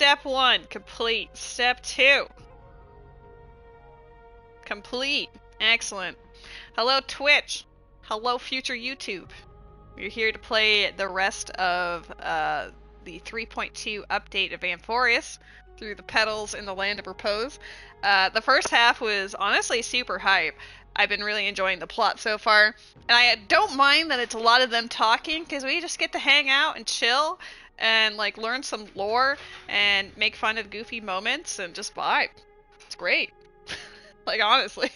Step 1, complete. Step 2, complete. Excellent. Hello, Twitch. Hello, future YouTube. We're here to play the rest of the 3.2 update of Amphoreus through the Petals in the Land of Repose. The first half was honestly super hype. I've been really enjoying the plot so far, and I don't mind that it's a lot of them talking, because we just get to hang out and chill and like learn some lore and make fun of goofy moments and just vibe. It's great. Like, honestly.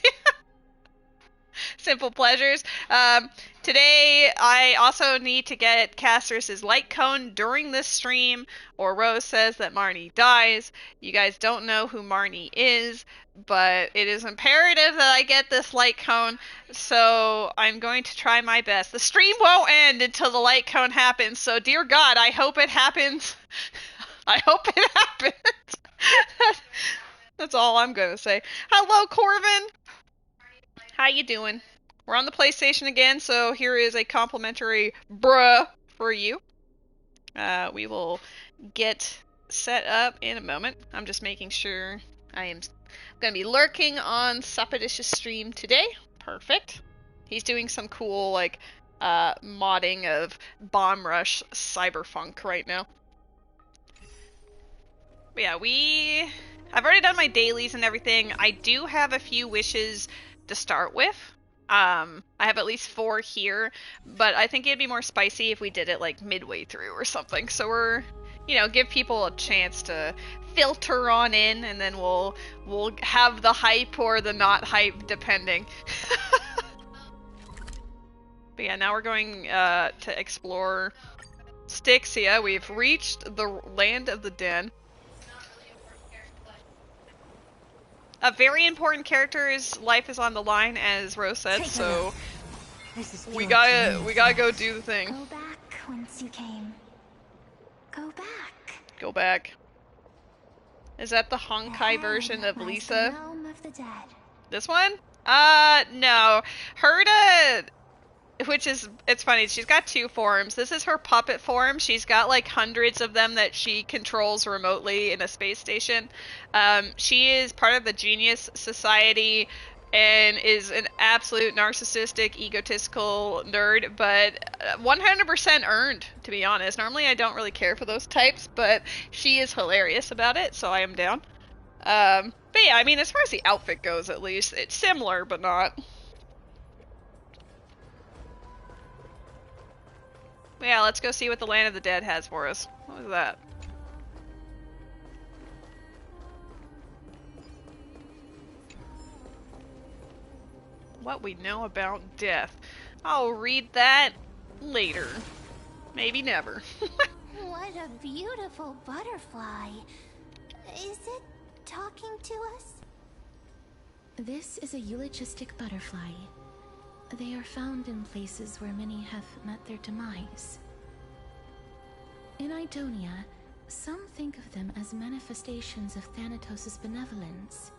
Simple pleasures. Today, I also need to get Castorice's light cone during this stream, or Rose says that Marnie dies. You guys don't know who Marnie is, but it is imperative that I get this light cone, so I'm going to try my best. The stream won't end until the light cone happens, so dear God, I hope it happens. I hope it happens. That's all I'm going to say. Hello, Corvin. How you doing? We're on the PlayStation again, so here is a complimentary bruh for you. We will get set up in a moment. I'm just making sure I am going to be lurking on Suppadish's stream today. Perfect. He's doing some cool, like, modding of Bomb Rush Cyberpunk right now. But yeah, I've already done my dailies and everything. I do have a few wishes to start with. I have at least 4 here, but I think it'd be more spicy if we did it like midway through or something. So we're, give people a chance to filter on in, and then we'll have the hype or the not hype depending. But yeah, now we're going to explore Styxia. We've reached the Land of the Dead. A very important character's life is on the line, as Rose said, so we gotta go do the thing. Go back whence you came. Go back. Go back. Is that the Honkai version of Lisa? The realm of the dead. This one? No. It's funny, she's got 2 forms. This is her puppet form. She's got like hundreds of them that she controls remotely in a space station. She is part of the Genius Society and is an absolute narcissistic, egotistical nerd, but 100% earned, to be honest. Normally I don't really care for those types, but she is hilarious about it, so I am down. But yeah, I mean, as far as the outfit goes, at least, it's similar, but not. Yeah, let's go see what the Land of the Dead has for us. What was that? What we know about death. I'll read that later. Maybe never. What a beautiful butterfly. Is it talking to us? This is a eulogistic butterfly. They are found in places where many have met their demise. In Idonia, some think of them as manifestations of Thanatos' benevolence.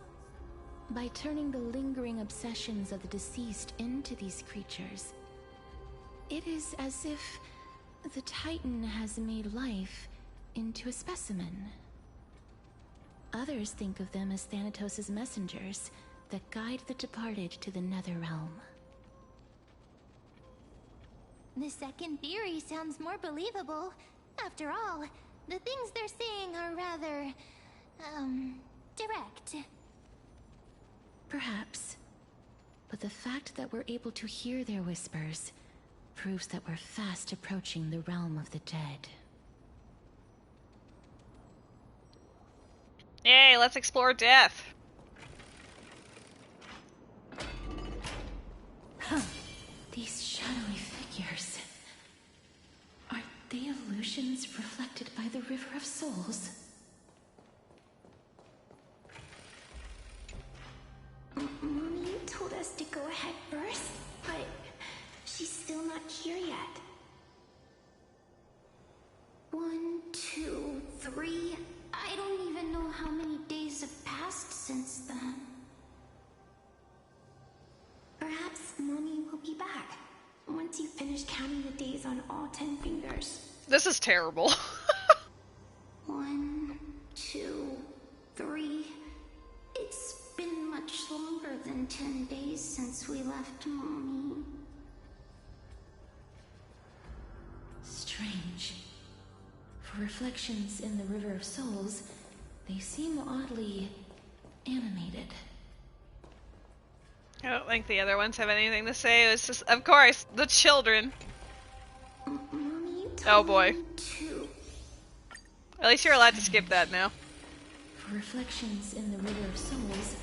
By turning the lingering obsessions of the deceased into these creatures, it is as if the Titan has made life into a specimen. Others think of them as Thanatos' messengers that guide the departed to the Netherrealm. The second theory sounds more believable. After all, the things they're saying are rather, direct. Perhaps. But the fact that we're able to hear their whispers proves that we're fast approaching the realm of the dead. Yay, let's explore death. Huh. These shadowy figures. Are they illusions reflected by the River of Souls? Mommy told us to go ahead first, but she's still not here yet. 1, 2, 3. I don't even know how many days have passed since then. Perhaps Mommy will be back once you finish counting the days on all 10 fingers. This is terrible. 1, 10 days since we left Mommy. Strange. For reflections in the River of Souls, they seem oddly animated. I don't think the other ones have anything to say. It was just, of course, the children. Mommy Oh told boy. me to. At least you're allowed to skip that now. For reflections in the River of Souls,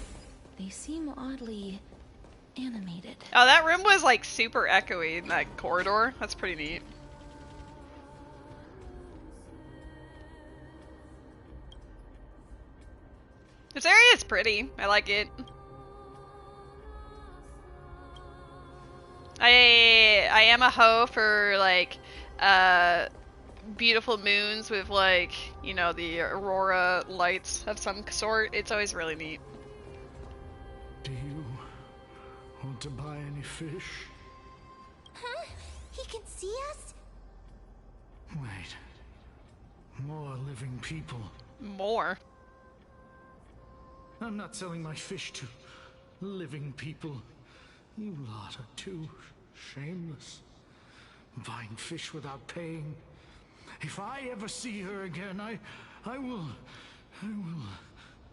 they seem oddly animated. Oh, that room was like super echoey in that corridor. That's pretty neat. This area is pretty. I like it. I am a hoe for like beautiful moons with like, you know, the aurora lights of some sort. It's always really neat. Do you want to buy any fish? Huh? He can see us? Wait. More living people. More. I'm not selling my fish to living people. You lot are too shameless. Buying fish without paying. If I ever see her again, I will.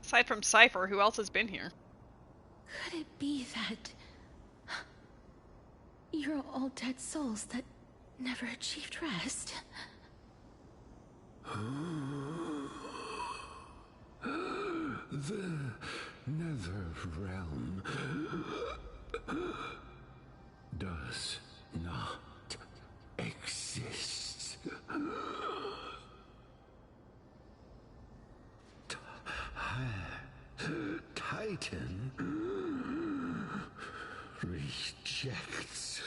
Aside from Cypher, who else has been here? Could it be that you're all dead souls that never achieved rest? The nether realm does not exist. Titan rejects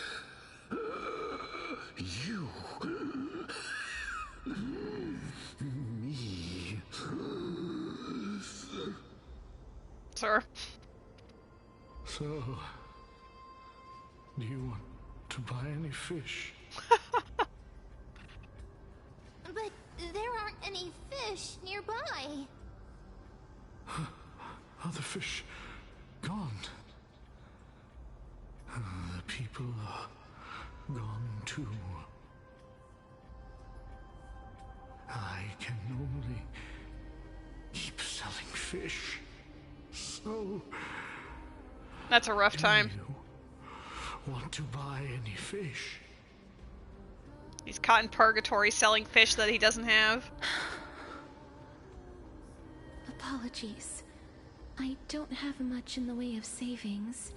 you. Me. Sir. So, do you want to buy any fish? But there aren't any fish nearby. Other fish gone. The people are gone too. I can only keep selling fish. So, That's a rough time. do you want to buy any fish? He's caught in purgatory selling fish that he doesn't have. Apologies. I don't have much in the way of savings,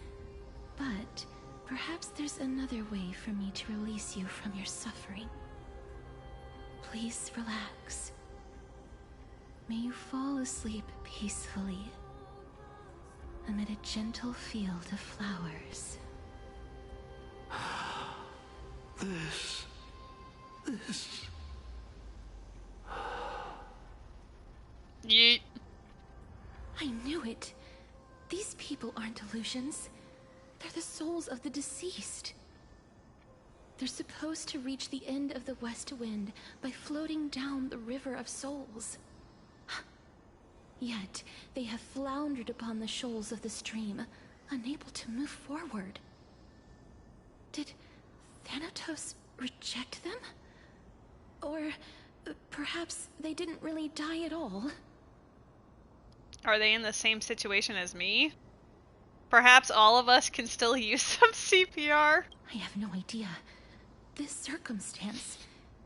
but perhaps there's another way for me to release you from your suffering. Please relax. May you fall asleep peacefully amid a gentle field of flowers. This. Yeet. I knew it. These people aren't illusions. They're the souls of the deceased. They're supposed to reach the end of the west wind by floating down the River of Souls. Yet, they have floundered upon the shoals of the stream, unable to move forward. Did Thanatos reject them? Or perhaps they didn't really die at all? Are they in the same situation as me? Perhaps all of us can still use some CPR? I have no idea. This circumstance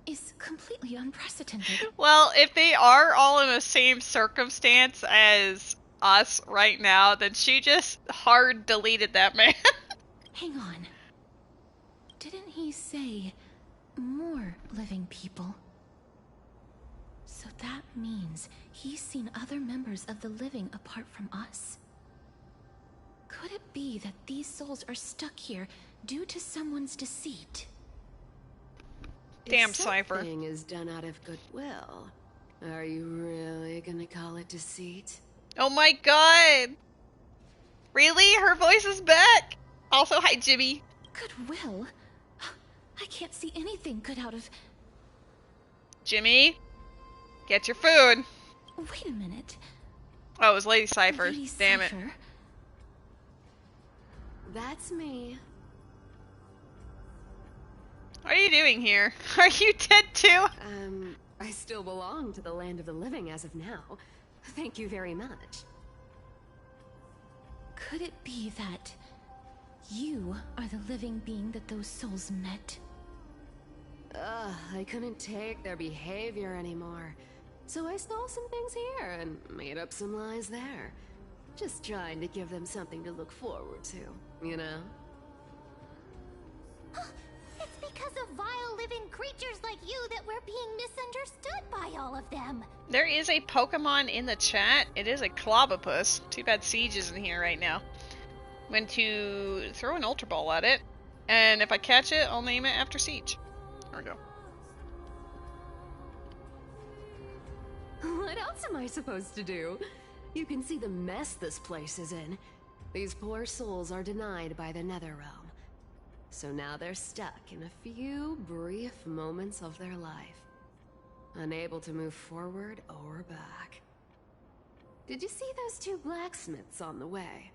is completely unprecedented. Well, if they are all in the same circumstance as us right now, then she just hard deleted that man. Hang on. Didn't he say more living people? So that means he's seen other members of the living apart from us? Could it be that these souls are stuck here due to someone's deceit? Damn If Cypher. something is done out of goodwill, are you really gonna call it deceit? Oh my god! Really? Her voice is back! Also, hi Jimmy. Goodwill? I can't see anything good out of... Jimmy? Get your food! Wait a minute. Oh, it was Lady Cypher. Lady Damn it. Cypher? That's me. What are you doing here? Are you dead too? I still belong to the land of the living as of now. Thank you very much. Could it be that you are the living being that those souls met? I couldn't take their behavior anymore. So I stole some things here and made up some lies there. Just trying to give them something to look forward to, you know? It's because of vile living creatures like you that we're being misunderstood by all of them. There is a Pokemon in the chat. It is a Clobopus. Too bad Siege isn't here right now. I'm going to throw an Ultra Ball at it, and if I catch it, I'll name it after Siege. There we go. What else am I supposed to do? You can see the mess this place is in. These poor souls are denied by the Netherrealm. So now they're stuck in a few brief moments of their life. Unable to move forward or back. Did you see those two blacksmiths on the way?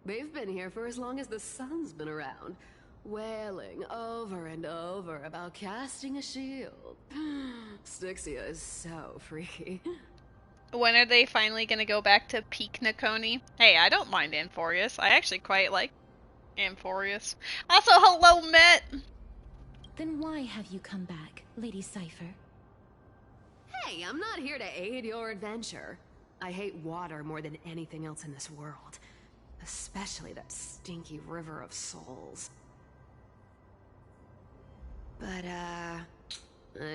They've been here for as long as the sun's been around, wailing over and over about casting a shield. Styxia is so freaky. When are they finally going to go back to peak Nakoni? Hey, I don't mind Amphoreus. I actually quite like Amphoreus. Also, hello, Met! Then why have you come back, Lady Cypher? Hey, I'm not here to aid your adventure. I hate water more than anything else in this world. Especially that stinky river of souls. But, I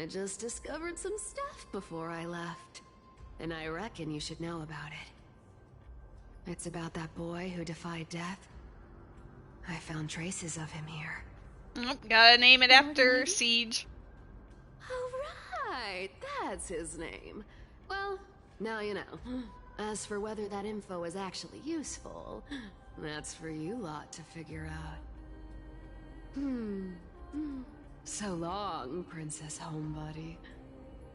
just discovered some stuff before I left. And I reckon you should know about it. It's about that boy who defied death. I found traces of him here. Oh, gotta name it after Siege. Oh, right! That's his name. Well, now you know. As for whether that info is actually useful, that's for you lot to figure out. So long, Princess Homebody.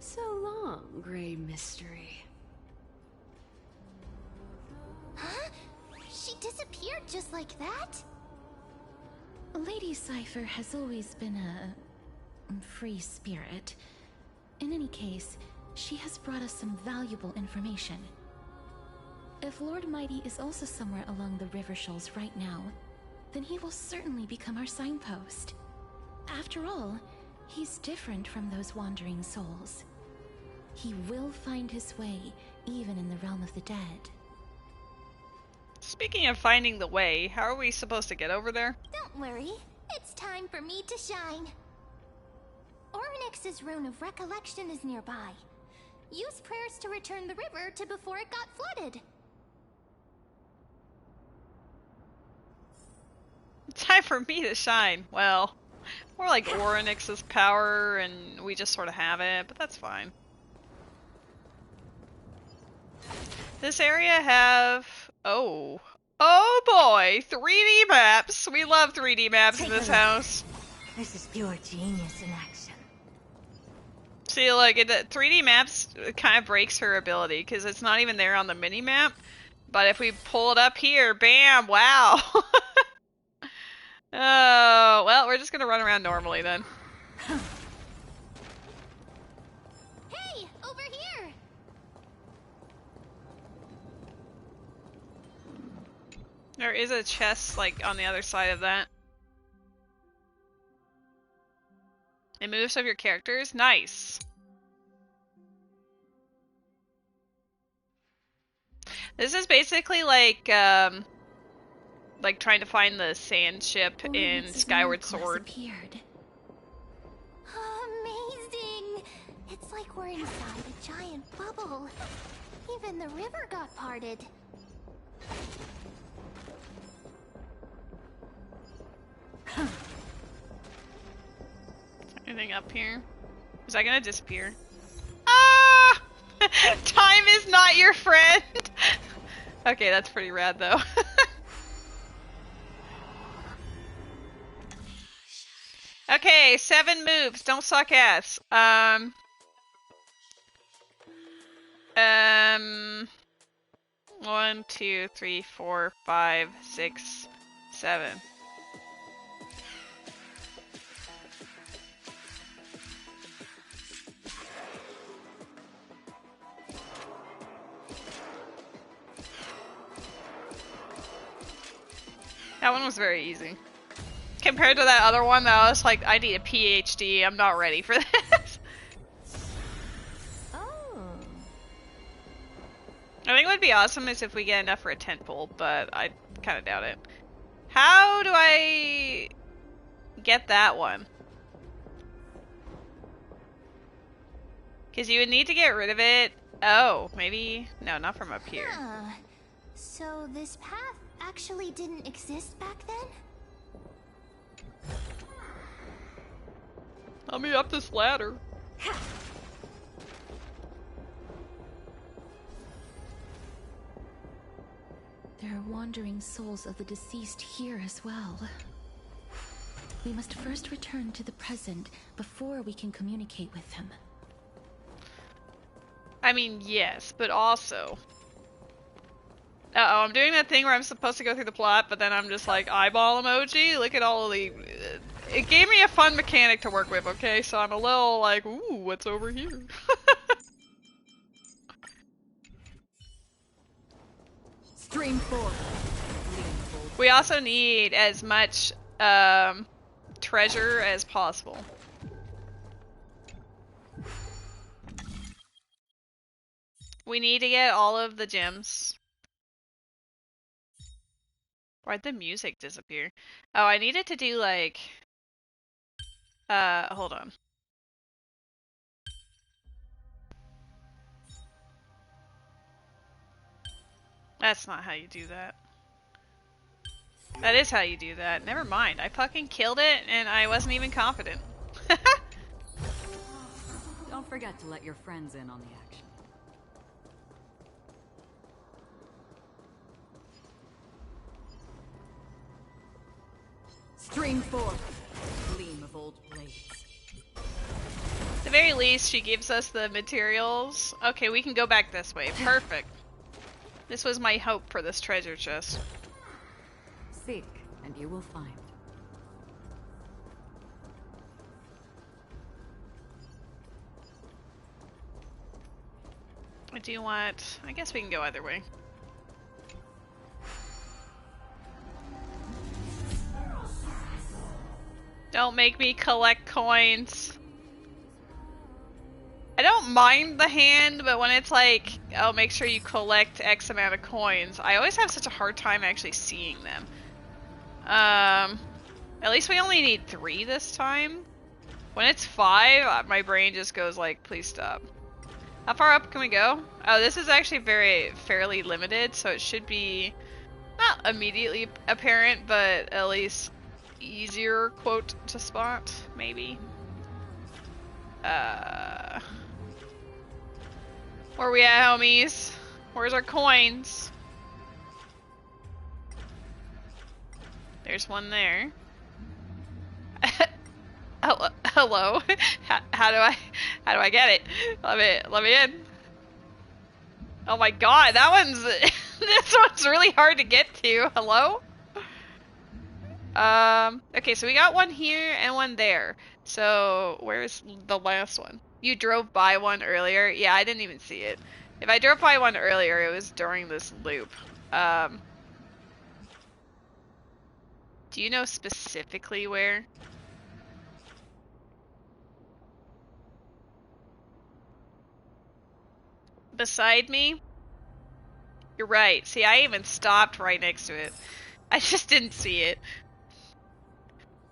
So long, Grey Mystery. Huh? She disappeared just like that? Lady Cypher has always been a free spirit. In any case, she has brought us some valuable information. If Lord Mighty is also somewhere along the river shoals right now, then he will certainly become our signpost. After all, he's different from those wandering souls. He will find his way, even in the realm of the dead. Speaking of finding the way, how are we supposed to get over there? Don't worry, it's time for me to shine. Orynyx's rune of recollection is nearby. Use prayers to return the river to before it got flooded. Time for me to shine. Well, more like Orynyx's power, and we just sort of have it, but that's fine. This area have... Oh boy! 3D maps! We love 3D maps in this house. This is pure genius in action. See, like, 3D maps kind of breaks her ability, because it's not even there on the mini-map. But if we pull it up here, bam, wow! Oh, well, we're just gonna run around normally then. Hey, over here! There is a chest, like, on the other side of that. It moves of your characters? Nice. This is basically like trying to find the sand ship in Skyward Sword. Appeared. Amazing! It's like we're inside a giant bubble. Even the river got parted. Anything up here? Is that gonna disappear? Ah! Time is not your friend! Okay, that's pretty rad though. Okay, 7 moves. Don't suck ass. 1, 2, 3, 4, 5, 6, 7. That one was very easy. Compared to that other one that I was like, I need a PhD, I'm not ready for this. Oh. I think what would be awesome is if we get enough for a tent pole, but I kind of doubt it. How do I get that one? Because you would need to get rid of it. Oh, maybe... No, not from up here. Huh. So this path actually didn't exist back then? Let me up this ladder. There are wandering souls of the deceased here as well. We must first return to the present before we can communicate with them. I mean, yes, but also... Uh-oh, I'm doing that thing where I'm supposed to go through the plot, but then I'm just like, eyeball emoji? Look at all of the... It gave me a fun mechanic to work with, okay? So I'm a little like, ooh, what's over here? Stream 4. We also need as much treasure as possible. We need to get all of the gems. Why'd the music disappear? Oh, I needed to do like... hold on. That's not how you do that. That is how you do that. Never mind. I fucking killed it and I wasn't even confident. Don't forget to let your friends in on the action. Stream 4. Gleam of old blades. At the very least, she gives us the materials. Okay, we can go back this way. Perfect. This was my hope for this treasure chest. Seek, and you will find. I do want... I guess we can go either way. Don't make me collect coins. I don't mind the hand, but when it's like, oh, make sure you collect X amount of coins, I always have such a hard time actually seeing them. At least we only need 3 this time. When it's 5, my brain just goes like, please stop. How far up can we go? Oh, this is actually fairly limited, so it should be not immediately apparent, but at least easier, quote, to spot, maybe. Where we at, homies? Where's our coins? There's one there. Hello. How do I get it? Let me in. Oh my god, that one's this one's really hard to get to. Hello? Okay, so we got one here and one there. So where's the last one? You drove by one earlier? Yeah, I didn't even see it. If I drove by one earlier, it was during this loop. Do you know specifically where? Beside me? You're right. See, I even stopped right next to it. I just didn't see it.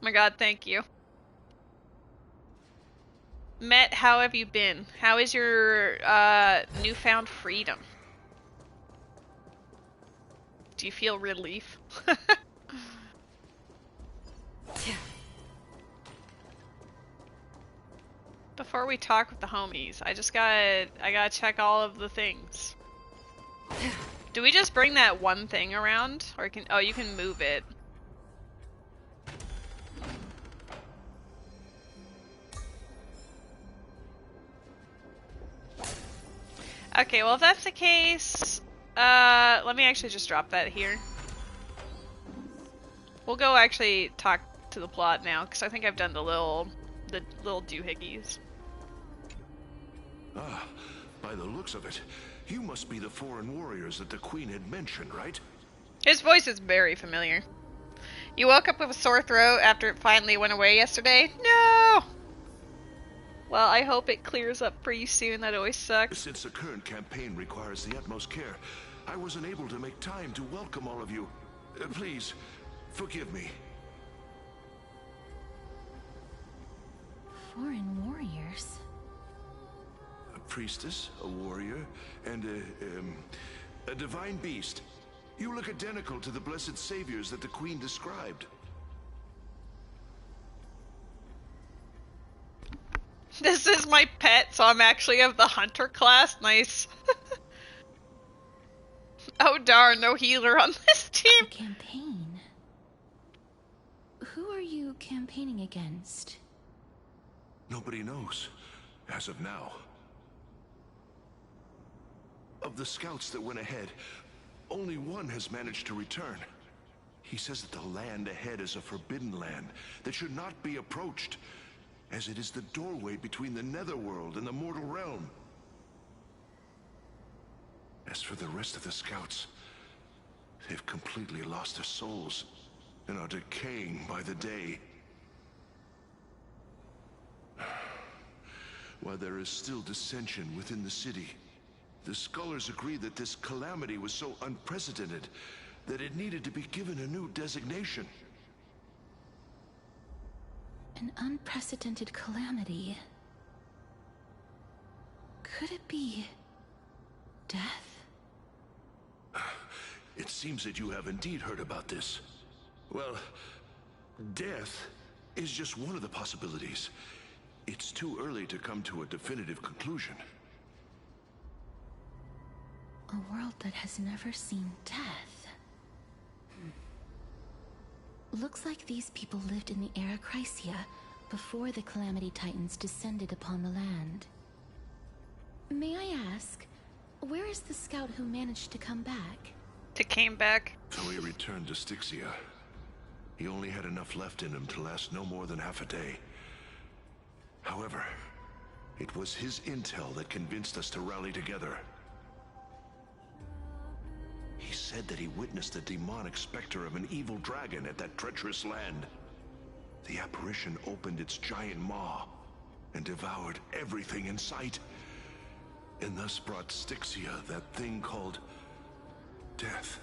Oh my god, thank you. Met, how have you been? How is your newfound freedom? Do you feel relief? Before we talk with the homies, I gotta check all of the things. Do we just bring that one thing around? Or oh, you can move it. Okay, well if that's the case, let me actually just drop that here. We'll go actually talk to the plot now, because I think I've done the little doohickeys. Ah, by the looks of it, you must be the foreign warriors that the Queen had mentioned, right? His voice is very familiar. You woke up with a sore throat after it finally went away yesterday? No! Well, I hope it clears up pretty soon. That always sucks. Since the current campaign requires the utmost care, I wasn't able to make time to welcome all of you. Please, forgive me. Foreign warriors? A priestess, a warrior, and a divine beast. You look identical to the blessed saviors that the Queen described. This is my pet, so I'm actually of the hunter class. Nice. Oh darn, no healer on this team. A campaign? Who are you campaigning against? Nobody knows, as of now. Of the scouts that went ahead, only one has managed to return. He says that the land ahead is a forbidden land that should not be approached, as it is the doorway between the netherworld and the mortal realm. As for the rest of the scouts, they've completely lost their souls and are decaying by the day. While there is still dissension within the city, the scholars agree that this calamity was so unprecedented that it needed to be given a new designation. An unprecedented calamity. Could it be death? It seems that you have indeed heard about this. Well, death is just one of the possibilities. It's too early to come to a definitive conclusion. A world that has never seen death. Looks like these people lived in the era Chrysia before the Calamity Titans descended upon the land. May I ask, where is the scout who managed to come back? Came back. So he returned to Styxia. He only had enough left in him to last no more than half a day. However, it was his intel that convinced us to rally together. He said that he witnessed the demonic specter of an evil dragon at that treacherous land. The apparition opened its giant maw and devoured everything in sight, and thus brought Styxia that thing called death.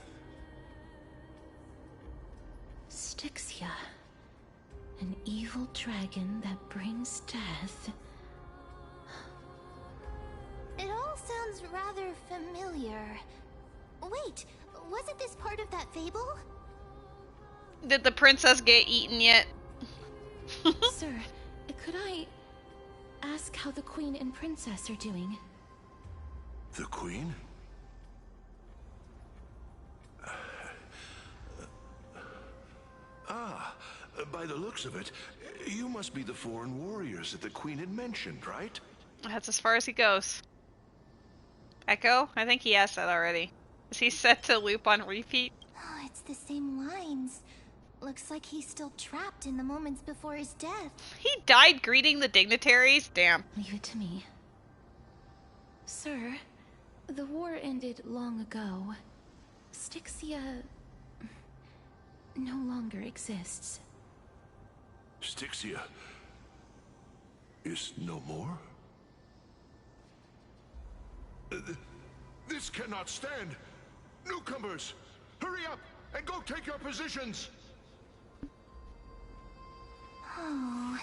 Styxia. An evil dragon that brings death. It all sounds rather familiar. Wait, wasn't this part of that fable? Did the princess get eaten yet? Sir, could I ask how the queen and princess are doing? The Queen? By the looks of it, you must be the foreign warriors that the Queen had mentioned, right? That's as far as he goes. Echo? I think he asked that already. Is he set to loop on repeat? Oh, it's the same lines. Looks like he's still trapped in the moments before his death. He died greeting the dignitaries? Damn. Leave it to me. Sir, the war ended long ago. Styxia no longer exists. Styxia is no more? This cannot stand! Newcomers, hurry up and go take your positions! Oh,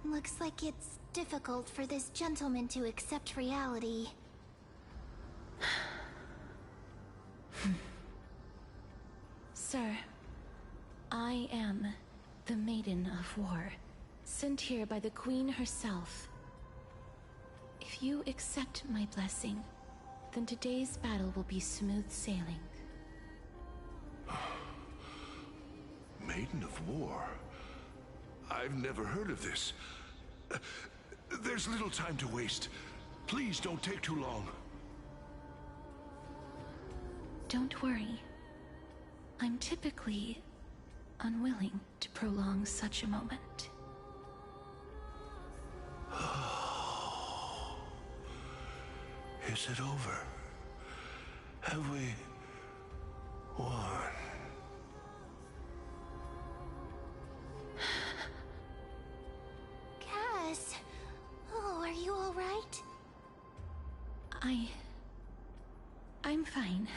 looks like it's difficult for this gentleman to accept reality. Sir, I am the Maiden of War, sent here by the Queen herself. If you accept my blessing, then today's battle will be smooth sailing. Maiden of War? I've never heard of this. There's little time to waste. Please don't take too long. Don't worry. I'm typically unwilling to prolong such a moment. Is it over? Have we won? I'm fine.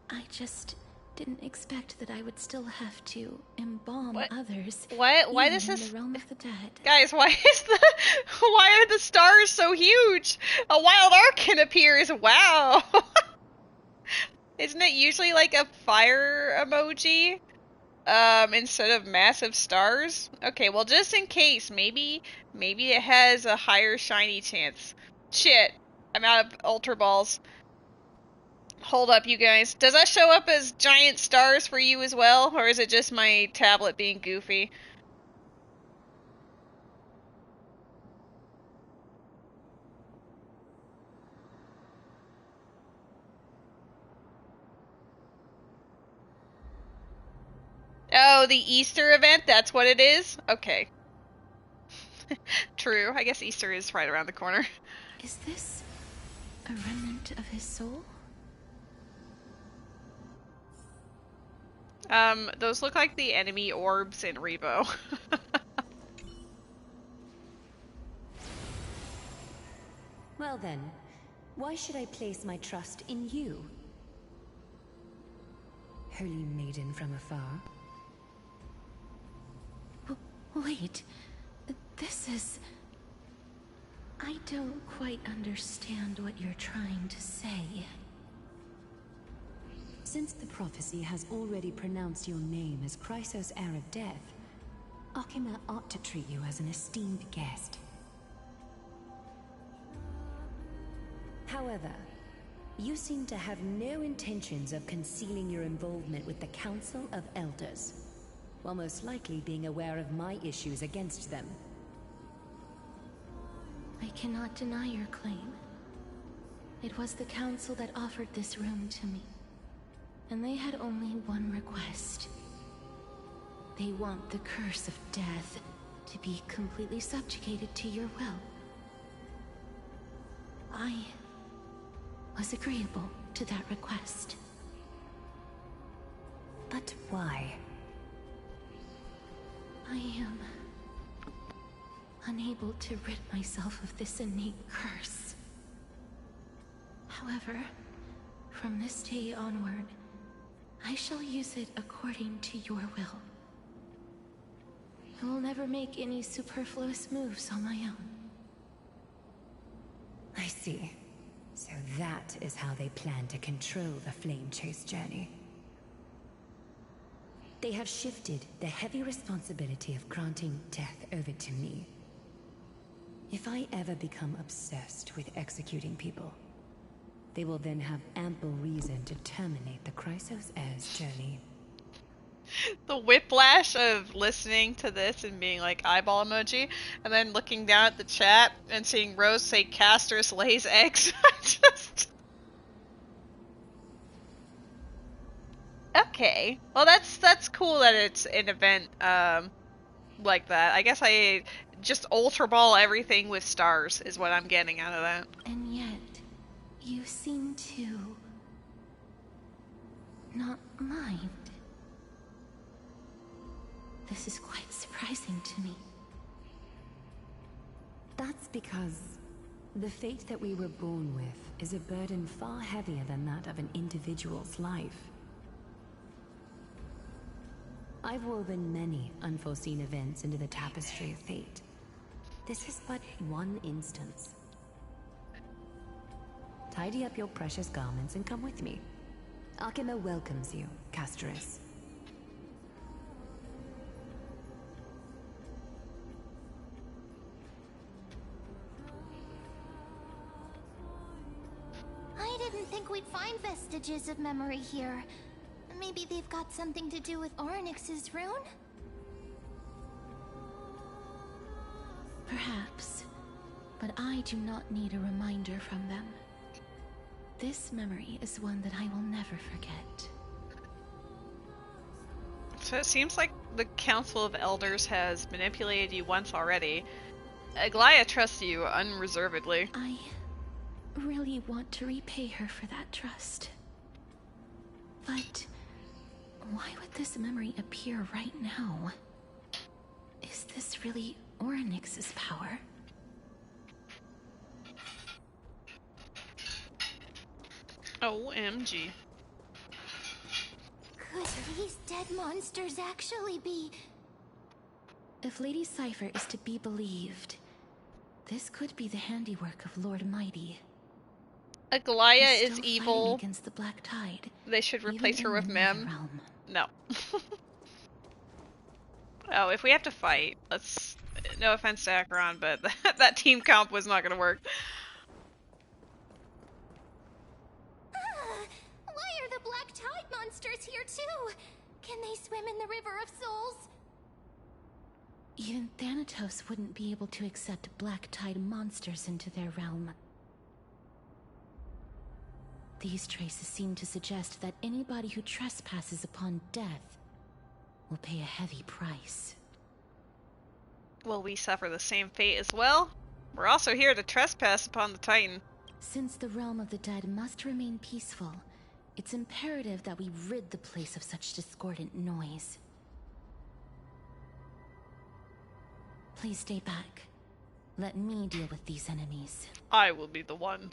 I just didn't expect that I would still have to embalm others. What? Why even does in this... the realm of the dead. Guys, why are the stars so huge? A wild Arcan appears. Wow. Isn't it usually like a fire emoji? Instead of massive stars? Okay, well, just in case, maybe it has a higher shiny chance. Shit. I'm out of Ultra Balls. Hold up, you guys. Does that show up as giant stars for you as well? Or is it just my tablet being goofy? Oh, the Easter event? That's what it is? Okay. True. I guess Easter is right around the corner. Is this a remnant of his soul? Those look like the enemy orbs in Rebo. Well then, why should I place my trust in you? Holy maiden from afar. Wait, this is... I don't quite understand what you're trying to say. Since the prophecy has already pronounced your name as Chrysos, heir of death, Akima ought to treat you as an esteemed guest. However, you seem to have no intentions of concealing your involvement with the Council of Elders, while most likely being aware of my issues against them. I cannot deny your claim. It was the Council that offered this room to me, and they had only one request. They want the curse of death to be completely subjugated to your will. I was agreeable to that request. But why? I am unable to rid myself of this innate curse. However, from this day onward, I shall use it according to your will. I will never make any superfluous moves on my own. I see. So that is how they plan to control the Flame Chase journey. They have shifted the heavy responsibility of granting death over to me. If I ever become obsessed with executing people, they will then have ample reason to terminate the Chrysos heir's journey. The whiplash of listening to this and being like eyeball emoji, and then looking down at the chat and seeing Rose say Castorice lays eggs. Just... Okay. Well, that's cool that it's an event like that. I guess I just Ultra Ball everything with stars is what I'm getting out of that. And yet, you seem to not mind. This is quite surprising to me. That's because the fate that we were born with is a burden far heavier than that of an individual's life. I've woven many unforeseen events into the tapestry of fate. This is but one instance. Tidy up your precious garments and come with me. Akima welcomes you, Castorice. I didn't think we'd find vestiges of memory here. Maybe they've got something to do with Orynyx's rune? Perhaps, but I do not need a reminder from them. This memory is one that I will never forget. So it seems like the Council of Elders has manipulated you once already. Aglaya trusts you unreservedly. I really want to repay her for that trust. But why would this memory appear right now? Is this really Orynyx's power? OMG. Could these dead monsters actually be... If Lady Cypher is to be believed, this could be the handiwork of Lord Mighty. Aglaya He's is still evil. fighting against the Black Tide. They should replace even her in with the Mem. Netherrealm. No. Oh, if we have to fight, let's... No offense to Acheron, but that team comp was not gonna work. Why are the Black Tide monsters here too? Can they swim in the River of Souls? Even Thanatos wouldn't be able to accept Black Tide monsters into their realm. These traces seem to suggest that anybody who trespasses upon death will pay a heavy price. Will we suffer the same fate as well? We're also here to trespass upon the Titan. Since the realm of the dead must remain peaceful, it's imperative that we rid the place of such discordant noise. Please stay back. Let me deal with these enemies. I will be the one.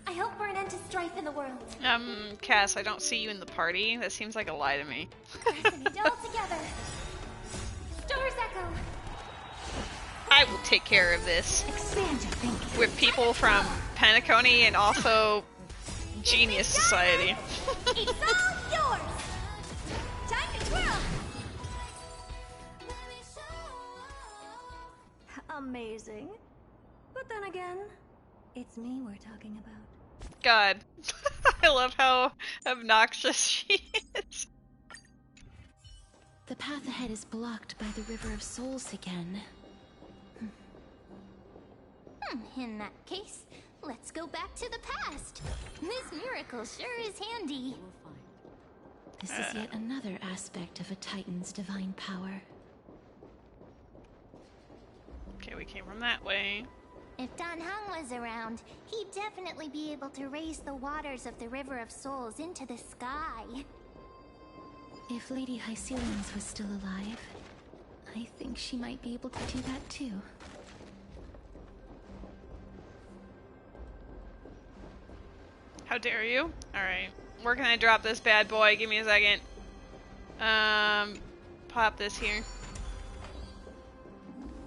I hope for an end to strife in the world. Cass, I don't see you in the party. That seems like a lie to me. Pressing it all together. Star's Echo. I will take care of this. Expand your thinking. With people from Penacony and also Genius Society. It's all yours. Time to twirl. Amazing. But then again, it's me we're talking about. God. I love how obnoxious she is. The path ahead is blocked by the River of Souls again. In that case, let's go back to the past. This miracle sure is handy. This is yet another aspect of a Titan's divine power. Okay, we came from that way. If Don Hung was around, he'd definitely be able to raise the waters of the River of Souls into the sky. If Lady Hycelians was still alive, I think she might be able to do that too. How dare you? Alright. Where can I drop this bad boy? Give me a second. Pop this here.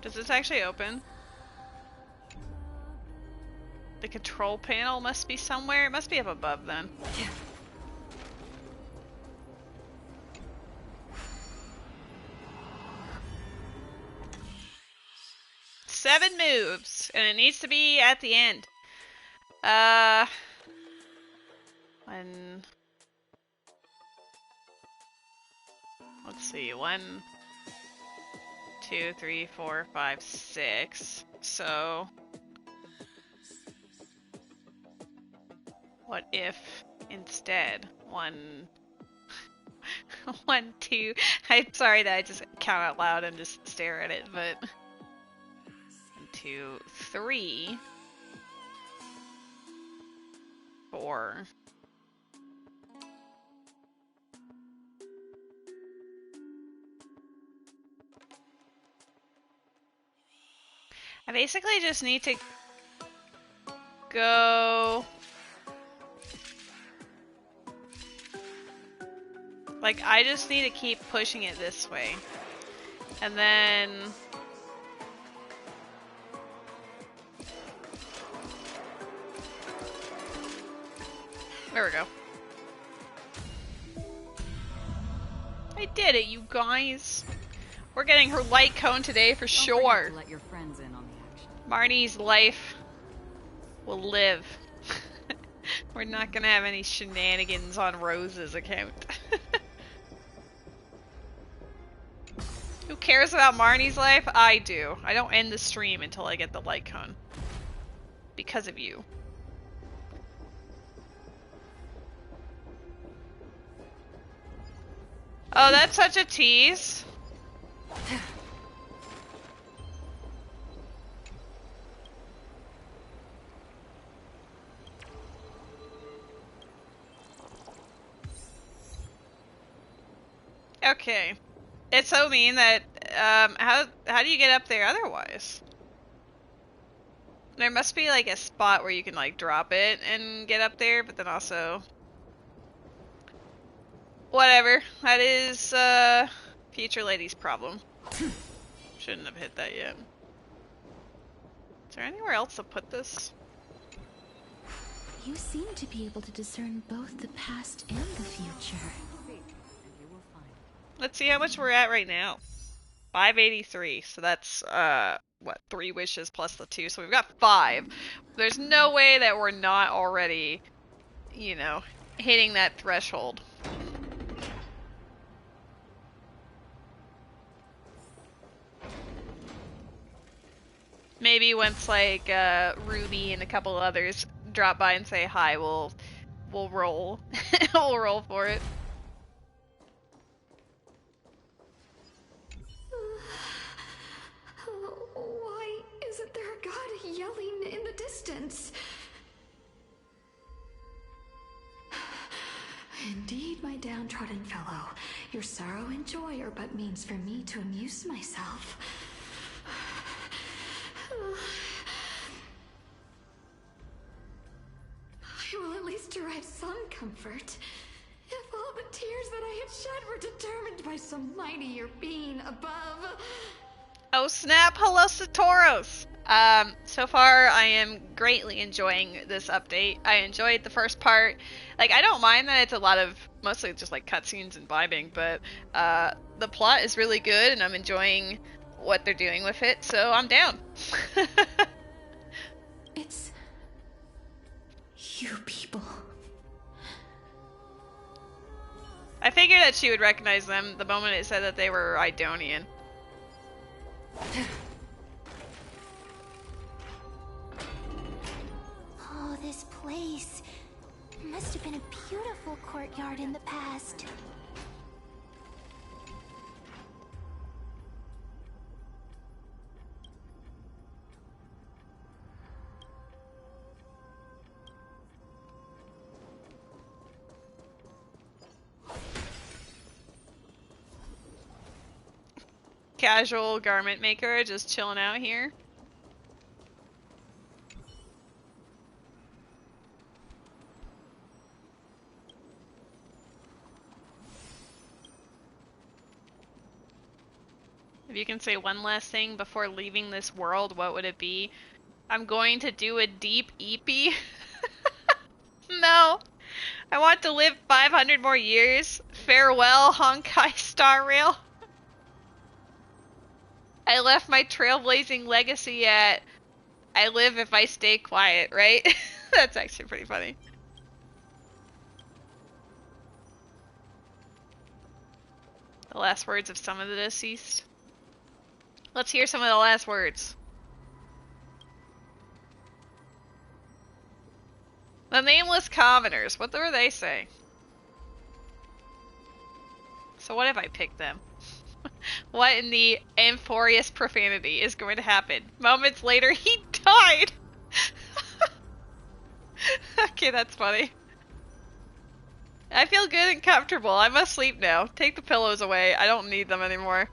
Does this actually open? The control panel must be somewhere. It must be up above then. 7 moves, and it needs to be at the end. Let's see, 1, 2, 3, 4, 5, 6. So, what if instead 1, 1, 2? I'm sorry that I just count out loud and just stare at it, but 1, 2, 3, 4. I basically just need to go like I just need to keep pushing it this way. And then there we go. I did it, you guys. We're getting her light cone today for sure. Let your friends in on the action. Marnie's life will live. We're not gonna have any shenanigans on Rose's account. Who cares about Marnie's life? I do. I don't end the stream until I get the light cone. Because of you. Oh, that's such a tease. Okay. It's so mean that, how do you get up there otherwise? There must be like a spot where you can like drop it and get up there, but then also whatever. That is future lady's problem. Shouldn't have hit that yet. Is there anywhere else to put this? You seem to be able to discern both the past and the future. Let's see how much we're at right now. 583. So that's what, 3 wishes plus the 2. So we've got 5. There's no way that we're not already, you know, hitting that threshold. Maybe once like Ruby and a couple others drop by and say hi, we'll roll. We'll roll for it. Why isn't there a god yelling in the distance? Indeed, my downtrodden fellow, your sorrow and joy are but means for me to amuse myself. I will at least derive some comfort. If all the tears that I had shed were determined by some mightier being above. Oh snap, hello Satoros! So far I am greatly enjoying this update. I enjoyed the first part. Like, I don't mind that it's a lot of, mostly just like cutscenes and vibing, but the plot is really good and I'm enjoying what they're doing with it, so I'm down. It's you people. I figured that she would recognize them the moment it said that they were Idonian. Oh, this place. Must have been a beautiful courtyard in the past. Casual garment maker just chilling out here. If you can say one last thing before leaving this world, what would it be? I'm going to do a deep eepee. No. I want to live 500 more years. Farewell, Honkai Star Rail. I left my trailblazing legacy at I live if I stay quiet, right? That's actually pretty funny. The last words of some of the deceased. Let's hear some of the last words. The nameless commoners, what were they saying? So what if I pick them? What in the Amphoreus profanity is going to happen? Moments later, he died! Okay, that's funny. I feel good and comfortable. I must sleep now. Take the pillows away. I don't need them anymore.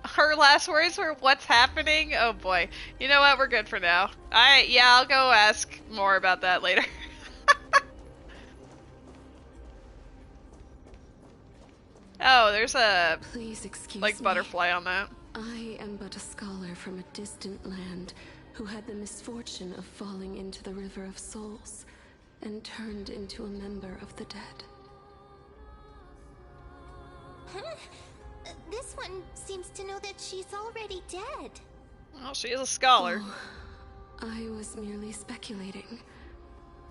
Her last words were, what's happening? Oh boy. You know what? We're good for now. Yeah, I'll go ask more about that later. Oh, there's a Please excuse like me. butterfly on that. I am but a scholar from a distant land who had the misfortune of falling into the River of Souls and turned into a member of the dead. Huh? This one seems to know that she's already dead. Well, she is a scholar. Oh, I was merely speculating,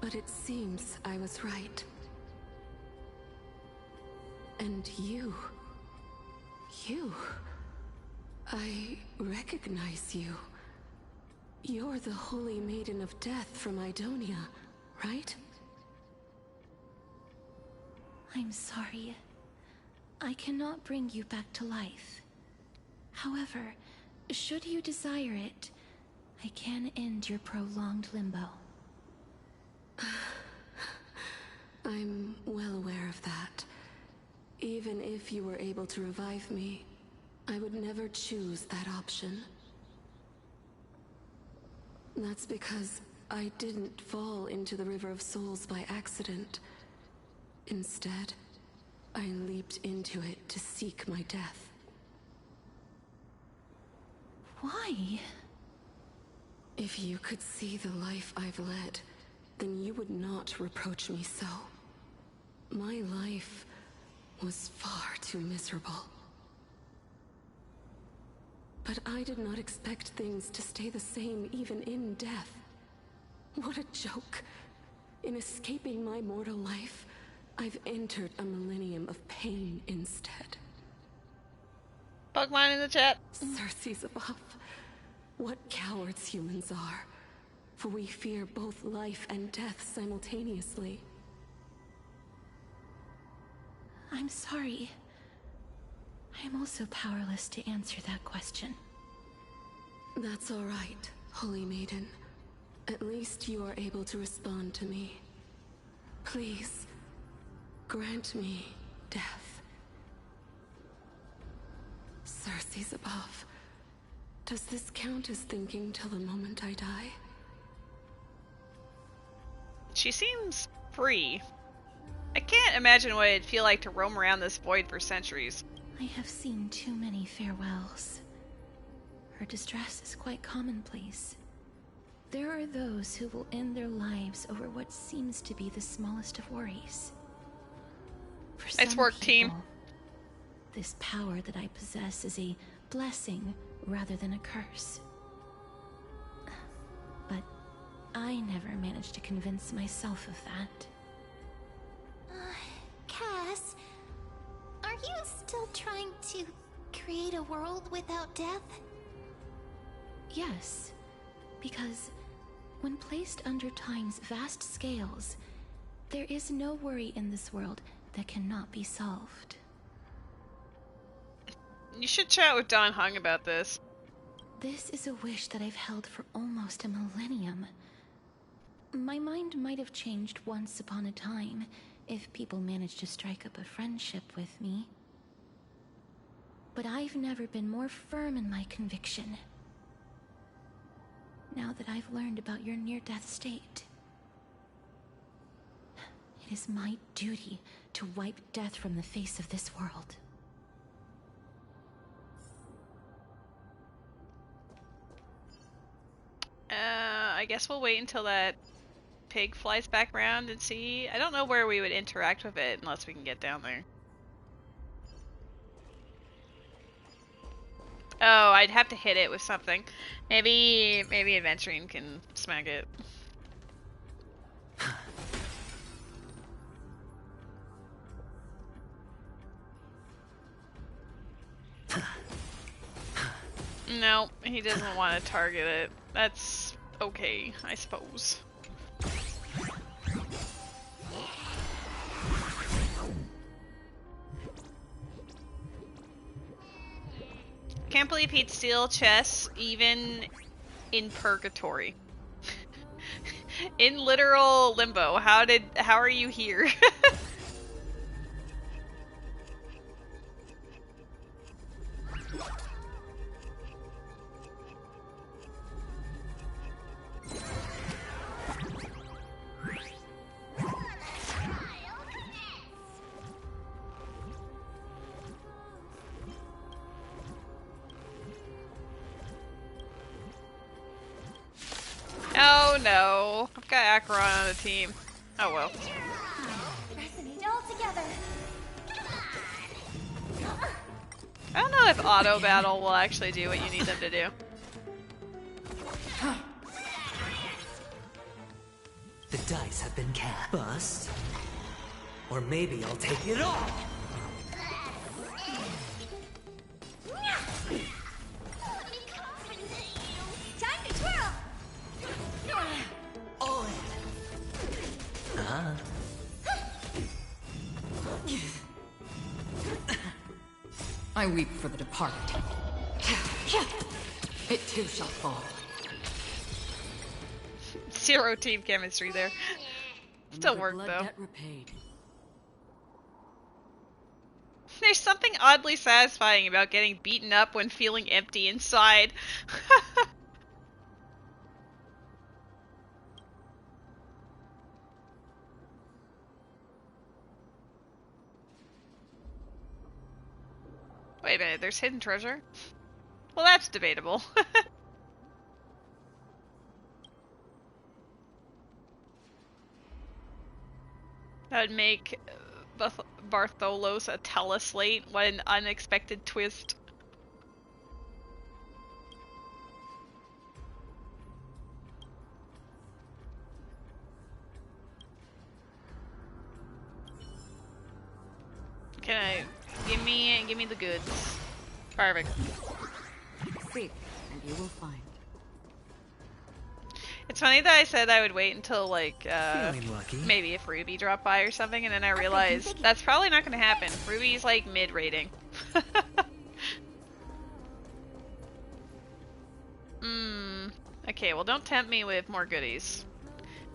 but it seems I was right. And you, I recognize you. You're the Holy Maiden of Death from Idonia, right? I'm sorry. I cannot bring you back to life. However, should you desire it, I can end your prolonged limbo. I'm well aware of that. Even if you were able to revive me, I would never choose that option. That's because I didn't fall into the River of Souls by accident. Instead, I leaped into it to seek my death. Why? If you could see the life I've led, then you would not reproach me so. My life was far too miserable. But I did not expect things to stay the same even in death. What a joke. In escaping my mortal life, I've entered a millennium of pain instead. Pokemon in the chat. Circe's above. What cowards humans are. For we fear both life and death simultaneously. I'm sorry. I am also powerless to answer that question. That's all right, Holy Maiden. At least you are able to respond to me. Please, grant me death. Circe's above. Does this count as thinking till the moment I die? She seems free. I can't imagine what it'd feel like to roam around this void for centuries. I have seen too many farewells. Her distress is quite commonplace. There are those who will end their lives over what seems to be the smallest of worries. For some Nice work, team. people, this power that I possess is a blessing rather than a curse. But I never managed to convince myself of that. Cass, are you still trying to create a world without death? Yes, because when placed under time's vast scales, there is no worry in this world that cannot be solved. You should chat with Don Hung about this. This is a wish that I've held for almost a millennium. My mind might have changed once upon a time if people managed to strike up a friendship with me. But I've never been more firm in my conviction. Now that I've learned about your near-death state, it is my duty to wipe death from the face of this world. I guess we'll wait until that pig flies back around and see. I don't know where we would interact with it unless we can get down there. Oh, I'd have to hit it with something. Maybe Adventuring can smack it. No, he doesn't want to target it. That's okay, I suppose. Can't believe he'd steal chess even in purgatory. In literal limbo. How are you here? Oh no, I've got Acheron on the team. Oh well. Resonate all together. I don't know if auto battle will actually do what you need them to do. The dice have been cast. Bust. Or maybe I'll take it all. Time to twirl. Oh. I weep for the departed. It too shall fall. Zero team chemistry there. Still worked blood though. debt repaid. There's something oddly satisfying about getting beaten up when feeling empty inside. Wait a minute, there's hidden treasure? Well, that's debatable. That would make Bartholos a teleslate. What an unexpected twist. Give me the goods. Perfect. Seek, and you will find. It's funny that I said I would wait until like Feeling lucky. maybe if Ruby dropped by or something, and then I realized that's probably not gonna happen. Ruby's like mid-rating. Okay, well don't tempt me with more goodies.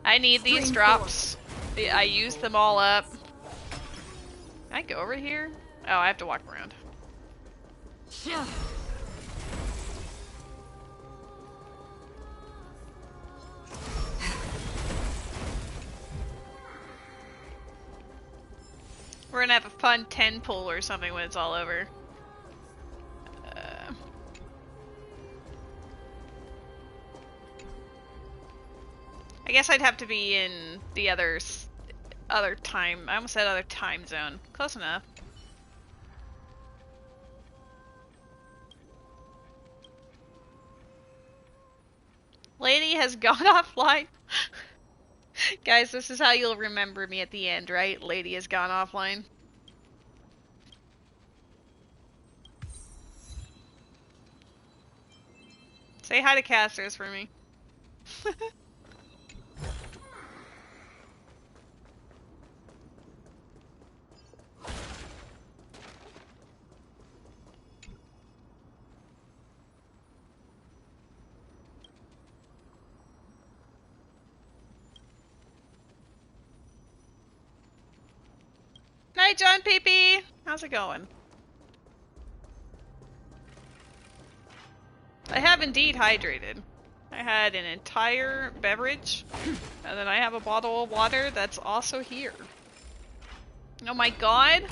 I need these drops. I used them all up. Can I go over here? Oh, I have to walk around. We're gonna have a fun 10 pull or something when it's all over. I guess I'd have to be in the other time. I almost said other time zone. Close enough. Lady has gone offline. Guys, this is how you'll remember me at the end, right? Lady has gone offline. Say hi to casters for me. Night, John Peepee! How's it going? I have indeed hydrated. I had an entire beverage, and then I have a bottle of water that's also here. Oh my god!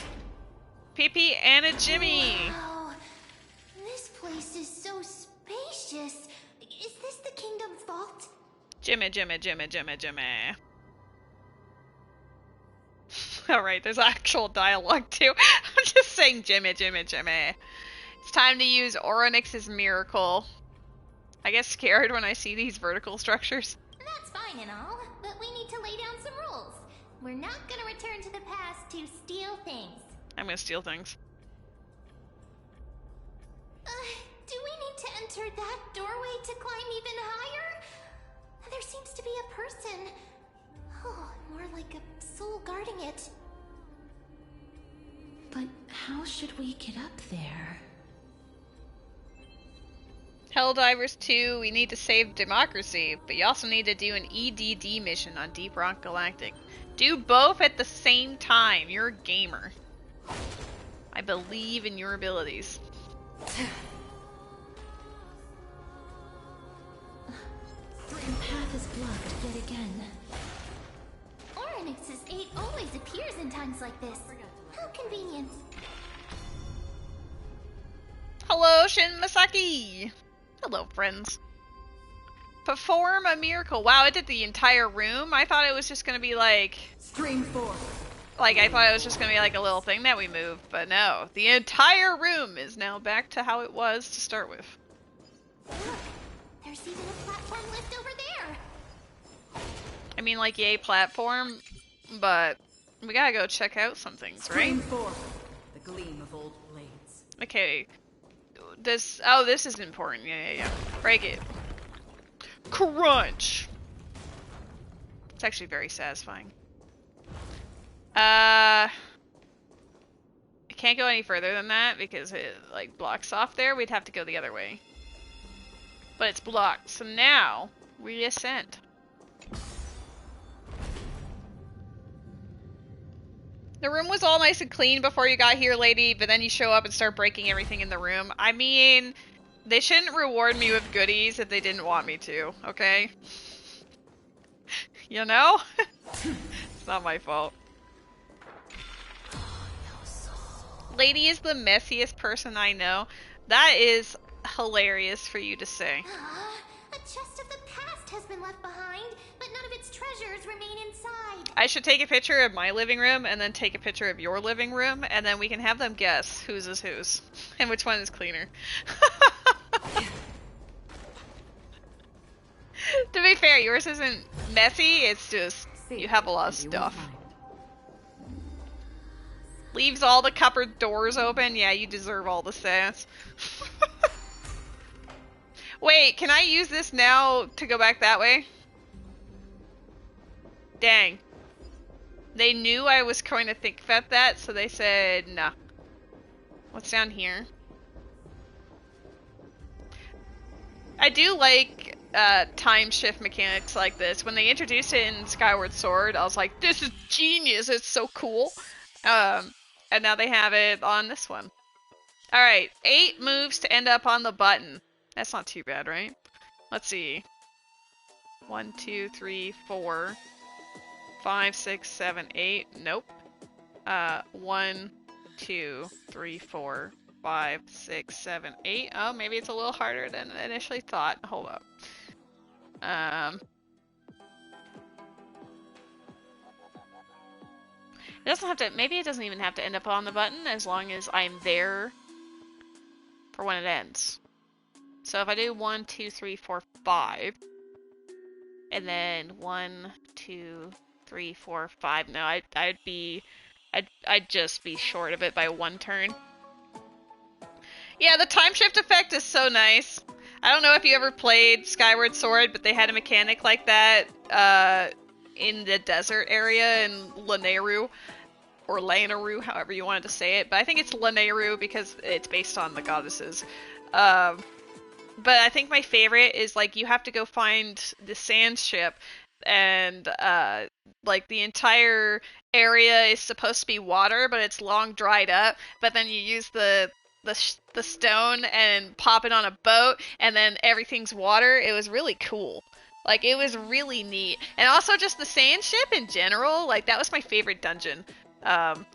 Peepee and a Jimmy! Wow, this place is so spacious. Is this the kingdom's vault? Jimmy. Alright, there's actual dialogue too. I'm just saying Jimmy. It's time to use Oronix's miracle. I get scared when I see these vertical structures. That's fine and all, but we need to lay down some rules. We're not gonna return to the past to steal things. I'm gonna steal things. Do we need to enter that doorway to climb even higher? There seems to be a person. Oh, more like a soul guarding it. But how should we get up there? Helldivers 2, we need to save democracy, but you also need to do an EDD mission on Deep Rock Galactic. Do both at the same time. You're a gamer. I believe in your abilities. The path is blocked yet again. Oronix's 8 always appears in times like this. How convenient. Hello, Shin Masaki! Hello, friends. Perform a miracle. Wow, it did the entire room? I thought it was just gonna be like... Stream 4. Like, I thought it was just gonna be like a little thing that we moved, but no. The entire room is now back to how it was to start with. Look, there's even a platform lift over there. I mean, like, yay, platform, but we gotta go check out some things, right? Stream 4. The gleam of old blades. Okay. This is important. Yeah. Break it. Crunch! It's actually very satisfying. I can't go any further than that because it, like, blocks off there. We'd have to go the other way. But it's blocked, so now we ascend. The room was all nice and clean before you got here, lady, but then you show up and start breaking everything in the room. I mean, they shouldn't reward me with goodies if they didn't want me to, okay? You know? It's not my fault. Lady is the messiest person I know. That is hilarious for you to say. A chest of the past has been left behind, but none of its treasures remain inside. I should take a picture of my living room and then take a picture of your living room, and then we can have them guess whose is whose and which one is cleaner. To be fair, yours isn't messy, it's just you have a lot of stuff. Leaves all the cupboard doors open. Yeah, you deserve all the sass. Wait, can I use this now to go back that way? Dang. They knew I was going to think about that, so they said, nah. What's down here? I do like time shift mechanics like this. When they introduced it in Skyward Sword, I was like, this is genius, it's so cool. And now they have it on this one. Alright, 8 moves to end up on the button. That's not too bad, right? Let's see. 1, 2, 3, 4, 5, 6, 7, 8. Nope. 1, 2, 3, 4, 5, 6, 7, 8. Oh, maybe it's a little harder than I initially thought. Hold up. It doesn't have to, maybe it doesn't even have to end up on the button as long as I'm there for when it ends. So if I do 1, 2, 3, 4, 5, and then 1, 2, 3, 4, 5. No, I'd just be short of it by 1 turn. Yeah, the time shift effect is so nice. I don't know if you ever played Skyward Sword, but they had a mechanic like that in the desert area in Lanayru, or Lanayru, however you wanted to say it. But I think it's Lanayru because it's based on the goddesses. But I think my favorite is, like, you have to go find the sand ship, and like the entire area is supposed to be water, but it's long dried up. But then you use the stone and pop it on a boat, and then everything's water. It was really cool. Like, it was really neat. And also just the sand ship in general, like, that was my favorite dungeon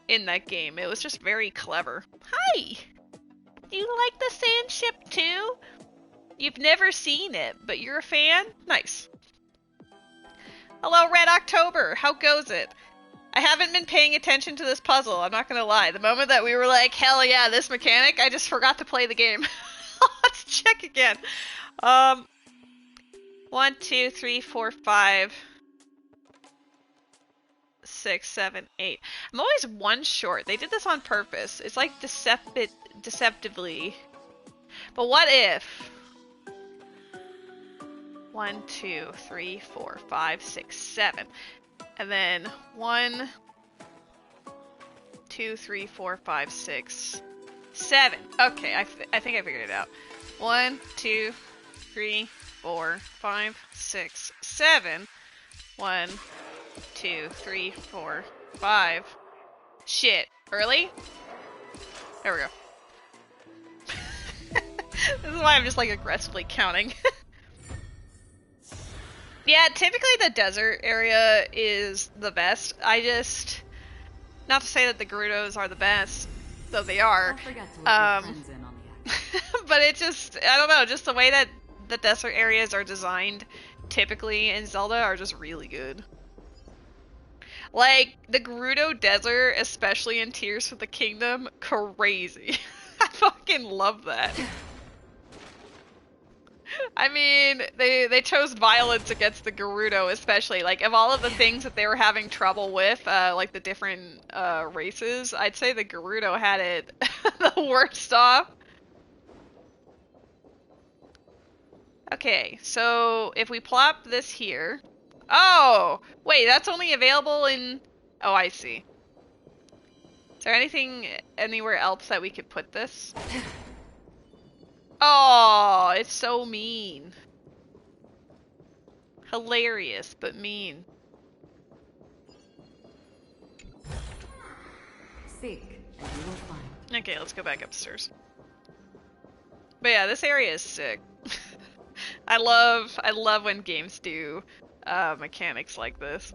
in that game. It was just very clever. Hi! You like the sand ship too? You've never seen it, but you're a fan? Nice. Hello, Red October. How goes it? I haven't been paying attention to this puzzle, I'm not gonna lie. The moment that we were like, hell yeah, this mechanic, I just forgot to play the game. Let's check again. 1, 2, 3, 4, 5, 6, 7, 8. I'm always 1 short. They did this on purpose. It's like deceptively. But what if 1, 2, 3, 4, 5, 6, 7. And then 1, 2, 3, 4, 5, 6, 7. Okay, I think I figured it out. 1, 2, 3, 4, 5, 6, 7. 1, 2, 3, 4, 5. Shit. Early? There we go. This is why I'm just like aggressively counting. Yeah, typically the desert area is the best. Not to say that the Gerudos are the best, though they are. But it just, I don't know, just the way that the desert areas are designed typically in Zelda are just really good. Like, the Gerudo Desert, especially in Tears of the Kingdom, crazy. I fucking love that. I mean, they chose violence against the Gerudo, especially. Like, of all of the things that they were having trouble with, like the different races, I'd say the Gerudo had it the worst off. Okay, so if we plop this here... Oh! Wait, that's only available in... Oh, I see. Is there anything anywhere else that we could put this? Oh, it's so mean. Hilarious, but mean. Seek, and you will find. Okay, let's go back upstairs. But yeah, this area is sick. I love when games do mechanics like this.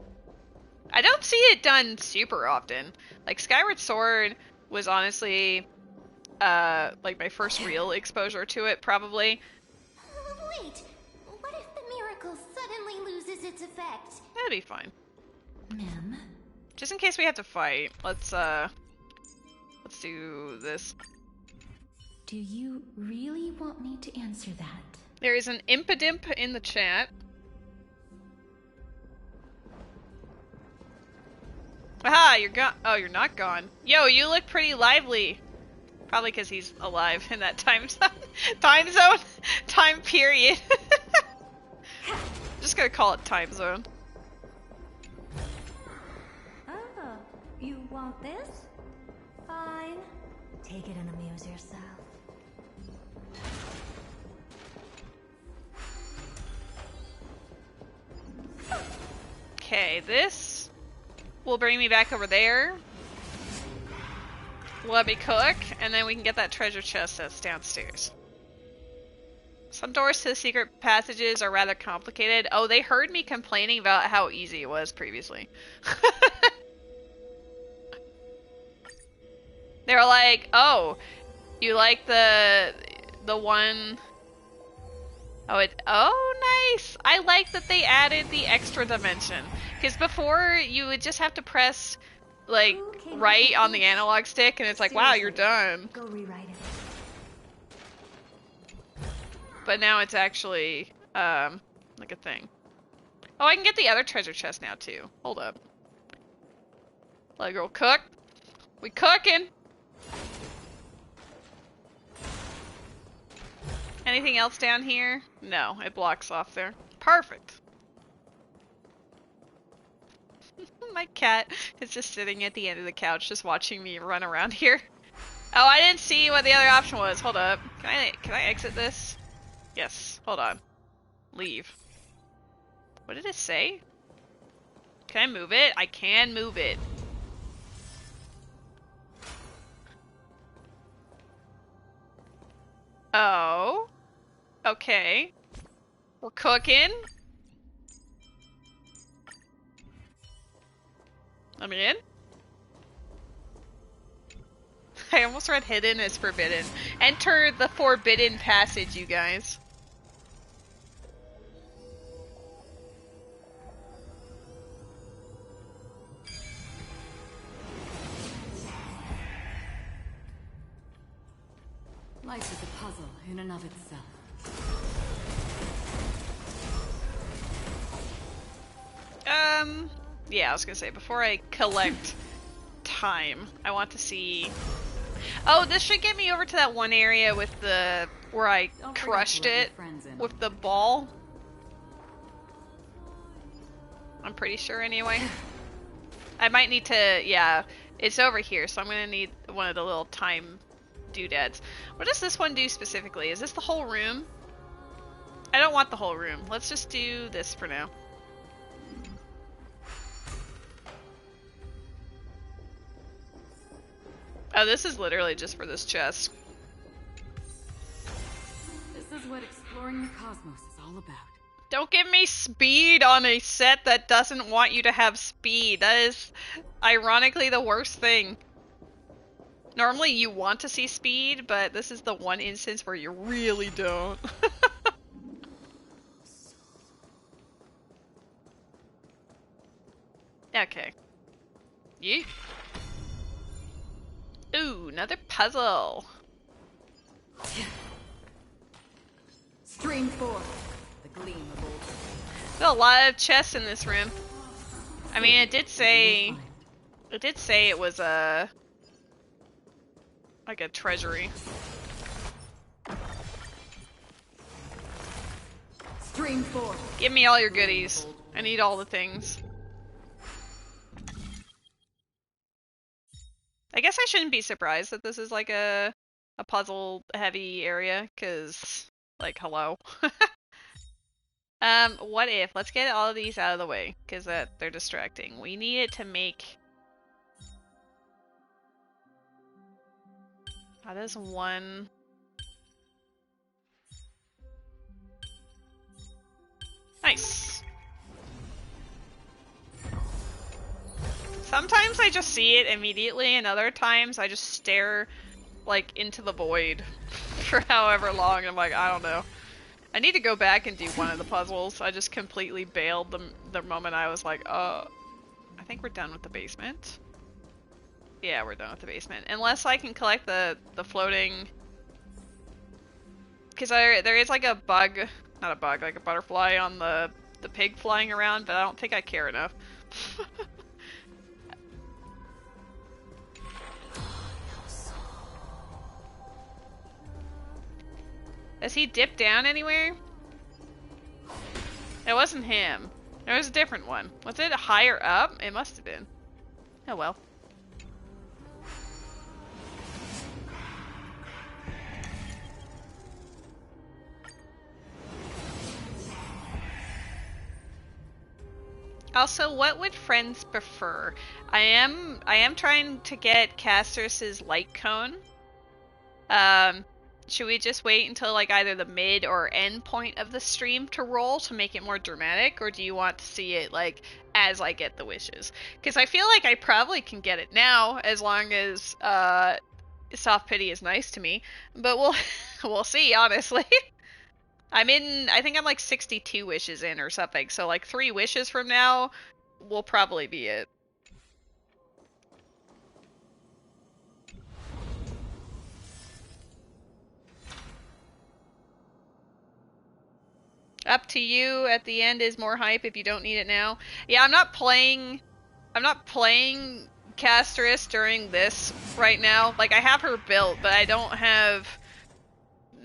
I don't see it done super often. Like Skyward Sword, was honestly like my first real exposure to it, probably. Wait, what if the miracle suddenly loses its effect? That'd be fine. Ma'am? Just in case we have to fight, let's do this. Do you really want me to answer that? There is an impidimp in the chat. Aha, you're gone. Oh, you're not gone. Yo, you look pretty lively. Probably because he's alive in that time zone. Time period. Just gonna call it time zone. Oh, you want this? Fine. Take it and amuse yourself. Okay, this will bring me back over there. Let me cook, and then we can get that treasure chest that's downstairs. Some doors to the secret passages are rather complicated. Oh, they heard me complaining about how easy it was previously. They were like, oh, you like the one... Oh, nice! I like that they added the extra dimension. Because before, you would just have to press, like, right on the analog stick, and it's like, wow, you're done. Go rewrite it. But now it's actually, like a thing. Oh, I can get the other treasure chest now, too. Hold up. Let a girl cook. We cooking! Anything else down here? No, it blocks off there. Perfect. My cat is just sitting at the end of the couch, just watching me run around here. Oh, I didn't see what the other option was. Hold up. Can I exit this? Yes. Hold on. Leave. What did it say? Can I move it? I can move it. Oh. Okay. We're cooking. I'm in. I almost read hidden as forbidden. Enter the forbidden passage, you guys. Life is a puzzle in and of itself. Yeah, I was gonna say, before I collect time, I want to see... Oh, this should get me over to that one area with the... where I crushed it with the ball. I'm pretty sure anyway. I might need to... yeah, it's over here, so I'm gonna need one of the little time doodads. What does this one do specifically? Is this the whole room? I don't want the whole room. Let's just do this for now. Oh, this is literally just for this chest. This is what exploring the cosmos is all about. Don't give me speed on a set that doesn't want you to have speed. That is, ironically, the worst thing. Normally you want to see speed, but this is the one instance where you really don't. Okay. Yeet. Ooh, another puzzle. Stream forth, the gleam of old. There's a lot of chests in this room. I mean, it did say it was a like a treasury. Stream forth. Give me all your goodies. I need all the things. I guess I shouldn't be surprised that this is like a puzzle heavy area, cause like hello. What if, let's get all of these out of the way, cause they're distracting. We need it to make... How does one... Nice. Sometimes I just see it immediately, and other times I just stare, like, into the void for however long, and I'm like, I don't know. I need to go back and do one of the puzzles. I just completely bailed the moment I was like, I think we're done with the basement. Yeah, we're done with the basement. Unless I can collect the floating... Because there is like a bug, not a bug, like a butterfly on the pig flying around, but I don't think I care enough. Does he dip down anywhere? It wasn't him. There was a different one. Was it higher up? It must have been. Oh well. Also, what would friends prefer? I am trying to get Castorice's light cone. Should we just wait until like either the mid or end point of the stream to roll to make it more dramatic, or do you want to see it like as I get the wishes? Because I feel like I probably can get it now as long as Soft Pity is nice to me, but we'll see, honestly. I think I'm like 62 wishes in or something, so like 3 wishes from now will probably be it. Up to you. At the end is more hype if you don't need it now. Yeah, I'm not playing Castorice during this right now. Like, I have her built, but I don't have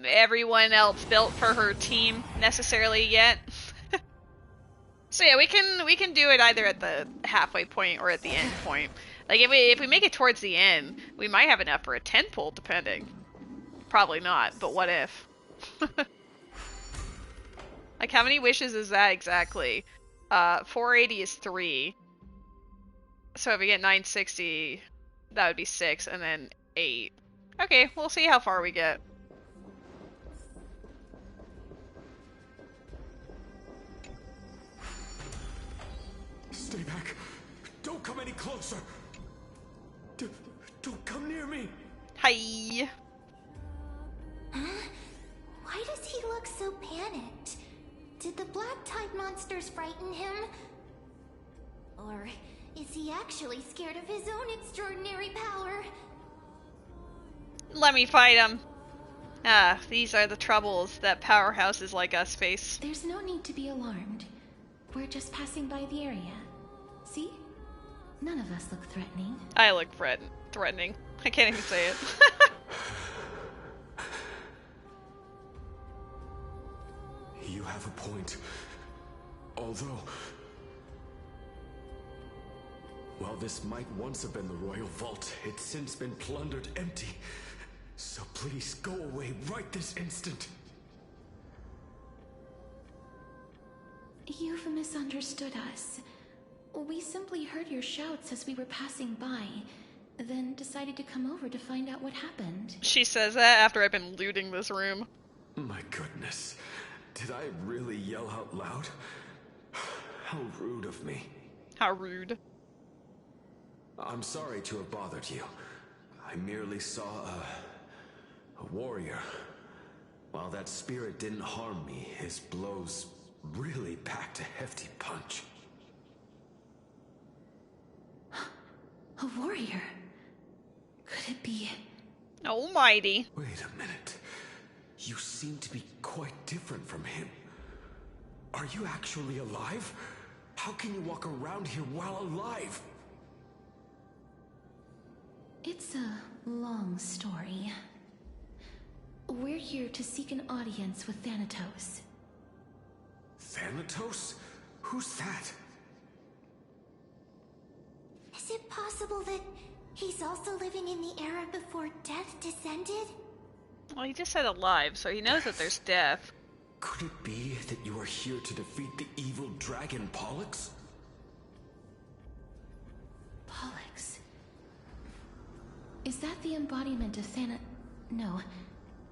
everyone else built for her team necessarily yet. So yeah, we can do it either at the halfway point or at the end point. Like if we make it towards the end, we might have enough for a 10 pull, depending. Probably not, but what if? Like, how many wishes is that exactly? 480 is 3. So if we get 960, that would be 6, and then 8. Okay, we'll see how far we get. Stay back. Don't come any closer. Don't come near me. Hi. Huh? Why does he look so panicked? Did the black tide monsters frighten him? Or is he actually scared of his own extraordinary power? Let me fight him. Ah, these are the troubles that powerhouses like us face. There's no need to be alarmed. We're just passing by the area. See? None of us look threatening. I look threatening. I can't even say it. You have a point. Although, while this might once have been the royal vault, it's since been plundered empty. So please go away right this instant. You've misunderstood us. We simply heard your shouts as we were passing by, then decided to come over to find out what happened. She says that after I've been looting this room. My goodness. Did I really yell out loud? How rude of me. How rude. I'm sorry to have bothered you. I merely saw a warrior. While that spirit didn't harm me, his blows really packed a hefty punch. A warrior? Could it be... Almighty. Wait a minute. You seem to be quite different from him. Are you actually alive? How can you walk around here while alive? It's a long story. We're here to seek an audience with Thanatos. Thanatos? Who's that? Is it possible that he's also living in the era before death descended? Well, he just said alive, so he knows that there's death. Could it be that you are here to defeat the evil dragon Pollux? Pollux? Is that the embodiment of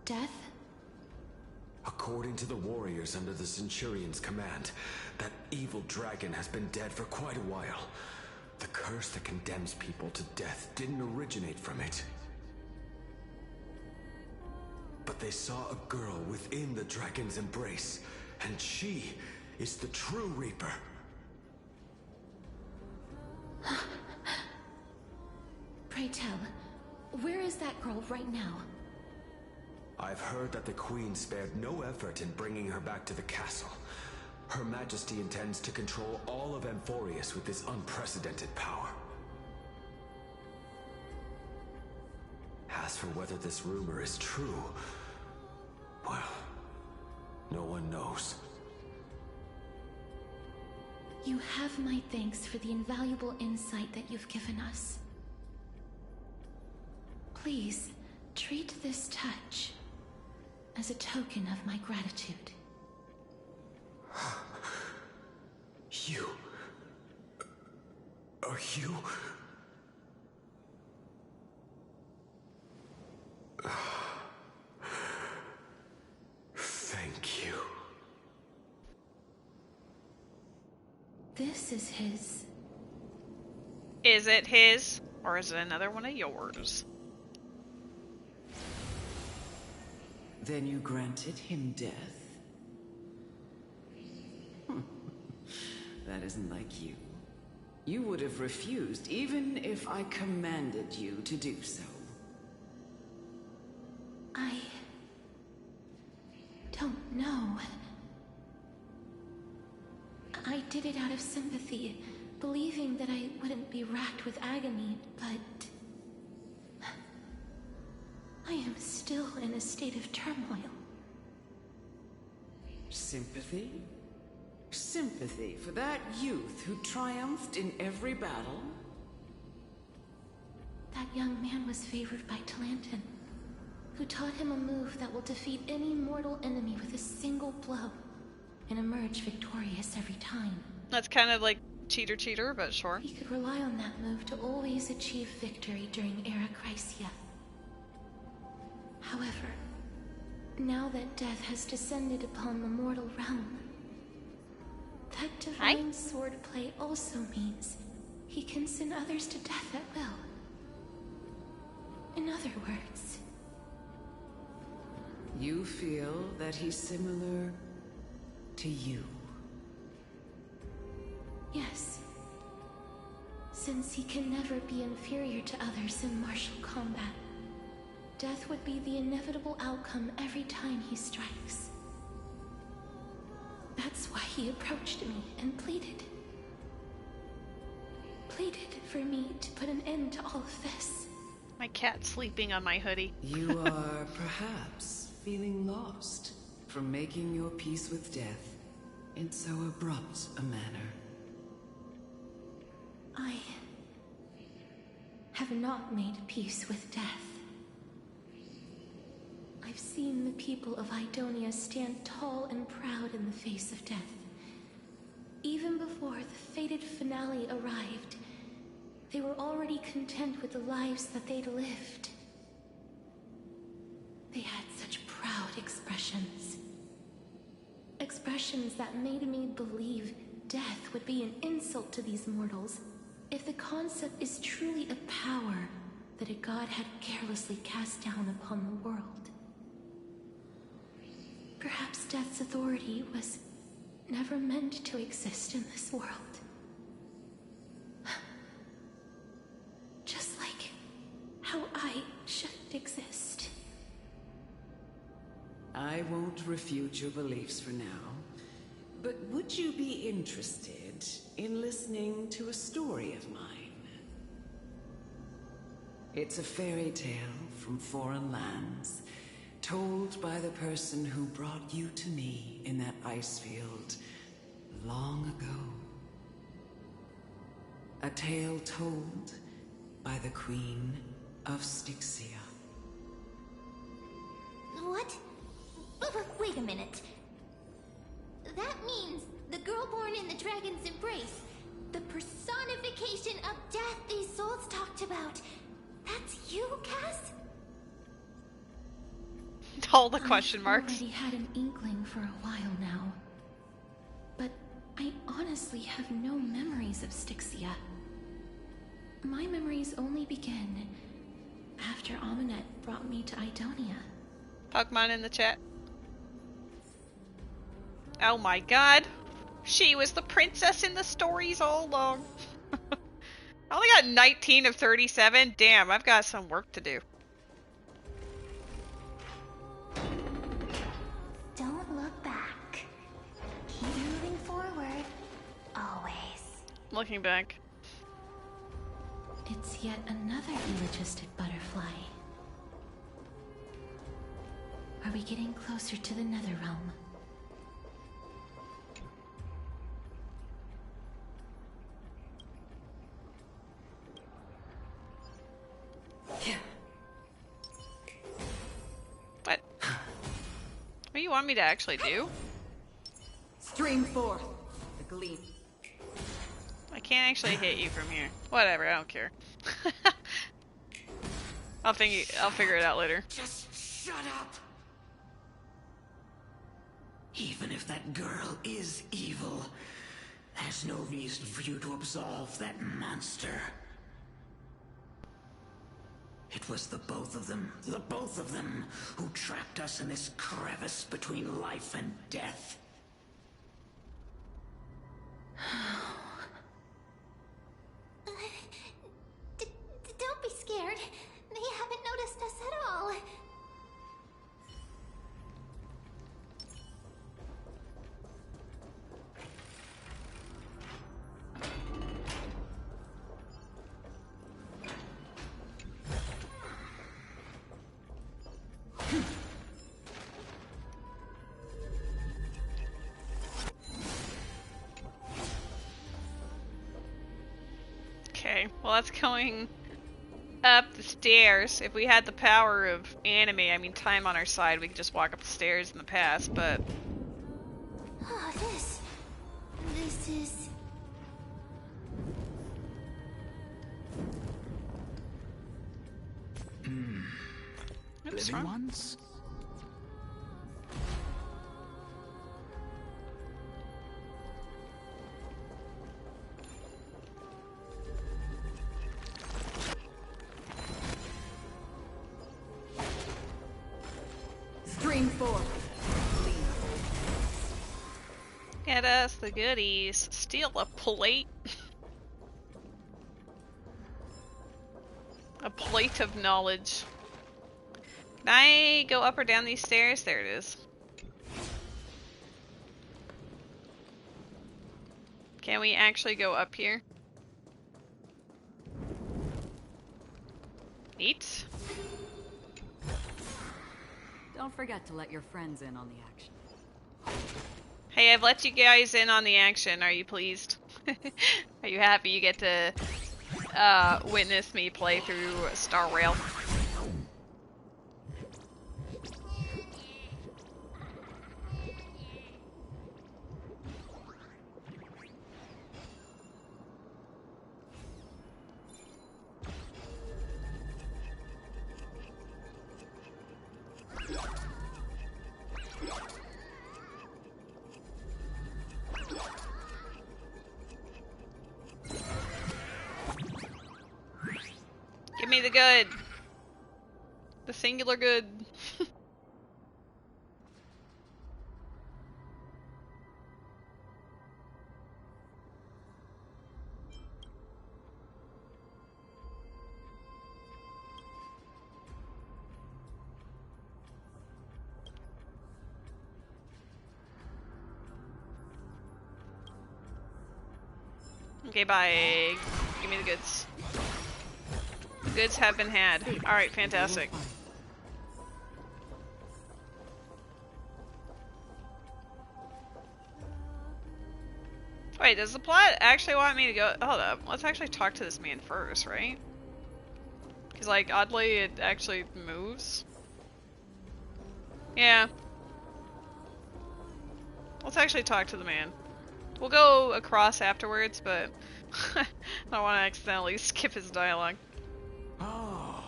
death? According to the warriors under the Centurion's command, that evil dragon has been dead for quite a while. The curse that condemns people to death didn't originate from it. But they saw a girl within the dragon's embrace, and she is the true Reaper. Pray tell, where is that girl right now? I've heard that the Queen spared no effort in bringing her back to the castle. Her Majesty intends to control all of Amphoreus with this unprecedented power. As for whether this rumor is true, well, no one knows. You have my thanks for the invaluable insight that you've given us. Please, treat this touch as a token of my gratitude. You... Are you... Thank you. This is his. Is it his, or is it another one of yours? Then you granted him death? That isn't like you. You would have refused, even if I commanded you to do so. I don't know. I did it out of sympathy, believing that I wouldn't be racked with agony, but I am still in a state of turmoil. Sympathy? Sympathy for that youth who triumphed in every battle? That young man was favored by Talantin, who taught him a move that will defeat any mortal enemy with a single blow and emerge victorious every time. That's kind of like cheater, but sure. He could rely on that move to always achieve victory during Era Chrysia. However, now that death has descended upon the mortal realm, that divine swordplay also means he can send others to death at will. In other words... You feel that he's similar to you? Yes. Since he can never be inferior to others in martial combat, death would be the inevitable outcome every time he strikes. That's why he approached me and pleaded. Pleaded for me to put an end to all of this. My cat's sleeping on my hoodie. You are perhaps feeling lost from making your peace with death in so abrupt a manner. I have not made peace with death. I've seen the people of Idonia stand tall and proud in the face of death. Even before the fated finale arrived, they were already content with the lives that they'd lived. They had such proud expressions. Expressions that made me believe death would be an insult to these mortals if the concept is truly a power that a god had carelessly cast down upon the world. Perhaps death's authority was never meant to exist in this world. Just like how I shouldn't exist. I won't refute your beliefs for now, but would you be interested in listening to a story of mine? It's a fairy tale from foreign lands, told by the person who brought you to me in that ice field long ago. A tale told by the Queen of Styxia. What? Wait a minute. That means the girl born in the dragon's embrace, the personification of death these souls talked about. That's you, Cass? All the question marks. I've already had an inkling for a while now. But I honestly have no memories of Styxia. my memories only begin after Aminet brought me to Idonia. Pokemon in the chat. Oh my god. She was the princess in the stories all along. I only got 19 of 37. Damn, I've got some work to do. Don't look back. Keep moving forward. Always. Looking back. It's yet another eulogistic butterfly. Are we getting closer to the Nether Realm? What? What do you want me to actually do? Stream forth the gleam. I can't actually hit you from here. Whatever, I don't care. I'll figure it out later. Just shut up! Even if that girl is evil, there's no reason for you to absolve that monster. It was the both of them, who trapped us in this crevice between life and death. Don't be scared. They haven't noticed us at all. Okay, well that's going up the stairs. If we had the power of anime, I mean time on our side, we could just walk up the stairs in the past, but... Oh, this is... What's Living wrong? ones? Stream forth. Get us the goodies. Steal a plate. A plate of knowledge. Can I go up or down these stairs? There it is. Can we actually go up here? Neat. Don't forget to let your friends in on the action. Hey, I've let you guys in on the action. Are you pleased? Are you happy you get to witness me play through Star Rail? Give me the good. The singular good. Okay, bye. Give me the goods. The goods have been had. Alright, fantastic. Wait, does the plot actually want me to go? Hold up. Let's actually talk to this man first, right? Because, like, oddly, it actually moves. Yeah. Let's actually talk to the man. We'll go across afterwards, but I don't want to accidentally skip his dialogue. Oh,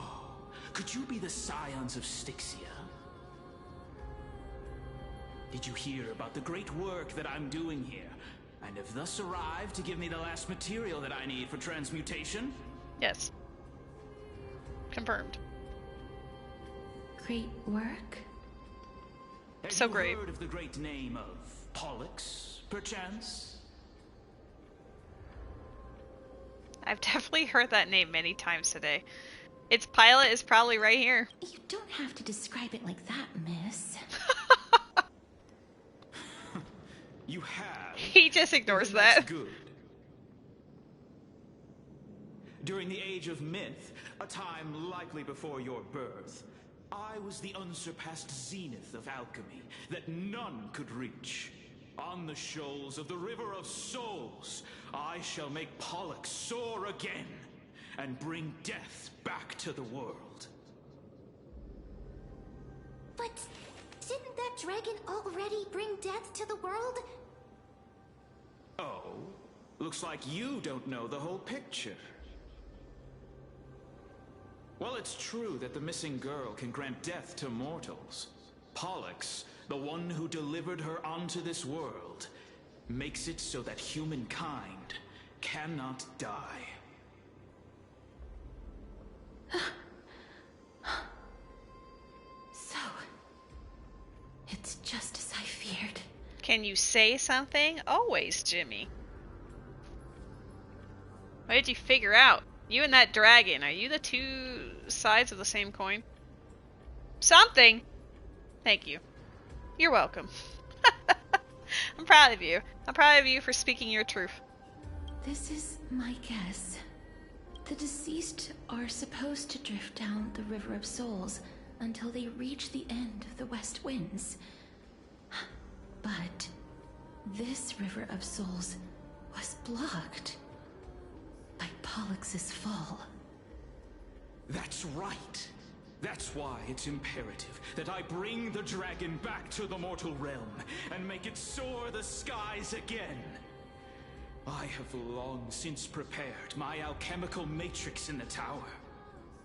could you be the scions of Styxia? Did you hear about the great work that I'm doing here? And have thus arrived to give me the last material that I need for transmutation? Yes. Confirmed. Great work? Have So you great. heard of the great name of Pollux, perchance? I've definitely heard that name many times today. Its pilot is probably right here. You don't have to describe it like that, miss. You have. He just ignores Then that's that. good. During the age of myth, a time likely before your birth, I was the unsurpassed zenith of alchemy that none could reach. On the shoals of the River of Souls, I shall make Pollux soar again and bring death back to the world. But didn't that dragon already bring death to the world? Oh, looks like you don't know the whole picture. Well, it's true that the missing girl can grant death to mortals. Pollux, the one who delivered her onto this world, makes it so that humankind cannot die. So, it's just as I feared. Can you say something? Always, Jimmy. What did you figure out? You and that dragon, are you the two sides of the same coin? Something! Thank you. You're welcome. I'm proud of you. I'm proud of you for speaking your truth. This is my guess. The deceased are supposed to drift down the River of Souls until they reach the end of the West Winds. But this River of Souls was blocked by Pollux's fall. That's right. That's why it's imperative that I bring the dragon back to the mortal realm and make it soar the skies again. I have long since prepared my alchemical matrix in the tower.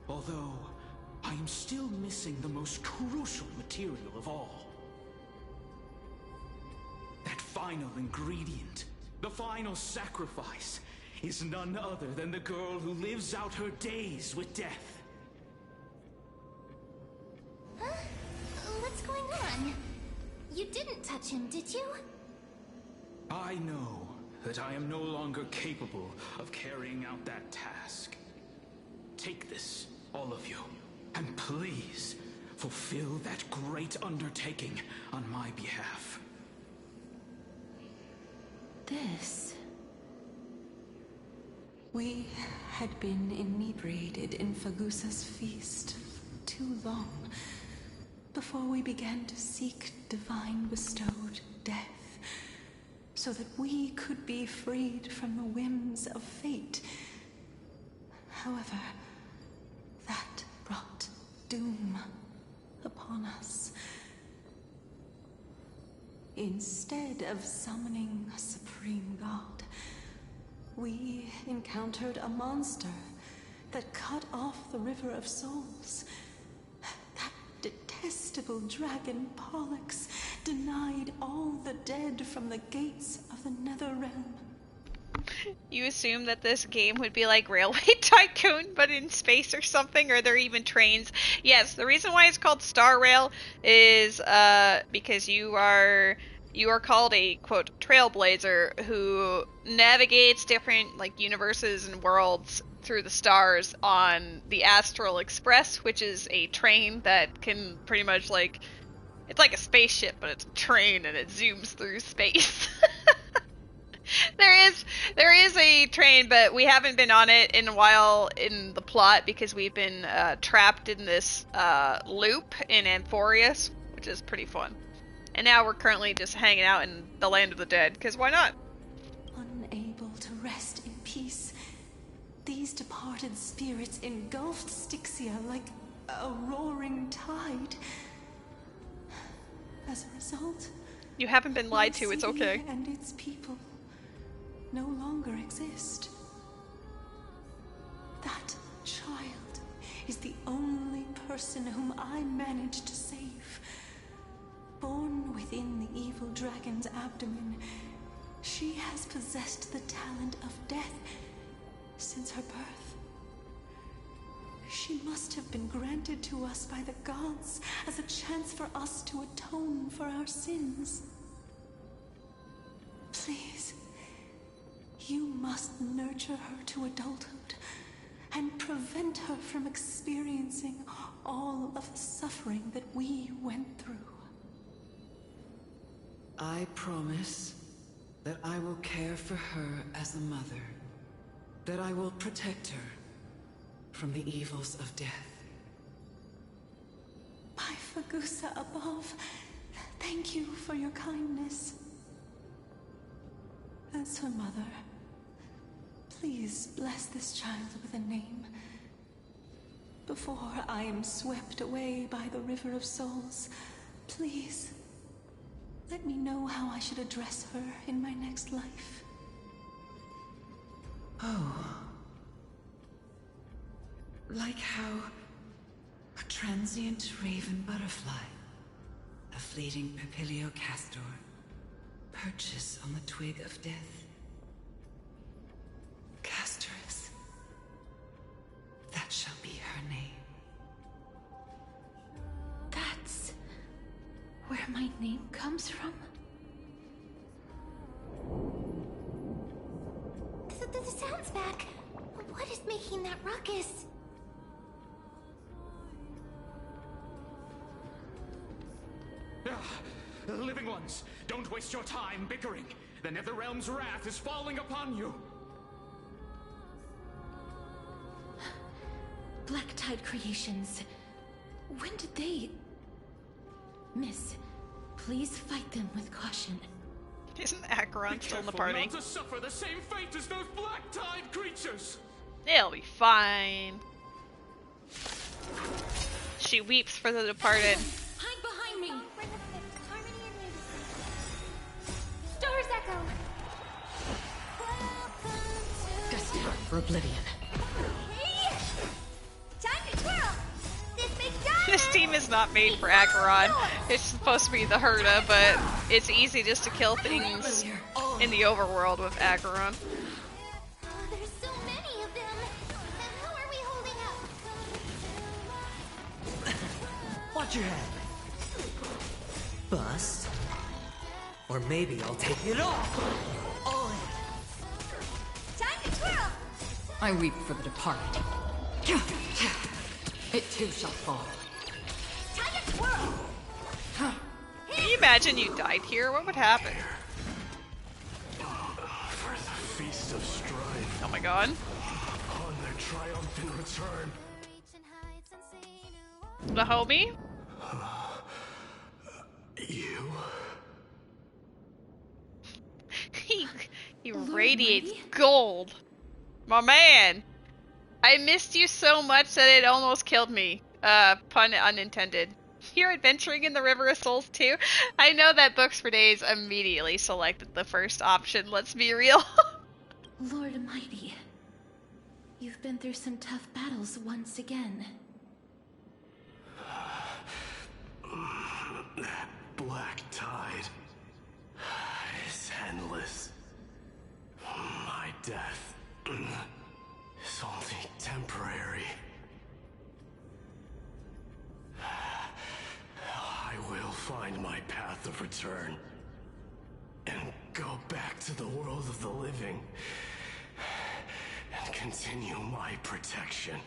Although, I am still missing the most crucial material of all. That final ingredient, the final sacrifice, is none other than the girl who lives out her days with death. Huh? What's going on? You didn't touch him, did you? I know that I am no longer capable of carrying out that task. Take this, all of you, and please fulfill that great undertaking on my behalf. This... We had been inebriated in Fagusa's feast for too long before we began to seek divine bestowed death, so that we could be freed from the whims of fate. However, that brought doom upon us. Instead of summoning a supreme god, we encountered a monster that cut off the River of Souls. That detestable dragon Pollux denied all the dead from the gates of the Nether Realm. You assume that this game would be like Railway Tycoon, but in space or something, or there are even trains. Yes, the reason why it's called Star Rail is because you are called a, quote, trailblazer who navigates different, like, universes and worlds through the stars on the Astral Express, which is a train that can pretty much, like, it's like a spaceship, but it's a train and it zooms through space. There is a train, but we haven't been on it in a while in the plot because we've been trapped in this loop in Amphoreus, which is pretty fun. And now we're currently just hanging out in the land of the dead, because why not? Unable to rest in peace, these departed spirits engulfed Styxia like a roaring tide. As a result, you haven't been lied to, it's okay. And its people no longer exist. That child is the only person whom I managed to save. Born within the evil dragon's abdomen, she has possessed the talent of death since her birth. She must have been granted to us by the gods as a chance for us to atone for our sins. Please, you must nurture her to adulthood and prevent her from experiencing all of the suffering that we went through. I promise that I will care for her as a mother, that I will protect her from the evils of death. My Fagusa above, thank you for your kindness. As her mother, please bless this child with a name before I am swept away by the River of Souls. Please, let me know how I should address her in my next life. Oh. Like how a transient raven butterfly, a fleeting Papilio castor, perches on the twig of death. Castorice. That shall be her name. That's where my name comes from? The sound's back. What is making that ruckus? Living ones, don't waste your time bickering. The Netherrealm's wrath is falling upon you. Black Tide Creations. When did they... Miss, please fight them with caution. Isn't Acheron still in the party? Not to suffer the same fate as those Black Tide creatures. They'll be fine. She weeps for the departed. Hide behind me! Stars Echo! Destined for oblivion. Hey! Time to twirl! This big diamond! This team is not made for Acheron. It's supposed to be the Herda, but it's easy just to kill things in the overworld with Acheron. There's so many of them! And who are we holding up? Watch your head. Bust. Or maybe I'll take it off. All in. Time to twirl! I weep for the departed. It too shall fall. Time to twirl! Can you imagine you died here? What would happen? For the feast of strife. Oh my god. On their triumphant return. The homie? You? he radiates gold. My man! I missed you so much that it almost killed me. Pun unintended. You're adventuring in the River of Souls too? I know that Books for Days immediately selected the first option, let's be real. Lord Mighty, you've been through some tough battles once again. That black tide is endless. My death is only temporary. I will find my path of return and go back to the world of the living and continue my protection.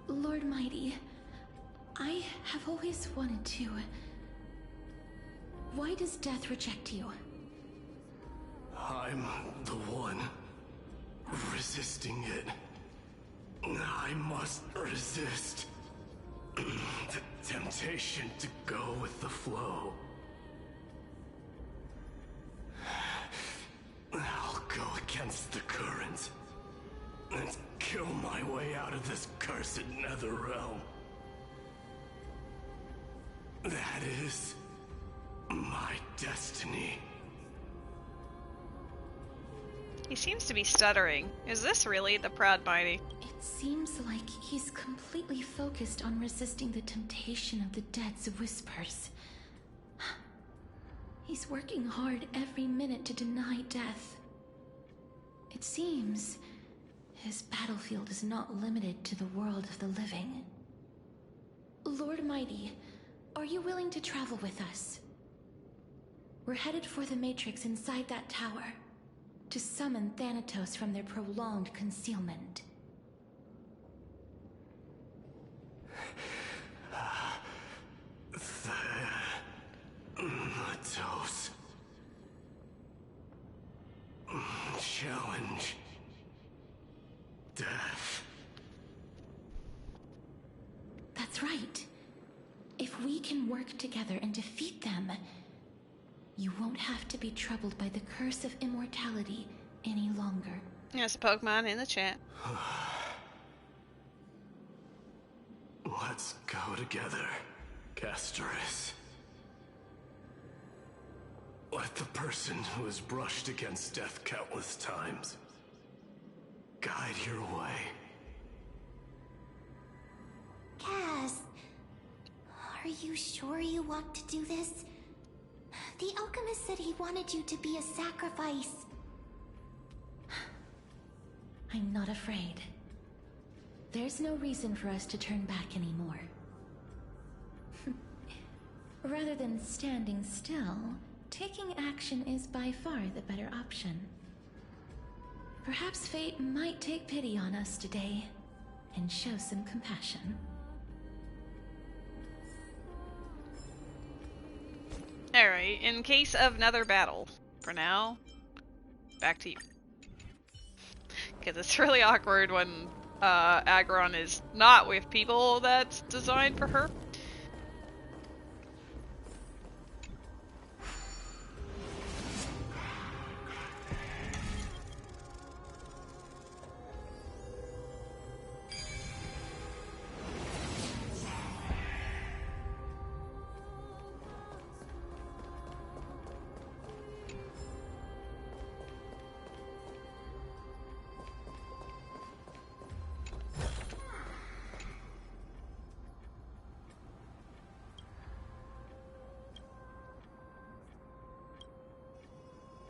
Lord Mighty, I have always wanted to. Why does death reject you? I'm the one resisting it. I must resist the temptation to go with the flow. I'll go against the current and kill my way out of this cursed Netherrealm. That is my destiny. He seems to be stuttering. Is this really the Proud Mighty? It seems like he's completely focused on resisting the temptation of the Dead's whispers. He's working hard every minute to deny death. It seems This battlefield is not limited to the world of the living. Lord Mighty, are you willing to travel with us? We're headed for the Matrix inside that tower, to summon Thanatos from their prolonged concealment. Thanatos. Challenge. Death. That's right. If we can work together and defeat them, you won't have to be troubled by the curse of immortality any longer. Yes, Pokemon in the chat. Let's go together, Castorice. Let the person who has brushed against death countless times guide your way. Cass, are you sure you want to do this? The alchemist said he wanted you to be a sacrifice. I'm not afraid. There's no reason for us to turn back anymore. Rather than standing still, taking action is by far the better option. Perhaps fate might take pity on us today and show some compassion. Alright, in case of another battle, for now, back to you. Because it's really awkward when Aggron is not with people that's designed for her.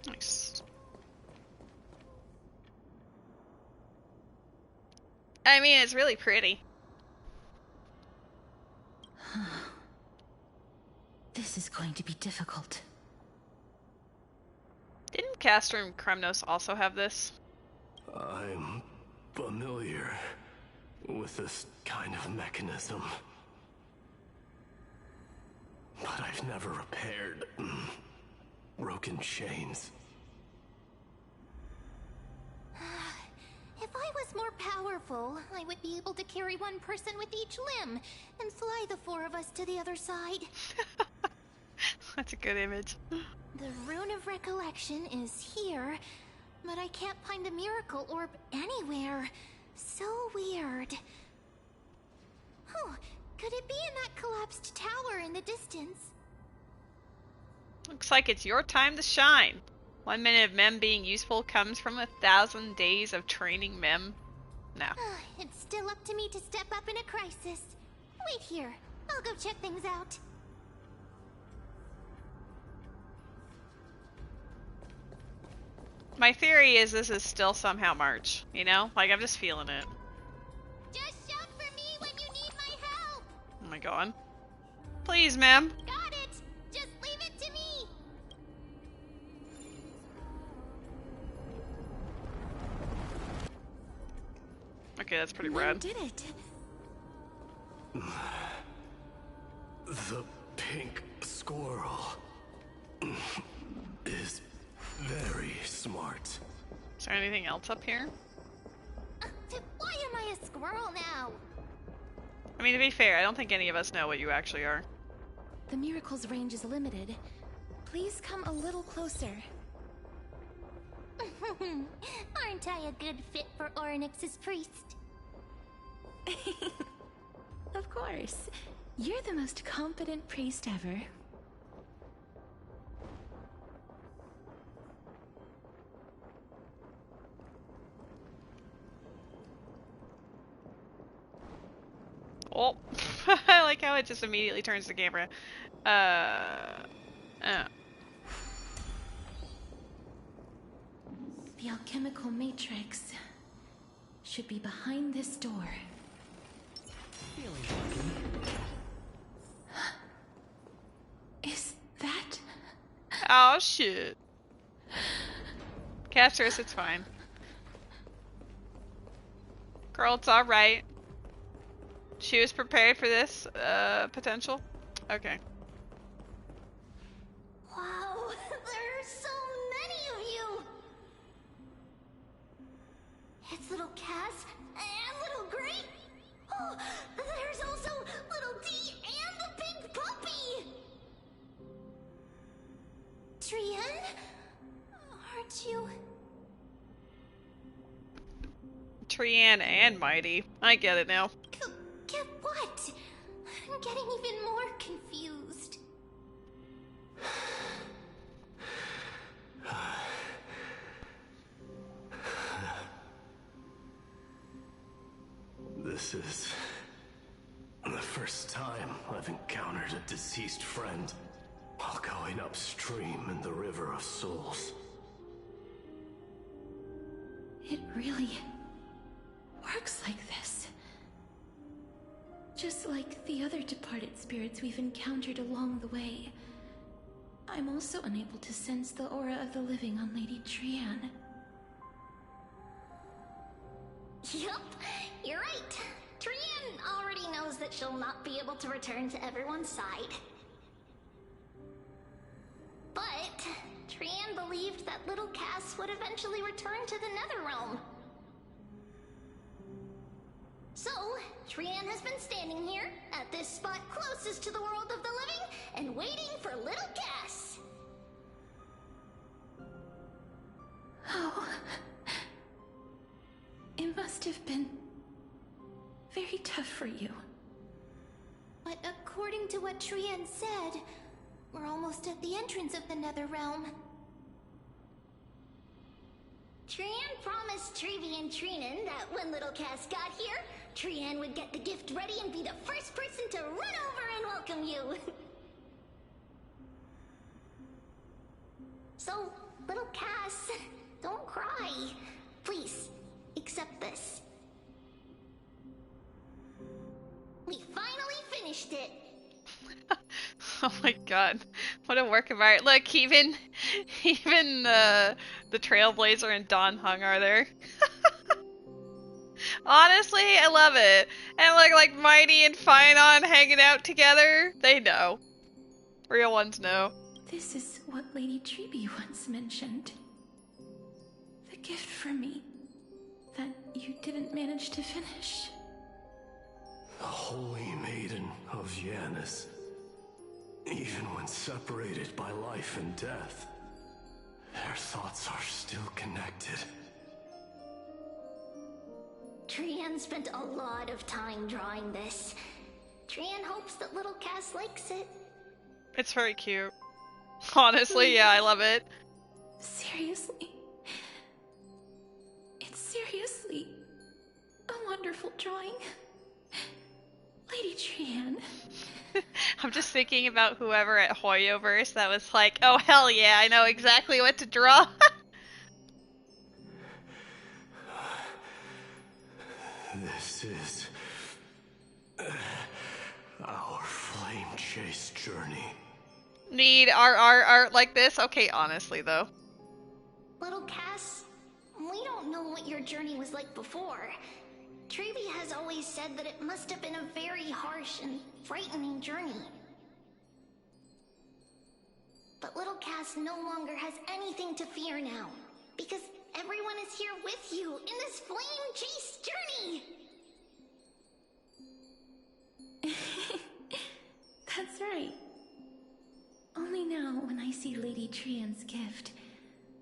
Nice. I mean, it's really pretty. This is going to be difficult. Didn't Castor and Kremnos also have this? I'm familiar with this kind of mechanism, but I've never repaired broken chains. If I was more powerful, I would be able to carry one person with each limb and fly the four of us to the other side. That's a good image. The Rune of Recollection is here, but I can't find the miracle orb anywhere. So weird. Oh, could it be in that collapsed tower in the distance? Looks like it's your time to shine. 1 minute of Mem being useful comes from 1,000 days of training Mem. No. It's still up to me to step up in a crisis. Wait here. I'll go check things out. My theory is this is still somehow March, you know? Like, I'm just feeling it. Just shout for me when you need my help! Oh my god. Please, Mem. Got it! Just leave it to me! Okay, that's pretty rad. Did it? The pink squirrel is very smart. Is there anything else up here? Why am I a squirrel now? I mean, to be fair, I don't think any of us know what you actually are. The miracle's range is limited. Please come a little closer. Aren't I a good fit for Orynyx's priest? Of course. You're the most competent priest ever. Oh, I like how it just immediately turns the camera. The alchemical matrix. should be behind this door. Is that... Oh, shit. Castorice, it's fine. Girl, it's alright. She was prepared for this, potential. Okay. Wow, there are so many of you! It's little Cass and little Gray. Oh, there's also little D and the pink puppy! Trian? Aren't you... Trian and Mighty. I get it now. Get what? I'm getting even more confused. This is the first time I've encountered a deceased friend while going upstream in the River of Souls. It really works like this. Just like the other departed spirits we've encountered along the way. I'm also unable to sense the aura of the living on Lady Trian. Yup, you're right. Trian already knows that she'll not be able to return to everyone's side. But Trian believed that little Cass would eventually return to the Netherrealm. So, Trian has been standing here, at this spot closest to the world of the living, and waiting for little Cass. Oh. It must have been very tough for you. But according to what Trian said, we're almost at the entrance of the Netherrealm. Trian promised Trevi and Trinan that when little Cass got here, Trian would get the gift ready and be the first person to run over and welcome you. So, little Cass, don't cry. Please, accept this. We finally finished it. Oh my god. What a work of art. Look, even the Trailblazer and Dawn Hung are there. Honestly, I love it. And like Mighty and Finon hanging out together. They know. Real ones know. This is what Lady Treeby once mentioned. The gift for me that you didn't manage to finish. The Holy Maiden of Yanis. Even when separated by life and death, their thoughts are still connected. Trian spent a lot of time drawing this. Trian hopes that little Cass likes it. It's very cute. Honestly, yeah, I love it. Seriously. It's seriously a wonderful drawing. Lady Trian. I'm just thinking about whoever at Hoyoverse that was like, oh hell yeah, I know exactly what to draw. This is our flame chase journey. Need our art like this? Okay, honestly though. Little Cass, we don't know what your journey was like before. Trevi has always said that it must have been a very harsh and frightening journey. But little Cass no longer has anything to fear now, because everyone is here with you in this flame chase journey! That's right. Only now, when I see Lady Trian's gift,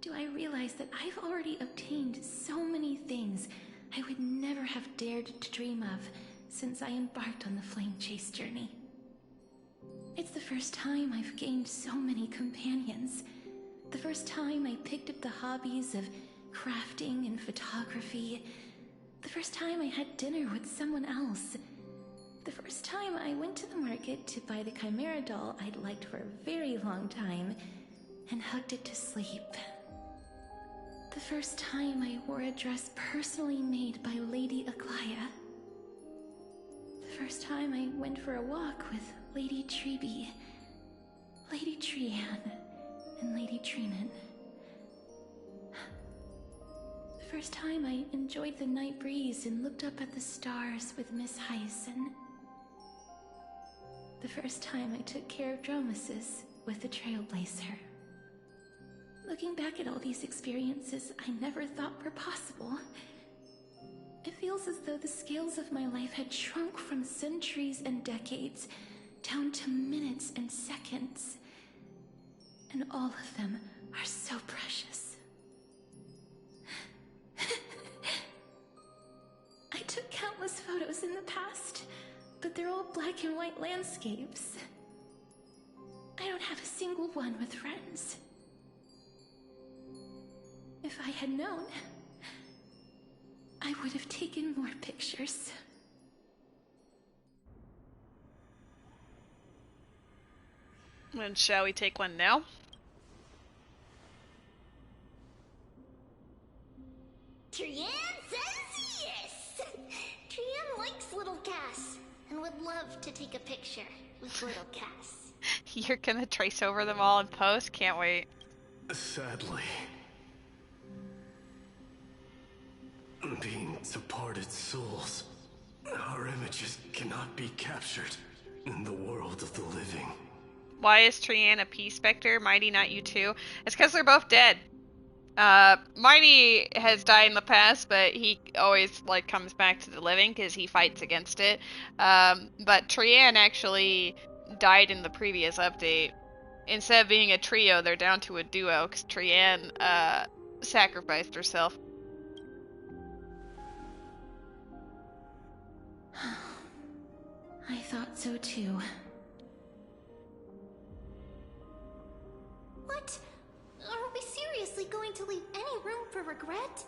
do I realize that I've already obtained so many things I would never have dared to dream of since I embarked on the flame chase journey. It's the first time I've gained so many companions. The first time I picked up the hobbies of crafting and photography. The first time I had dinner with someone else. The first time I went to the market to buy the Chimera doll I'd liked for a very long time and hugged it to sleep. The first time I wore a dress personally made by Lady Aglaia. The first time I went for a walk with Lady Treeby, Lady Trianne, and Lady Trinan. The first time I enjoyed the night breeze and looked up at the stars with Miss Hyacin. The first time I took care of Dromesis with the Trailblazer. Looking back at all these experiences I never thought were possible, it feels as though the scales of my life had shrunk from centuries and decades down to minutes and seconds. And all of them are so precious. I took countless photos in the past, but they're all black and white landscapes. I don't have a single one with friends. If I had known, I would have taken more pictures. And shall we take one now? Trianne says yes! Trianne likes little Cass and would love to take a picture with little Cass. You're gonna trace over them all in post? Can't wait. Sadly, being departed souls, our images cannot be captured in the world of the living. Why is Trianne a P-Spectre? Mighty, not you too? It's because they're both dead. Mighty has died in the past, but he always, like, comes back to the living because he fights against it. But Trianne actually died in the previous update. Instead of being a trio, they're down to a duo because Trianne, sacrificed herself. I thought so too. What? Are we seriously going to leave any room for regret?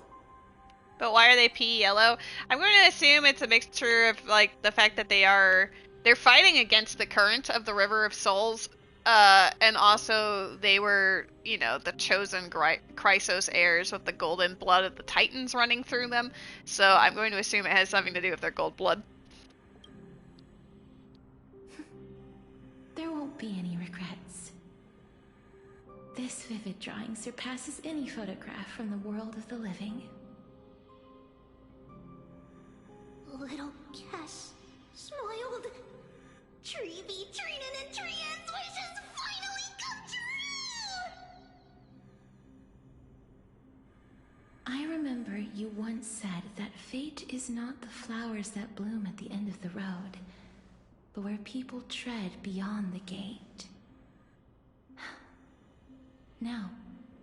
But why are they pea yellow? I'm going to assume it's a mixture of, like, the fact that they're fighting against the current of the River of Souls, and also they were, you know, the chosen Chrysos heirs with the golden blood of the Titans running through them. So I'm going to assume it has something to do with their gold blood. There won't be any regrets. This vivid drawing surpasses any photograph from the world of the living. Little Cass smiled. Treeby, Trinan, and Trianne's wishes finally come true! I remember you once said that fate is not the flowers that bloom at the end of the road, but where people tread beyond the gate. Now,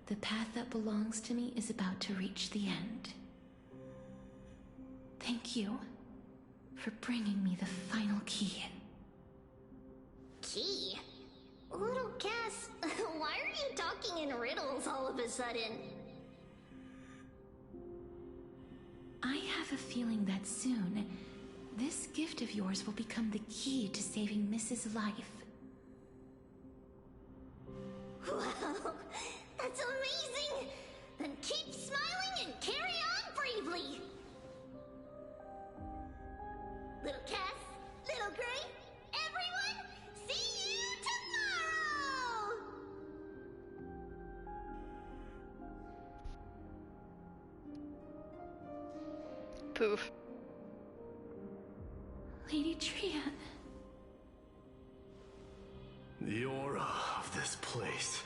the path that belongs to me is about to reach the end. Thank you for bringing me the final key. Key? Little Cass, why are you talking in riddles all of a sudden? I have a feeling that soon, this gift of yours will become the key to saving Mrs. Life. Wow, that's amazing! Then keep smiling and carry on bravely! Little Cass, Little Gray, everyone, see you tomorrow! Poof. Lady Trianne. The aura of this place.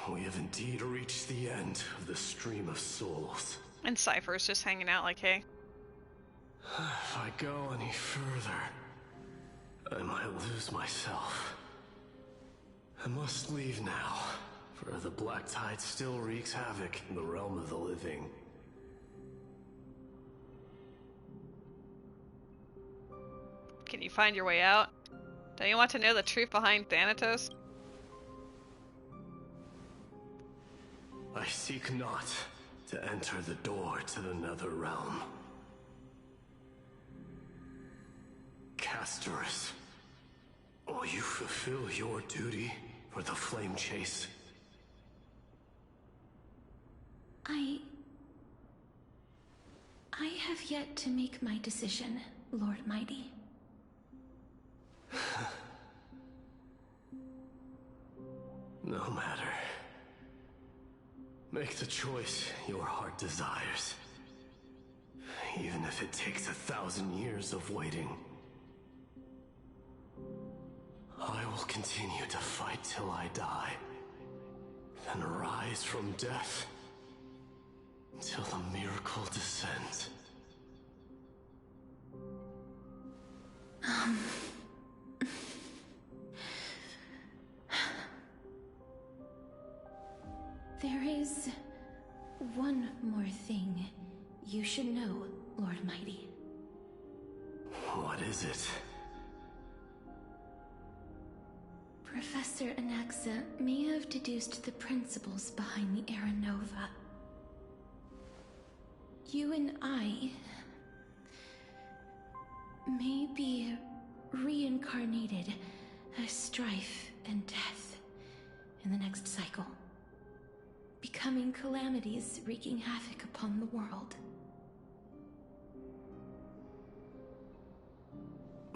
We have indeed reached the end of the stream of souls. And Cypher's just hanging out like, hey. If I go any further, I might lose myself. I must leave now, for the black tide still wreaks havoc in the realm of the living. Can you find your way out? Don't you want to know the truth behind Thanatos? I seek not to enter the door to the nether realm. Castorice, will you fulfill your duty for the flame chase? I have yet to make my decision, Lord Mighty. No matter. Make the choice your heart desires. Even if it takes 1,000 years of waiting. I will continue to fight till I die. Then rise from death. Till the miracle descends. There is one more thing you should know, Lord Mighty. What is it? Professor Anaxa may have deduced the principles behind the Era Nova. You and I may be reincarnated as strife and death in the next cycle, becoming calamities wreaking havoc upon the world.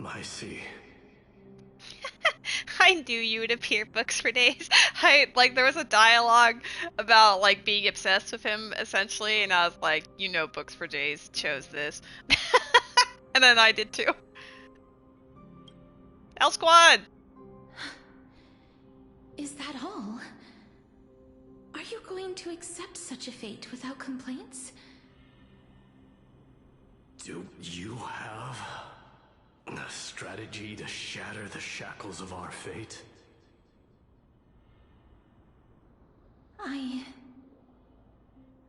I see. I knew you would appear books for days. There was a dialogue about, like, being obsessed with him, essentially, and I was like, you know, books for days chose this. And then I did too. L Squad! Is that all? Are you going to accept such a fate without complaints? Do you have a strategy to shatter the shackles of our fate? I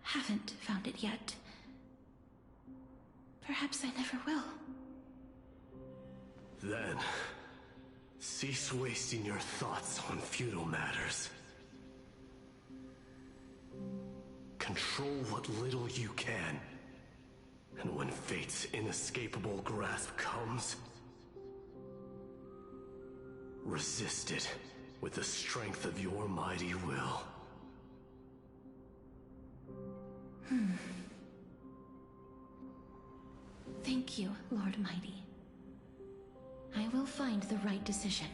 haven't found it yet. Perhaps I never will. Then, cease wasting your thoughts on futile matters. Control what little you can. And when fate's inescapable grasp comes, resist it with the strength of your mighty will. Thank you, Lord Mighty. I will find the right decision.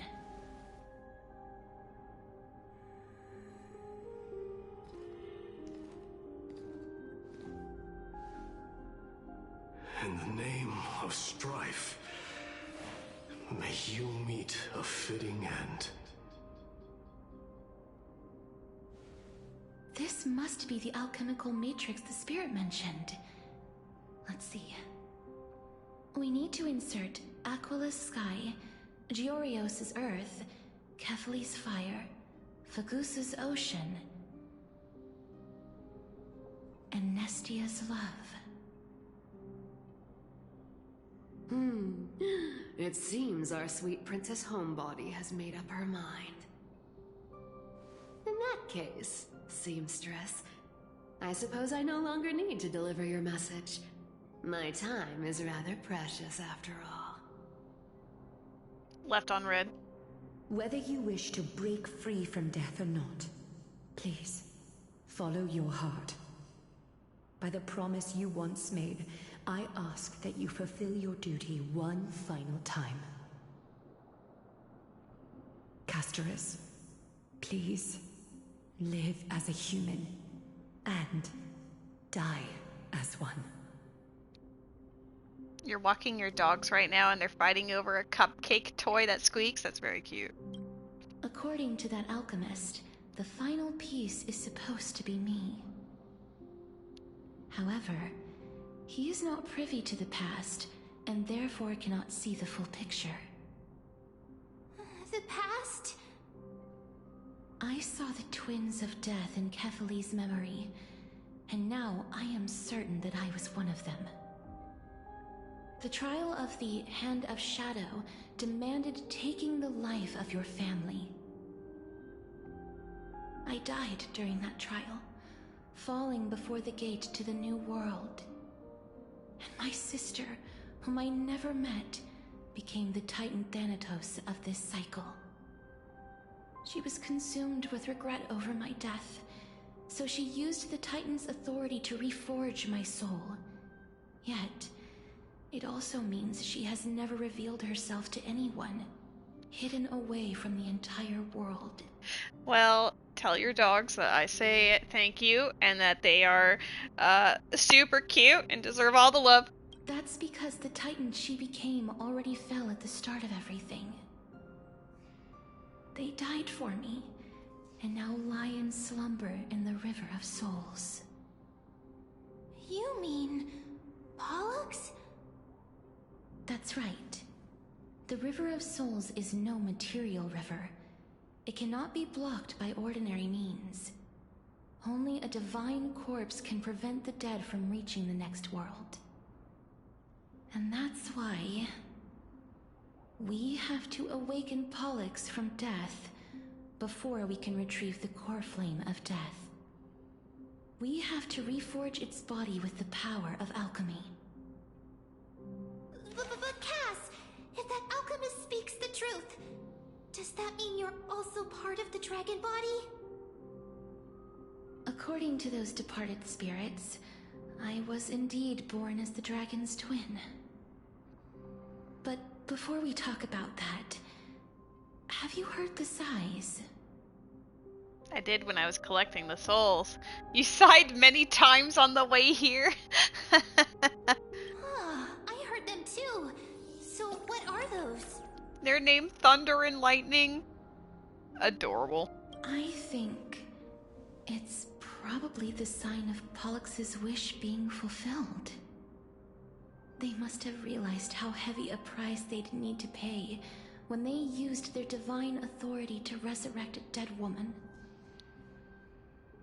In the name of strife, may you meet a fitting end. This must be the alchemical matrix the spirit mentioned. Let's see. We need to insert Aquila's sky, Giorios' earth, Kefali's fire, Fagusa's ocean, and Nestia's love. It seems our sweet Princess Homebody has made up her mind. In that case, seamstress, I suppose I no longer need to deliver your message. My time is rather precious after all. Left on red. Whether you wish to break free from death or not, please, follow your heart. By the promise you once made, I ask that you fulfill your duty one final time. Castorice, please, live as a human, and die as one. You're walking your dogs right now and they're fighting over a cupcake toy that squeaks. That's very cute. According to that alchemist, the final piece is supposed to be me. However, he is not privy to the past, and therefore cannot see the full picture. The past? I saw the twins of death in Kefali's memory, and now I am certain that I was one of them. The trial of the Hand of Shadow demanded taking the life of your family. I died during that trial, falling before the gate to the new world. And my sister, whom I never met, became the Titan Thanatos of this cycle. She was consumed with regret over my death, so she used the Titan's authority to reforge my soul. Yet, it also means she has never revealed herself to anyone, hidden away from the entire world. Well, tell your dogs that I say thank you and that they are super cute and deserve all the love. That's because the Titan she became already fell at the start of everything. They died for me, and now lie in slumber in the River of Souls. You mean Pollux? That's right. The River of Souls is no material river. It cannot be blocked by ordinary means. Only a divine corpse can prevent the dead from reaching the next world. And that's why we have to awaken Pollux from death before we can retrieve the core flame of death. We have to reforge its body with the power of alchemy. But Cass, if that alchemist speaks the truth, does that mean you're also part of the dragon body? According to those departed spirits, I was indeed born as the dragon's twin. But before we talk about that, have you heard the sighs? I did when I was collecting the souls. You sighed many times on the way here. I heard them too. So what are those? They're named Thunder and Lightning. Adorable. I think it's probably the sign of Pollux's wish being fulfilled. They must have realized how heavy a price they'd need to pay when they used their divine authority to resurrect a dead woman.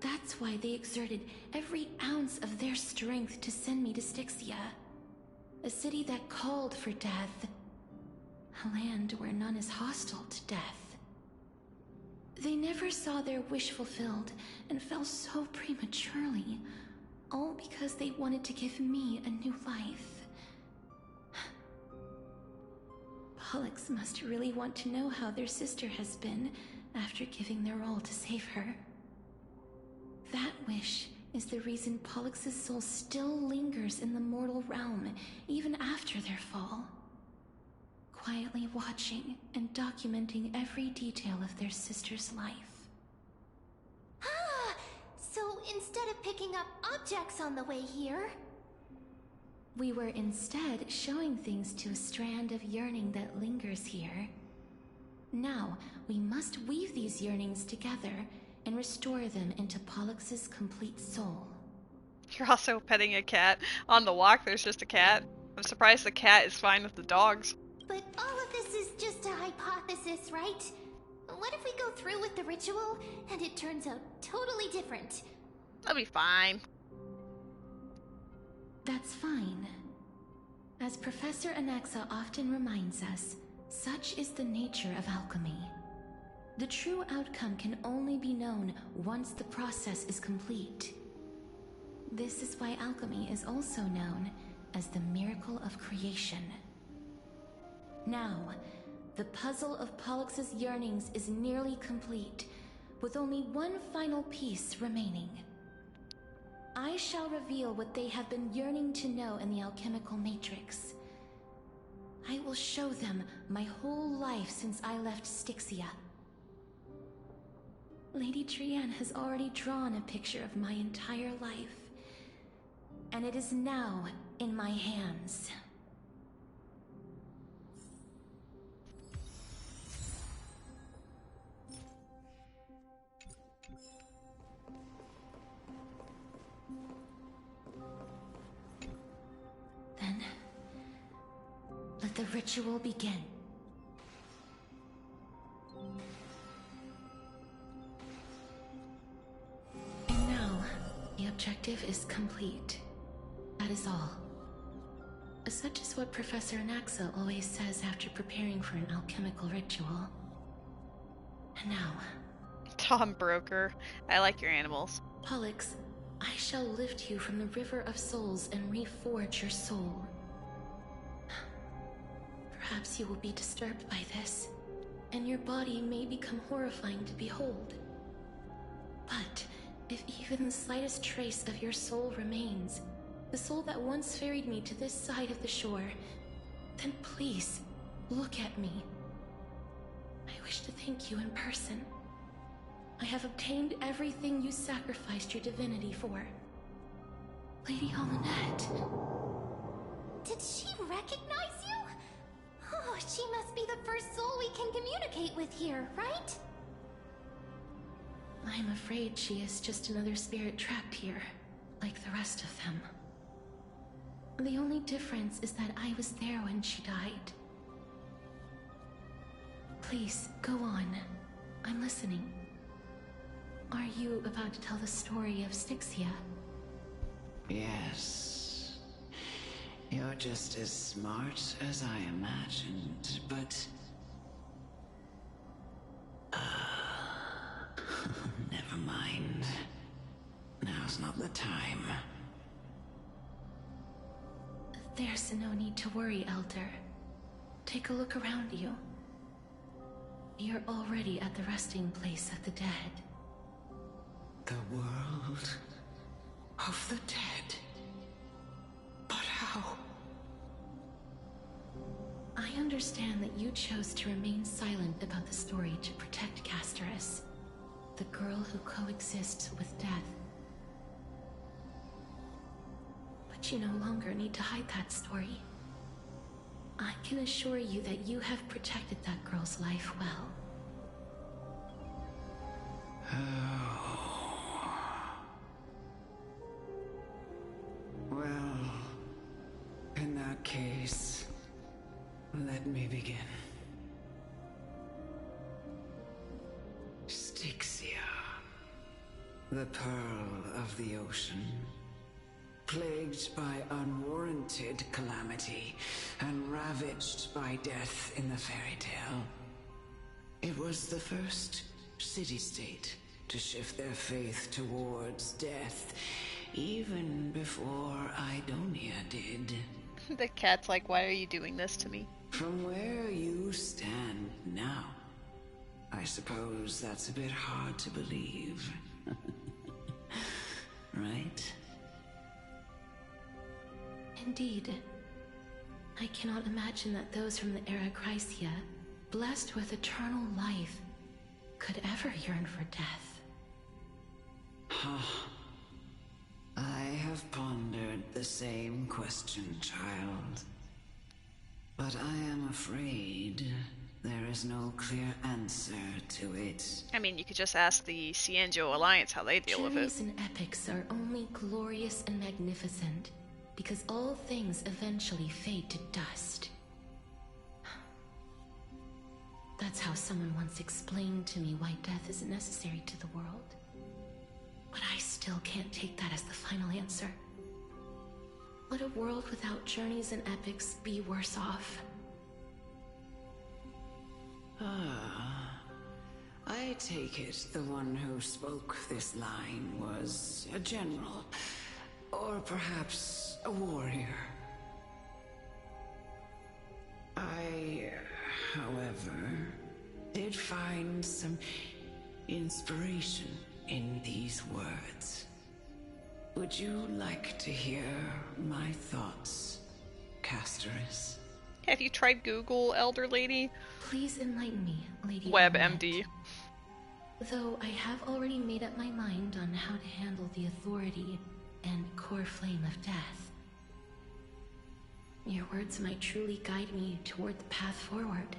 That's why they exerted every ounce of their strength to send me to Styxia, a city that called for death, a land where none is hostile to death. They never saw their wish fulfilled and fell so prematurely, all because they wanted to give me a new life. Pollux must really want to know how their sister has been after giving their all to save her. That wish is the reason Pollux's soul still lingers in the mortal realm, even after their fall. Quietly watching and documenting every detail of their sister's life. So instead of picking up objects on the way here, we were instead showing things to a strand of yearning that lingers here. Now, we must weave these yearnings together and restore them into Pollux's complete soul. You're also petting a cat. On the walk, there's just a cat. I'm surprised the cat is fine with the dogs. but all of this is just a hypothesis, right? What if we go through with the ritual and it turns out totally different? That'll be fine. That's fine. As Professor Anaxa often reminds us, such is the nature of alchemy. The true outcome can only be known once the process is complete. This is why alchemy is also known as the miracle of creation. Now, the puzzle of Pollux's yearnings is nearly complete, with only one final piece remaining. I shall reveal what they have been yearning to know in the alchemical matrix. I will show them my whole life since I left Styxia. Lady Trianne has already drawn a picture of my entire life, and it is now in my hands. Then, let the ritual begin. And now, the objective is complete. That is all. Such is what Professor Anaxa always says after preparing for an alchemical ritual. And now... Tom Broker. I like your animals. Pollux, I shall lift you from the River of Souls and reforge your soul. Perhaps you will be disturbed by this, and your body may become horrifying to behold. But if even the slightest trace of your soul remains, the soul that once ferried me to this side of the shore, then please, look at me. I wish to thank you in person. I have obtained everything you sacrificed your divinity for. Lady Hollanette. Did she recognize you? Oh, she must be the first soul we can communicate with here, right? I'm afraid she is just another spirit trapped here, like the rest of them. The only difference is that I was there when she died. Please, go on. I'm listening. Are you about to tell the story of Styxia? Yes. You're just as smart as I imagined, but... never mind. Now's not the time. There's no need to worry, Elder. Take a look around you. You're already at the resting place of the dead. The world of the dead? But how? I understand that you chose to remain silent about the story to protect Castorice, the girl who coexists with death. But you no longer need to hide that story. I can assure you that you have protected that girl's life well. Well, in that case, let me begin. Styxia, the pearl of the ocean, plagued by unwarranted calamity and ravaged by death in the fairy tale. It was the first city-state to shift their faith towards death, even before Idonia did. The cat's like, why are you doing this to me? From where you stand now, I suppose that's a bit hard to believe. Right? Indeed. I cannot imagine that those from the era Chrysia, blessed with eternal life, could ever yearn for death. I have pondered the same question, child. But I am afraid there is no clear answer to it. I mean, you could just ask the Cienjo Alliance how they deal with it. Journeys and epics are only glorious and magnificent because all things eventually fade to dust. That's how someone once explained to me why death is necessary to the world. But I still can't take that as the final answer. Would a world without journeys and epics be worse off? I take it the one who spoke this line was a general, or perhaps a warrior. I, however, did find some inspiration in these words. Would you like to hear my thoughts, Castorice? Have you tried Google, Elder Lady? Please enlighten me, Lady WebMD. Though I have already made up my mind on how to handle the authority and core flame of death. Your words might truly guide me toward the path forward.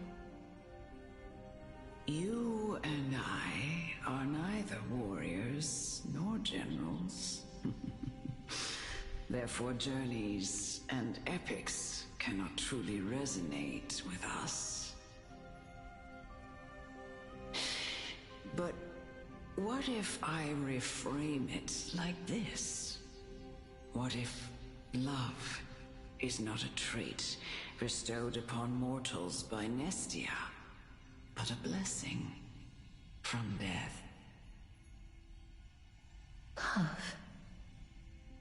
You and I are neither warriors nor generals. Therefore, journeys and epics cannot truly resonate with us. But what if I reframe it like this? What if love is not a trait bestowed upon mortals by Nestia, but a blessing from death? Love.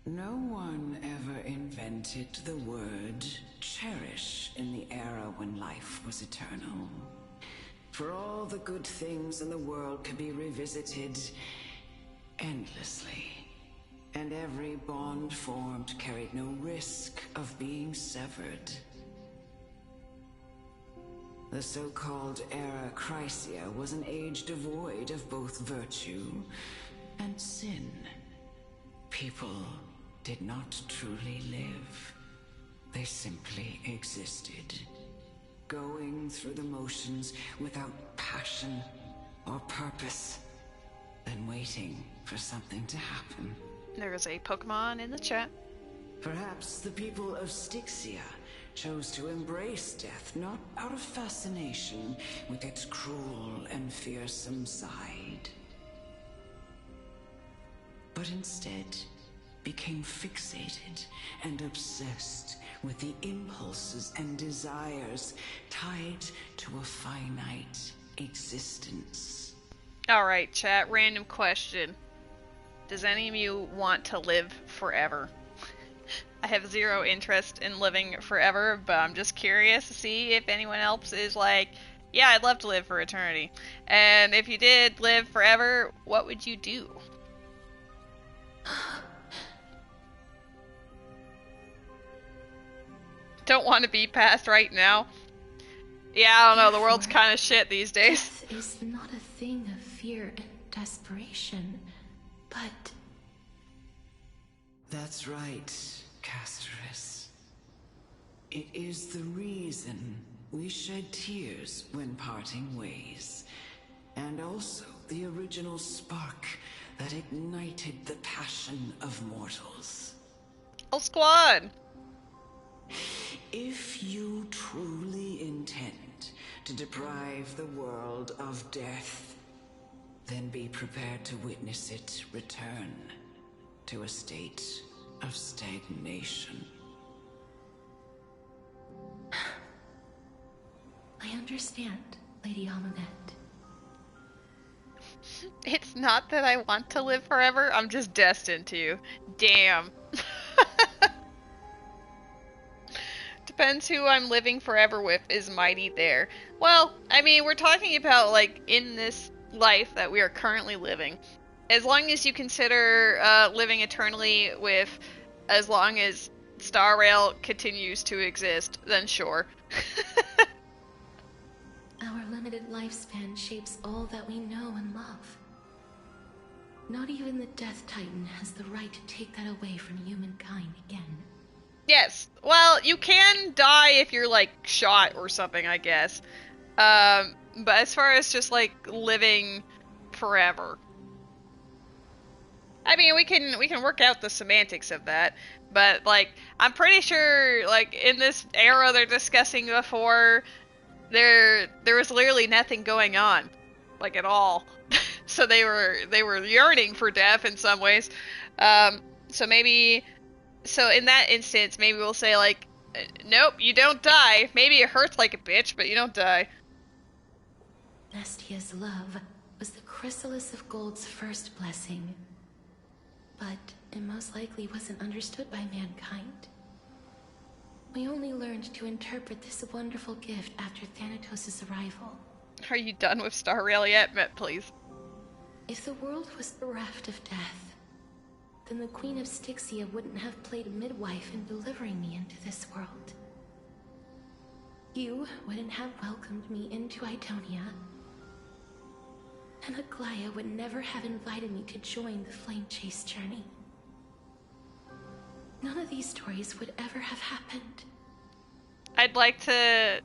No one ever invented the word cherish in the era when life was eternal. For all the good things in the world could be revisited endlessly. And and every bond formed carried no risk of being severed. The so-called Era Chrysia was an age devoid of both virtue and sin. People did not truly live. They simply existed, going through the motions without passion or purpose, then waiting for something to happen. There is a Pokemon in the chat. Perhaps the people of Styxia chose to embrace death not out of fascination with its cruel and fearsome side, but instead became fixated and obsessed with the impulses and desires tied to a finite existence. Alright, chat, random question. Does any of you want to live forever? I have zero interest in living forever, but I'm just curious to see if anyone else is like, yeah, I'd love to live for eternity. And if you did live forever, what would you do? Don't want to be past right now. Yeah, I don't know, the world's kind of shit these days. Death is not a thing of fear and desperation, but... That's right, Castorice. It is the reason we shed tears when parting ways, and also the original spark that ignited the passion of mortals. Whole squad! If you truly intend to deprive the world of death, then be prepared to witness it return to a state of stagnation. I understand, Lady Amunet. It's not that I want to live forever, I'm just destined to. Damn. Depends who I'm living forever with is mighty there. Well, I mean, we're talking about, like, in this life that we are currently living. As long as you consider living eternally with, as long as Star Rail continues to exist, then sure. Our limited lifespan shapes all that we know and love. Not even the Death Titan has the right to take that away from humankind again. Yes. Well, you can die if you're, like, shot or something, I guess. But as far as just, like, living forever. I mean, we can work out the semantics of that. But, like, I'm pretty sure, like, in this era they're discussing before, there was literally nothing going on. Like, at all. So they were yearning for death in some ways. So maybe... So in that instance, maybe we'll say, like, nope, you don't die. Maybe it hurts like a bitch, but you don't die. Nestia's love was the chrysalis of Gold's first blessing. But it most likely wasn't understood by mankind. We only learned to interpret this wonderful gift after Thanatos' arrival. Are you done with Star Rail yet, Met, please? If the world was bereft of death, then the Queen of Styxia wouldn't have played midwife in delivering me into this world. You wouldn't have welcomed me into Idonia, and Aglaya would never have invited me to join the Flame Chase journey. None of these stories would ever have happened. I'd like to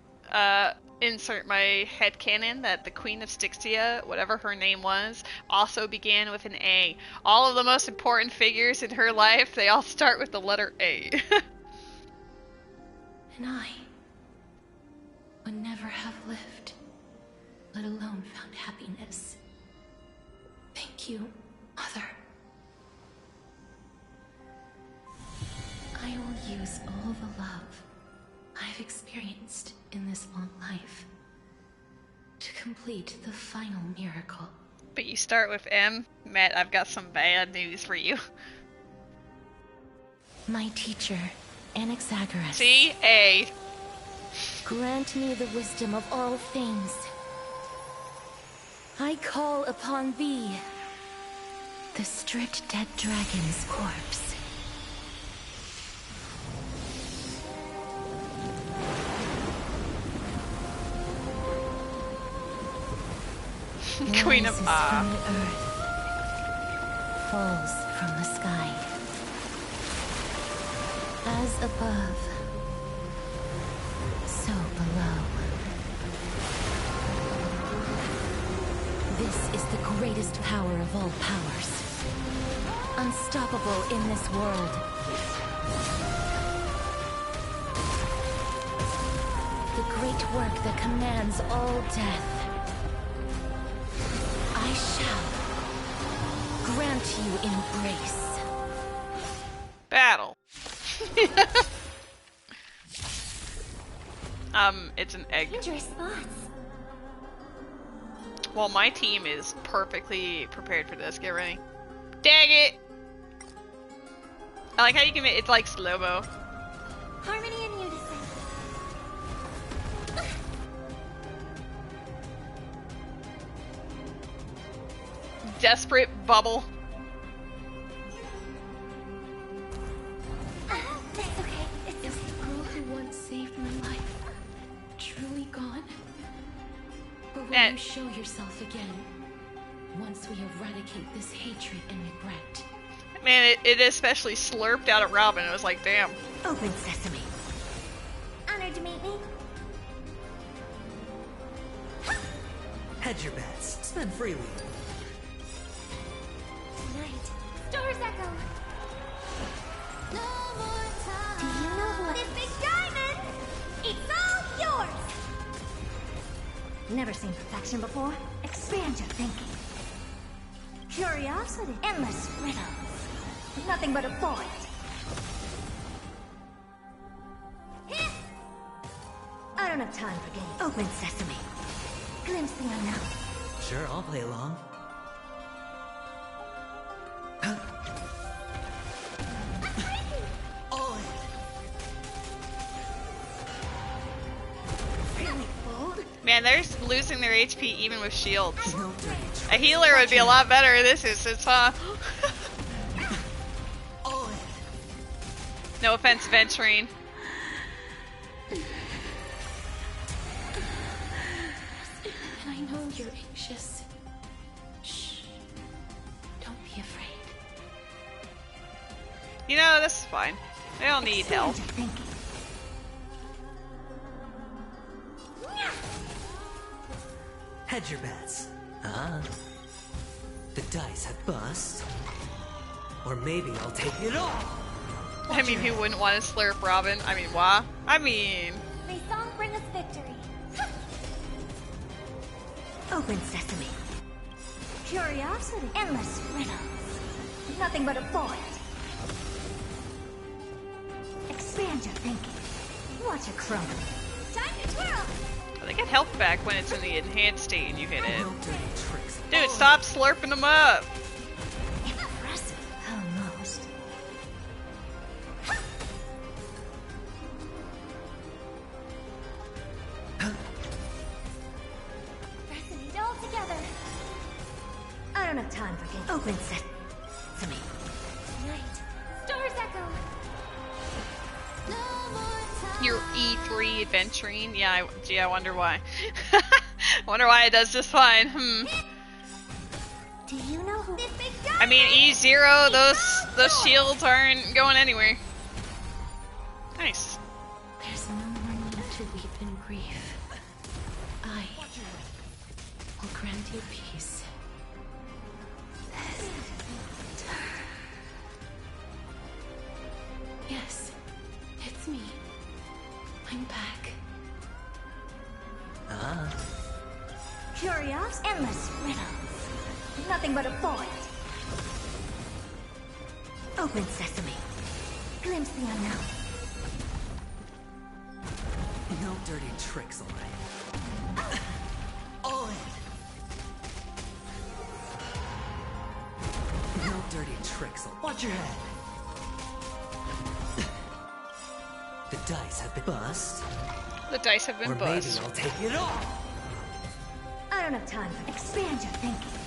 insert my headcanon that the Queen of Styxia, whatever her name was, also began with an A. All of the most important figures in her life, they all start with the letter A. And I would never have lived, let alone found happiness. Thank you, Mother. I will use all the love I've experienced in this long life to complete the final miracle. But you start with M? Matt, I've got some bad news for you. My teacher, Anaxagoras. See? A. Grant me the wisdom of all things. I call upon thee, The stripped dead dragon's corpse. Queen of Rises from the earth, falls from the sky. As above, so below. This is the greatest power of all powers. Unstoppable in this world. The great work that commands all death. I shall grant you embrace. Battle. It's an egg. Dangerous thoughts. Well, my team is perfectly prepared for this. Get ready. Dang it! I like how you can make it's like slow-mo. Harmony and unison. Desperate bubble. That's okay. Is the girl who once saved my life truly gone? Or will you show yourself again once we eradicate this hatred and regret? Man, it especially slurped out at Robin. It was like, damn. Open sesame. Honored to meet me. Hedge your bets. Spend freely. Tonight, Stars Echo. No more time. Do you know what? This big diamond! It's all yours! Never seen perfection before? Expand your thinking. Curiosity. Endless riddles. Nothing but a void. I don't have time for games. Open sesame. Glimpse the unknown. Sure, I'll play along. All in. Really bold? Man, they're losing their HP even with shields. A healer would be a lot better in this instance, huh? No offense, Venturine. And I know you're anxious. Shh. Don't be afraid. You know, this is fine. They don't need help. Hedge your bets. Ah. The dice have bust. Or maybe I'll take it all. I mean, who wouldn't want to slurp Robin? I mean, why? I mean... May song bring us victory. Open sesame. Curiosity. Endless riddles. Nothing but a void. Expand your thinking. Watch it crumble. Time to twirl! They get health back when it's in the enhanced state and you hit it. Dude, stop slurping them up! Impressive. Almost. Resonate all together. I don't have time for games. Open sesame. Tonight, Stars Echo. No more time. Your E3 adventuring? Yeah, gee, I wonder why. I wonder why it does just fine. Do you know who? This big I mean, E0, those shields aren't going anywhere. Nice. There's no more need to weep in grief. I will grant you peace. Yes, it's me. I'm back. Ah. Curious. Endless riddles. Nothing but a void. Open sesame. Glimpse the unknown. No dirty tricks, alright. All in. No dirty tricks. Watch your head. The dice have been bust. The dice have been or bust. Maybe I'll take it all. I don't have time for expand your thinking.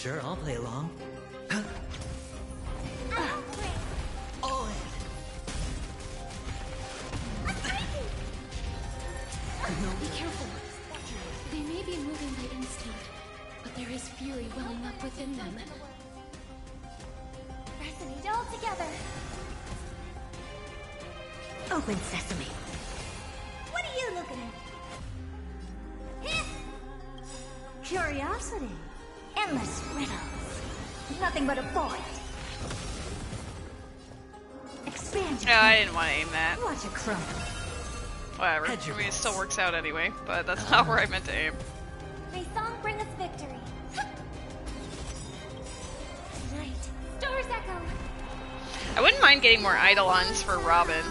Sure, I'll play along. All in. No, be careful. They may be moving by instinct, but there is fury welling up within them. Resonate all together. Open sesame. What are you looking at? Curiosity. Endless riddles. Nothing but a void. Expand your I didn't want to aim that. Watch it crumble. Whatever. I mean, it still works out anyway, but that's not where I meant to aim. May song bring us victory. Tonight, stars echo. I wouldn't mind getting more Eidolons for Robin.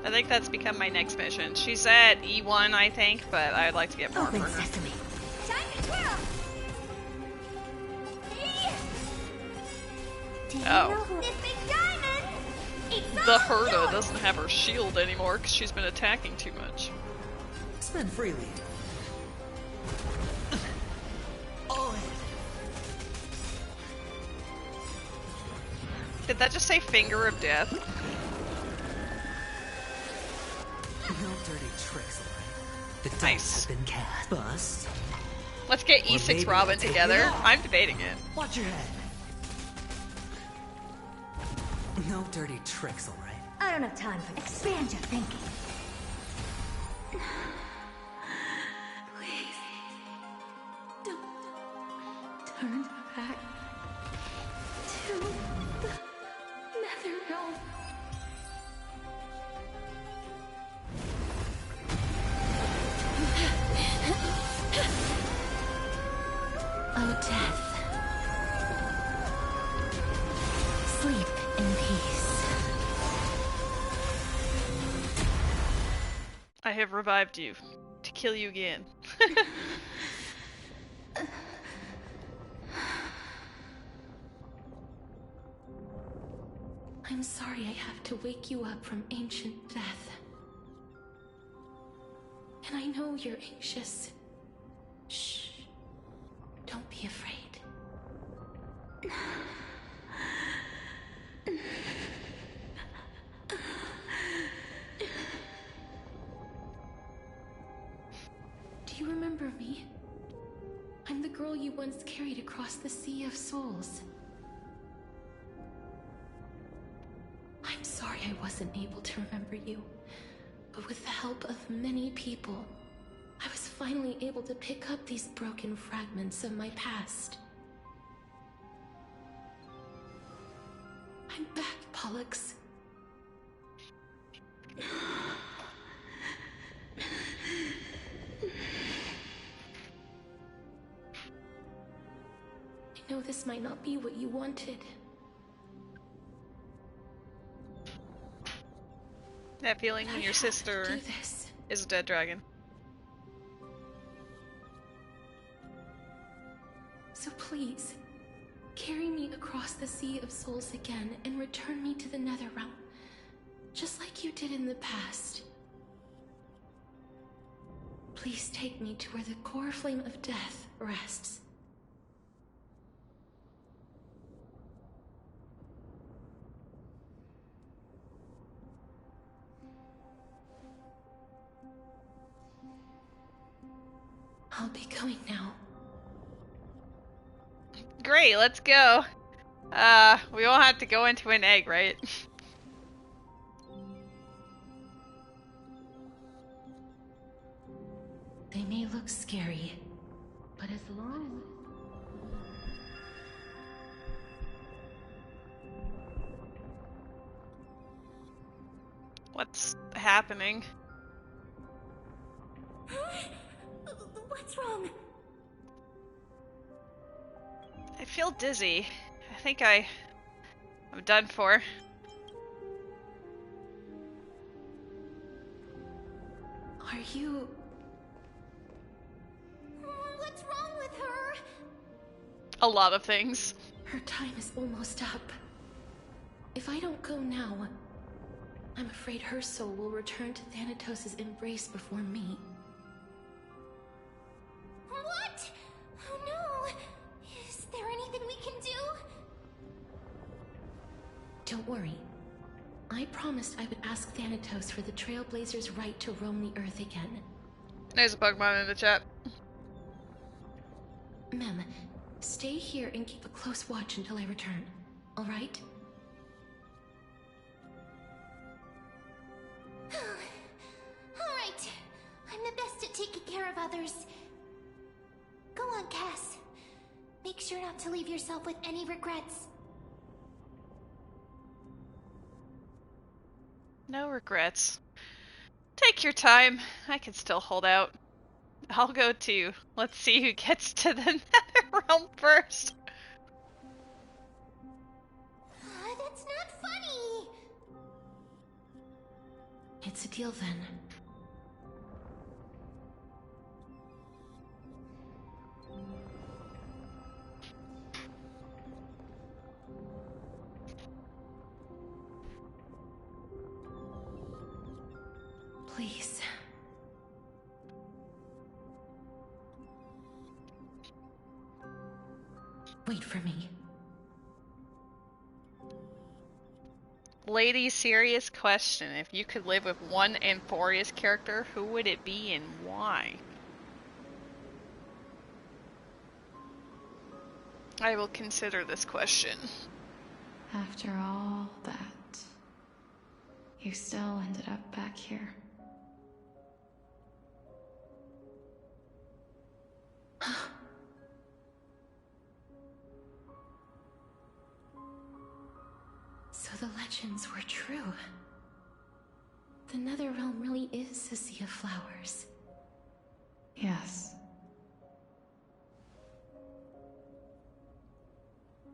I think that's become my next mission. She's at E1, I think, but I'd like to get more for her. Sesame. Time to twirl. Do you know who this big diamond? It's The all Herda yours. doesn't have her shield anymore because she's been attacking too much. Spend freely. All in. Did that just say Finger of Death? No dirty tricks, alright? The dice has been cast. Bust. Let's get Or E6 maybe Robin I'll take together. it off. I'm debating it. Watch your head. No dirty tricks, alright? I don't have time for expand your thinking. Please, don't turn back to the nether realm. Oh, death. Sleep in peace. I have revived you to kill you again. I'm sorry I have to wake you up from ancient death. And I know you're anxious. Shh. Don't be afraid. Do you remember me? I'm the girl you once carried across the Sea of Souls. I'm sorry I wasn't able to remember you, but with the help of many people, I was finally able to pick up these broken fragments of my past. I'm back, Pollux. I know this might not be what you wanted. That feeling when your sister is a dead dragon. So please, carry me across the Sea of Souls again and return me to the Netherrealm, just like you did in the past. Please take me to where the core flame of death rests. I'll be going now. Great, let's go. We won't have to go into an egg, right? They may look scary, but as long What's happening? What's wrong? I feel dizzy. I think I'm done for. Are you... What's wrong with her? A lot of things. Her time is almost up. If I don't go now, I'm afraid her soul will return to Thanatos' embrace before me. What? Oh no! Don't worry. I promised I would ask Thanatos for the Trailblazers' right to roam the Earth again. There's a Pokemon in the chat. Mem, stay here and keep a close watch until I return. Alright? Alright. I'm the best at taking care of others. Go on, Cass. Make sure not to leave yourself with any regrets. No regrets. Take your time. I can still hold out. I'll go too. Let's see who gets to the Nether Realm first. That's not funny. It's a deal then. Please. Wait for me. Lady, serious question. If you could live with one Amphoreus character, who would it be and why? I will consider this question. After all that, you still ended up back here. So the legends were true. The Netherrealm really is a sea of flowers. Yes.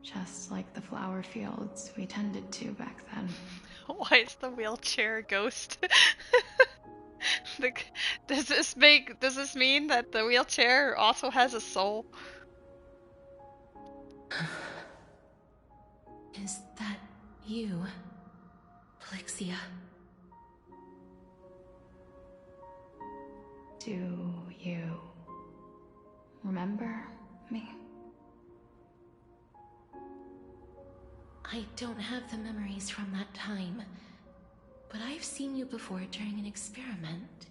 Just like the flower fields we tended to back then. Why is the wheelchair a ghost? Does this mean that the wheelchair also has a soul? Is that you, Plixia? Do you remember me? I don't have the memories from that time, but I've seen you before during an experiment.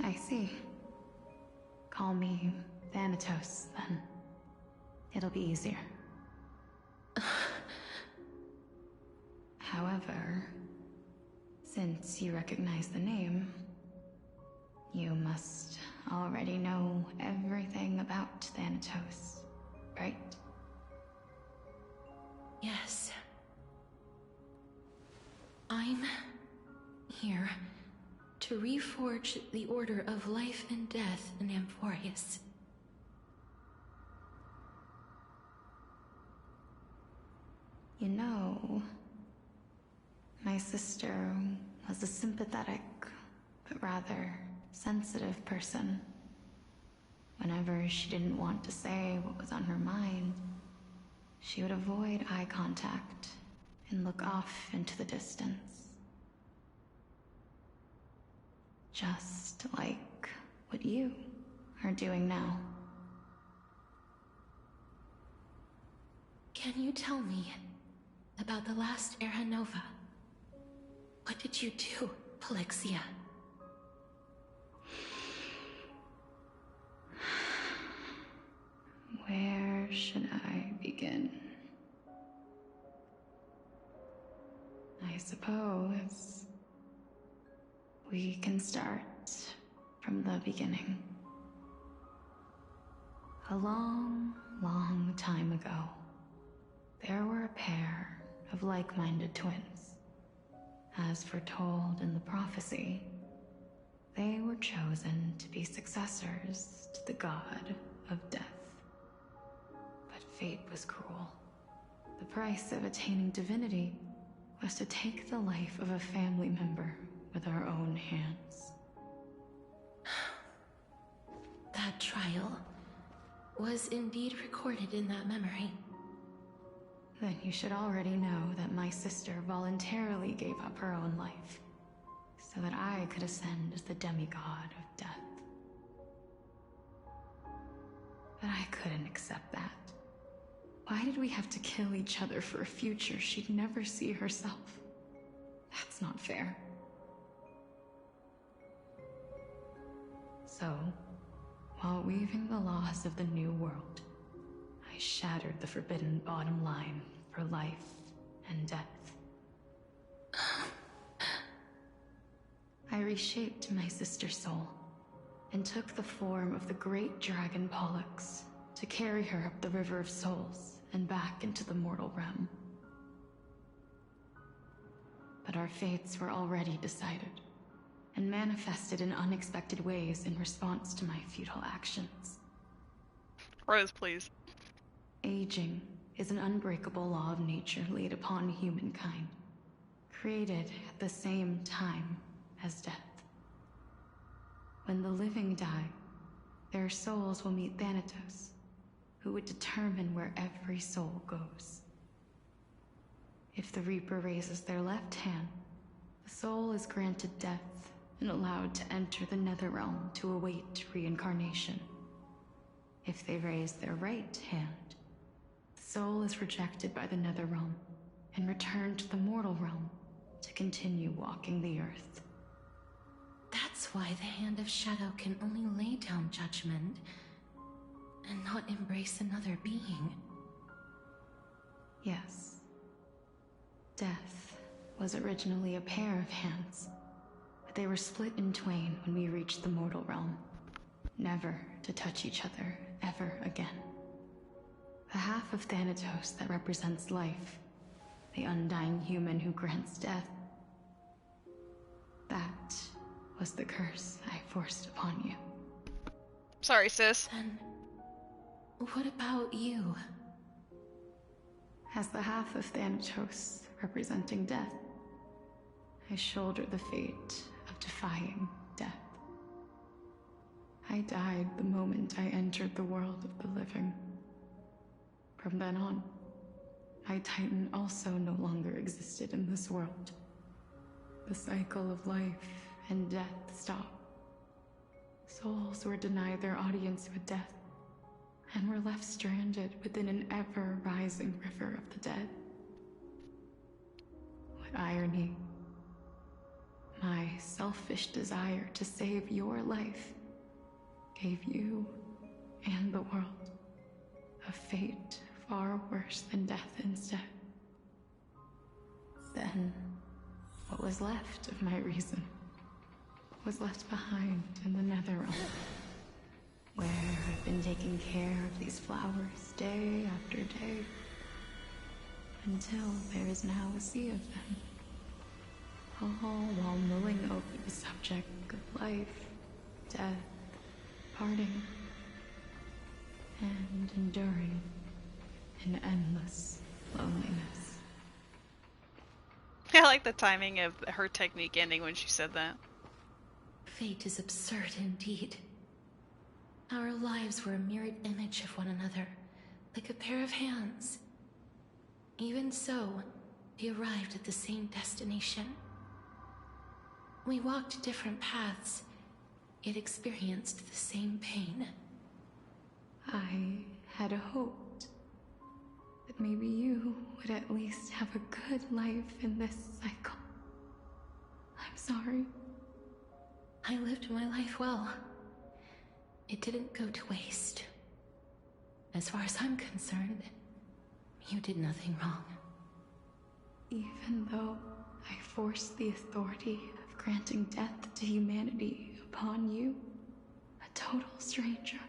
I see. Call me Thanatos, then. It'll be easier. However, since you recognize the name, you must already know everything about Thanatos, right? Yes. I'm here to reforge the order of life and death in Amphoreus. You know, my sister was a sympathetic, but rather sensitive person. Whenever she didn't want to say what was on her mind, she would avoid eye contact and look off into the distance. Just like what you are doing now. Can you tell me about the last Era Nova? What did you do, Plixia? Where should I begin? I suppose we can start from the beginning. A long, long time ago, there were a pair of like-minded twins. As foretold in the prophecy, they were chosen to be successors to the god of death. But fate was cruel. The price of attaining divinity was to take the life of a family member with our own hands. That trial was indeed recorded in that memory. Then you should already know that my sister voluntarily gave up her own life, so that I could ascend as the demigod of death. But I couldn't accept that. Why did we have to kill each other for a future she'd never see herself? That's not fair. So, while weaving the laws of the new world, I shattered the forbidden bottom line for life and death. I reshaped my sister's soul and took the form of the great dragon Pollux to carry her up the River of Souls and back into the mortal realm. But our fates were already decided and manifested in unexpected ways in response to my futile actions. Rose, please. Aging is an unbreakable law of nature laid upon humankind, created at the same time as death. When the living die, their souls will meet Thanatos, who would determine where every soul goes. If the Reaper raises their left hand, the soul is granted death and allowed to enter the Netherrealm to await reincarnation. If they raise their right hand, the soul is rejected by the Netherrealm and returned to the mortal realm to continue walking the earth. That's why the Hand of Shadow can only lay down judgment and not embrace another being. Yes. Death was originally a pair of hands, but they were split in twain when we reached the mortal realm, never to touch each other ever again. The half of Thanatos that represents life, the undying human who grants death, that was the curse I forced upon you. Sorry, sis. Then, what about you? As the half of Thanatos representing death, I shoulder the fate of defying death. I died the moment I entered the world of the living. From then on, my Titan also no longer existed in this world. The cycle of life and death stopped. Souls were denied their audience with death, and were left stranded within an ever-rising river of the dead. What irony. My selfish desire to save your life gave you and the world a fate far worse than death instead. Then, what was left of my reason was left behind in the Netherrealm, where I've been taking care of these flowers day after day, until there is now a sea of them, all while mulling over the subject of life, death, parting, and enduring an endless loneliness. I like the timing of her technique ending when she said that. Fate is absurd indeed. Our lives were a mirrored image of one another, like a pair of hands. Even so, we arrived at the same destination. We walked different paths, yet experienced the same pain. I had hoped that maybe you would at least have a good life in this cycle. I'm sorry. I lived my life well. It didn't go to waste. As far as I'm concerned, you did nothing wrong. Even though I forced the authority of granting death to humanity upon you, a total stranger.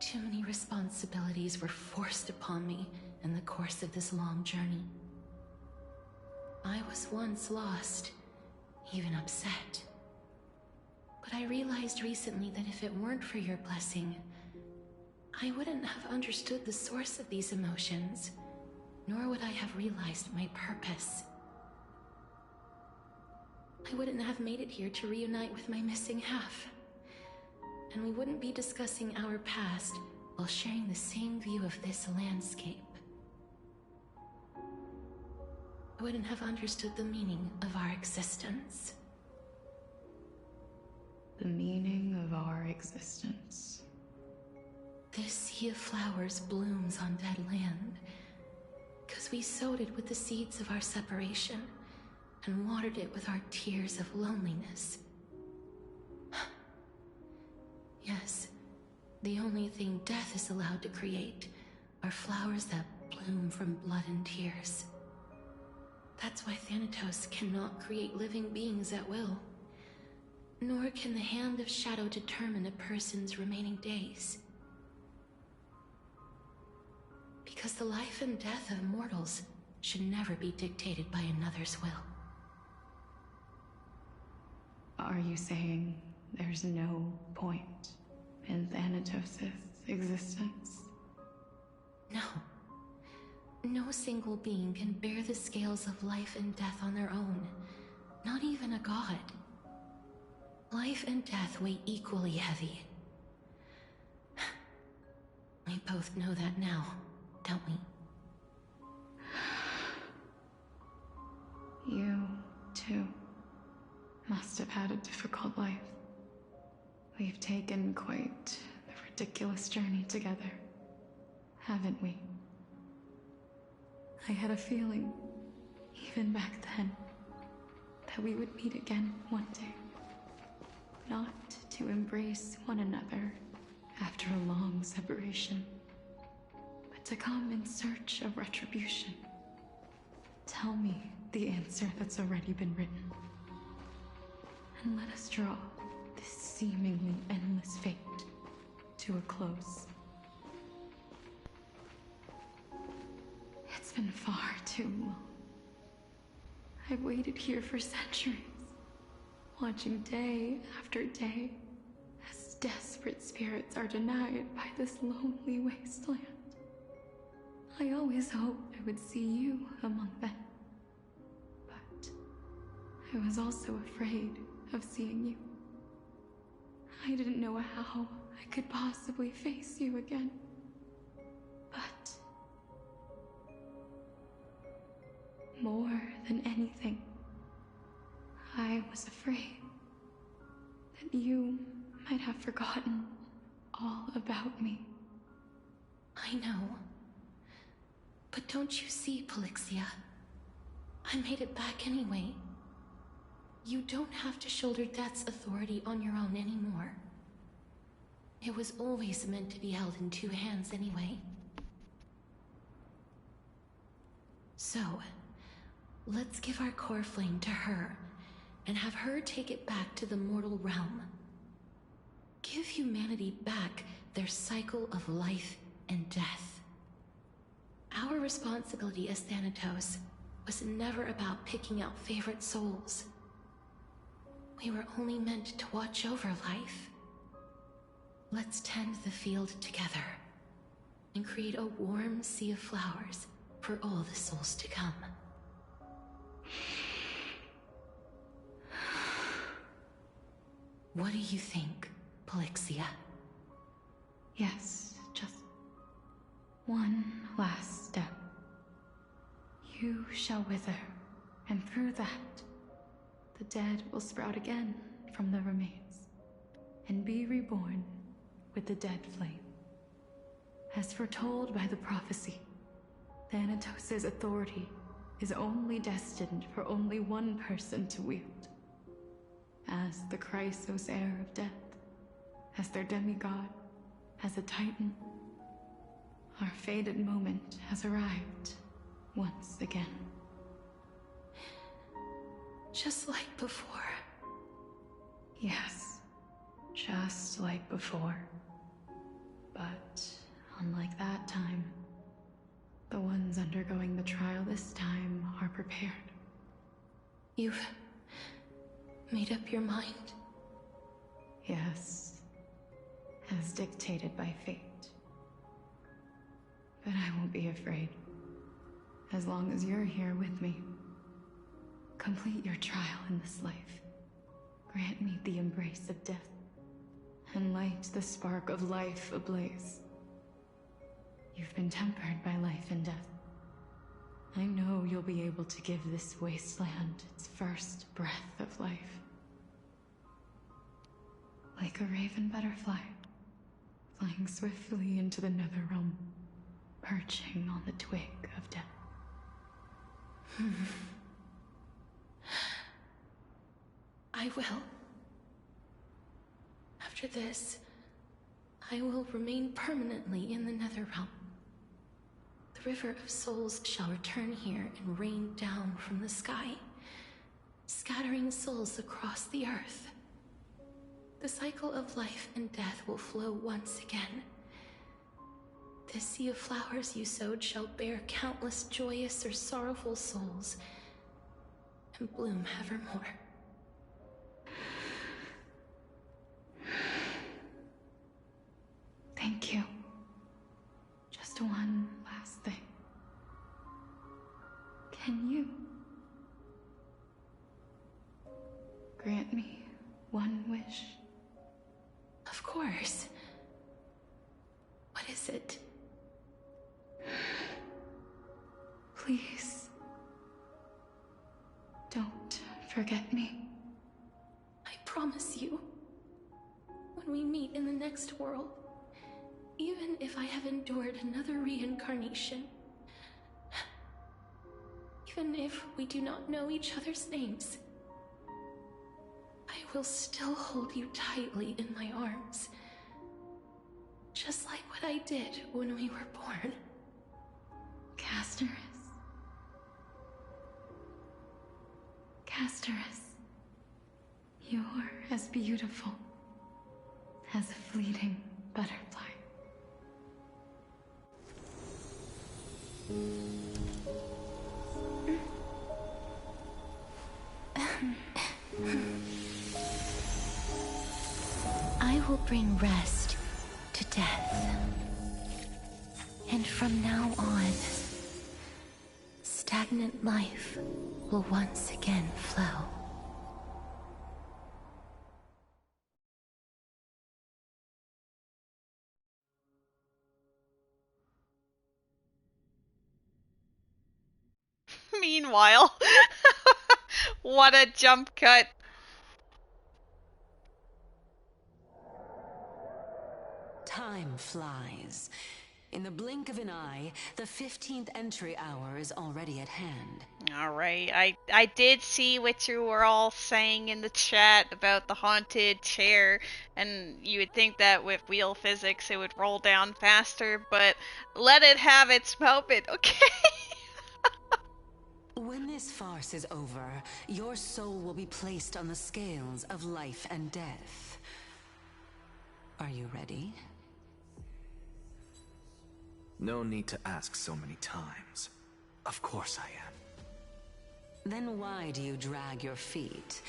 Too many responsibilities were forced upon me in the course of this long journey. I was once lost, even upset. But I realized recently that if it weren't for your blessing, I wouldn't have understood the source of these emotions, nor would I have realized my purpose. I wouldn't have made it here to reunite with my missing half. And we wouldn't be discussing our past while sharing the same view of this landscape. I wouldn't have understood the meaning of our existence. The meaning of our existence. This sea of flowers blooms on dead land, 'cause we sowed it with the seeds of our separation, and watered it with our tears of loneliness. Yes, the only thing death is allowed to create are flowers that bloom from blood and tears. That's why Thanatos cannot create living beings at will. Nor can the hand of shadow determine a person's remaining days. Because the life and death of mortals should never be dictated by another's will. Are you saying there's no point in Thanatos' existence? No. No single being can bear the scales of life and death on their own. Not even a god. Life and death weigh equally heavy. We both know that now, don't we? You, too, must have had a difficult life. We've taken quite a ridiculous journey together, haven't we? I had a feeling, even back then, that we would meet again one day. Not to embrace one another after a long separation, but to come in search of retribution. Tell me the answer that's already been written, and let us draw this seemingly endless fate to a close. It's been far too long. I've waited here for centuries, watching day after day as desperate spirits are denied by this lonely wasteland. I always hoped I would see you among them, but I was also afraid of seeing you. I didn't know how I could possibly face you again, but more than anything, I was afraid that you might have forgotten all about me. I know. But don't you see, Polixia? I made it back anyway. You don't have to shoulder death's authority on your own anymore. It was always meant to be held in two hands anyway. So, let's give our core flame to her, and have her take it back to the mortal realm. Give humanity back their cycle of life and death. Our responsibility as Thanatos was never about picking out favorite souls. We were only meant to watch over life. Let's tend the field together, and create a warm sea of flowers for all the souls to come. What do you think, Polixia? Yes, just one last step. You shall wither, and through that, the dead will sprout again from the remains, and be reborn with the dead flame. As foretold by the prophecy, Thanatos' authority is only destined for only one person to wield. As the Chrysos heir of death, as their demigod, as a titan, our fated moment has arrived once again. Just like before. Yes, just like before. But unlike that time, the ones undergoing the trial this time are prepared. You've made up your mind? Yes, as dictated by fate. But I won't be afraid, as long as you're here with me. Complete your trial in this life. Grant me the embrace of death, and light the spark of life ablaze. You've been tempered by life and death. I know you'll be able to give this wasteland its first breath of life. Like a raven butterfly, flying swiftly into the Netherrealm, perching on the twig of death. I will. After this, I will remain permanently in the Netherrealm. The River of Souls shall return here and rain down from the sky, scattering souls across the earth. The cycle of life and death will flow once again. This sea of flowers you sowed shall bear countless joyous or sorrowful souls, and bloom evermore. Thank you. Just one last thing. Can you grant me one wish? Of course. What is it? Please, don't forget me. I promise you, when we meet in the next world, even if I have endured another reincarnation, even if we do not know each other's names, I will still hold you tightly in my arms, just like what I did when we were born. Castorice. Castorice. You're as beautiful as a fleeting butterfly. I will bring rest to death. And from now on, stagnant life will once again flow. Meanwhile, what a jump cut. Time flies. In the blink of an eye, the 15th entry hour is already at hand. Alright, I did see what you were all saying in the chat about the haunted chair, and you would think that with wheel physics it would roll down faster, but let it have its moment, okay? When this farce is over, your soul will be placed on the scales of life and death. Are you ready? No need to ask so many times. Of course I am. Then why do you drag your feet?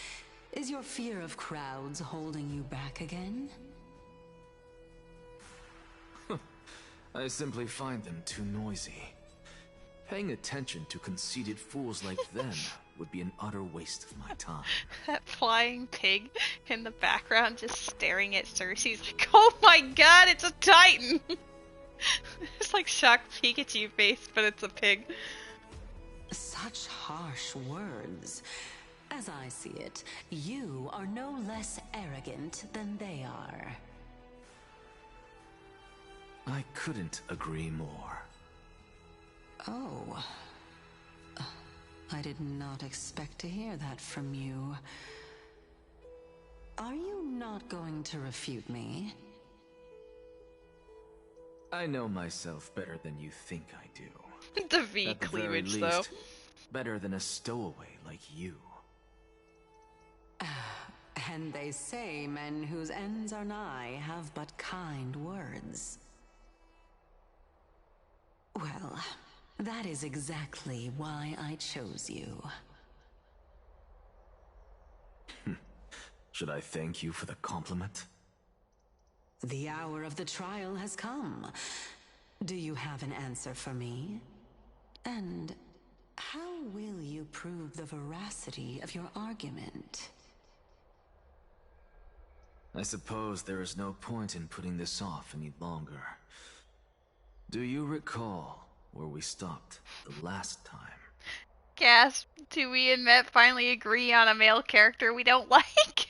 Is your fear of crowds holding you back again? I simply find them too noisy. Paying attention to conceited fools like them would be an utter waste of my time. That flying pig in the background just staring at Cersei's like, oh my god, it's a titan! It's like shocked Pikachu face, but it's a pig. Such harsh words. As I see it, you are no less arrogant than they are. I couldn't agree more. Oh. I did not expect to hear that from you. Are you not going to refute me? I know myself better than you think I do. The V At the very cleavage, least, though. better than a stowaway like you. And they say men whose ends are nigh have but kind words. Well, that is exactly why I chose you. Should I thank you for the compliment? The hour of the trial has come. Do you have an answer for me? And how will you prove the veracity of your argument? I suppose there is no point in putting this off any longer. Do you recall where we stopped the last time? Gasp, do we and Matt finally agree on a male character we don't like?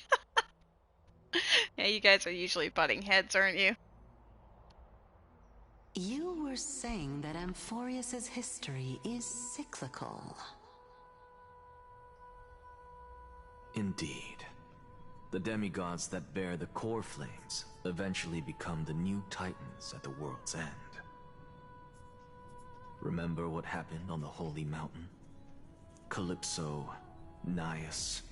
Yeah, you guys are usually butting heads, aren't you? You were saying that Amphoreus' history is cyclical. Indeed. The demigods that bear the core flames eventually become the new titans at the world's end. Remember what happened on the Holy Mountain? Calypso, Naias.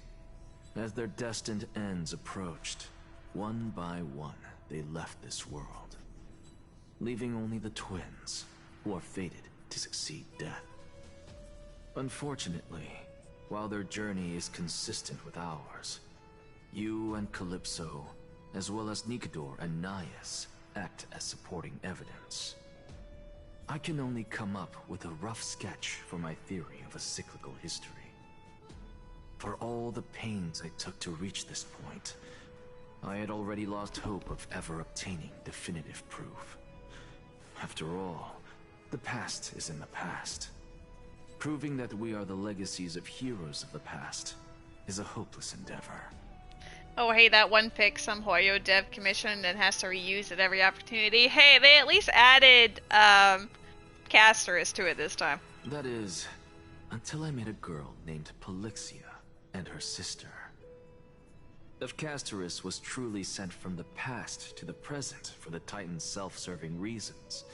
As their destined ends approached, one by one they left this world, leaving only the twins, who are fated to succeed death. Unfortunately, while their journey is consistent with ours, you and Calypso, as well as Nicodor and Naias, act as supporting evidence. I can only come up with a rough sketch for my theory of a cyclical history. For all the pains I took to reach this point, I had already lost hope of ever obtaining definitive proof. After all, the past is in the past. Proving that we are the legacies of heroes of the past is a hopeless endeavor. Oh, hey, that one pick some Hoyo dev commissioned and has to reuse at every opportunity. Hey, they at least added, Castorice to it this time. That is, until I met a girl named Polixia and her sister. If Castorice was truly sent from the past to the present for the Titan's self-serving reasons,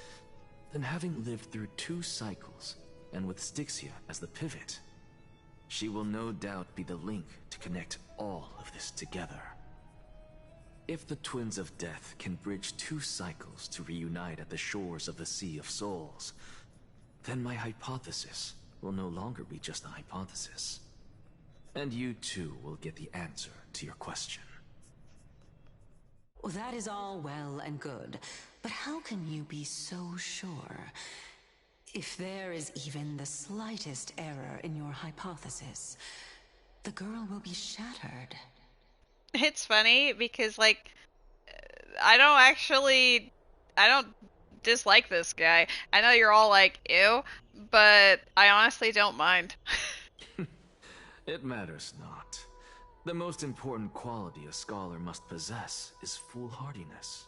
then having lived through 2 cycles, and with Styxia as the pivot, she will no doubt be the link to connect all of this together. If the Twins of Death can bridge 2 cycles to reunite at the shores of the Sea of Souls, then my hypothesis will no longer be just a hypothesis. And you too will get the answer to your question. Well, that is all well and good, but how can you be so sure? If there is even the slightest error in your hypothesis, the girl will be shattered. It's funny because, like, I don't dislike this guy. I know you're all like, ew, but I honestly don't mind. It matters not. The most important quality a scholar must possess is foolhardiness.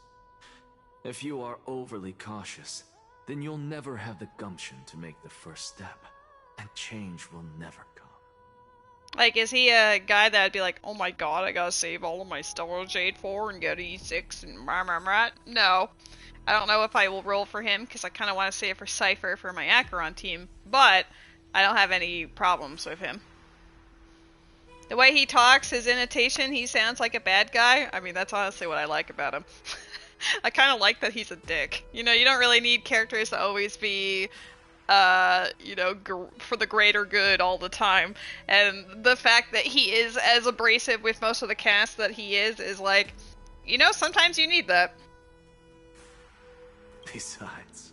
If you are overly cautious, then you'll never have the gumption to make the first step, and change will never come. Like, is he a guy that would be like, oh my god, I gotta save all of my Stellar Jade 4 and get E6 and rah? No. I don't know if I will roll for him, because I kind of want to save for Cypher for my Acheron team, but I don't have any problems with him. The way he talks, his intonation, he sounds like a bad guy. I mean, that's honestly what I like about him. I kind of like that he's a dick. You know, you don't really need characters to always be, you know, for the greater good all the time. And the fact that he is as abrasive with most of the cast that he is like, you know, sometimes you need that. Besides,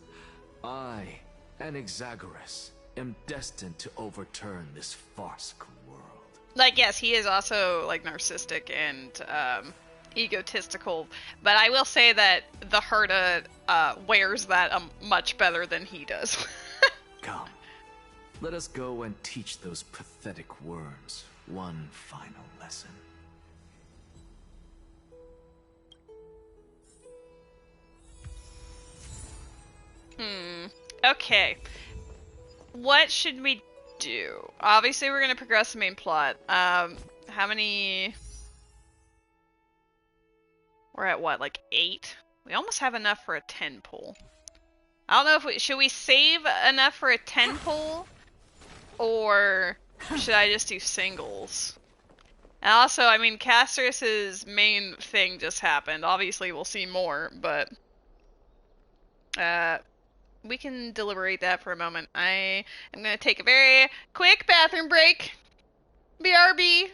I, and Exagoras, am destined to overturn this farcical world. Like, yes, he is also, like, narcissistic and, egotistical, but I will say that the Herda, wears that much better than he does. Come, let us go and teach those pathetic worms one final lesson. Okay. What should we do? Obviously, we're gonna progress the main plot. How many... We're at what, like 8? We almost have enough for a 10 pull. I don't know if we... Should we save enough for a 10 pull? Or should I just do singles? And also, I mean, Castorice's main thing just happened. Obviously, we'll see more, but... we can deliberate that for a moment. I am going to take a very quick bathroom break. BRB.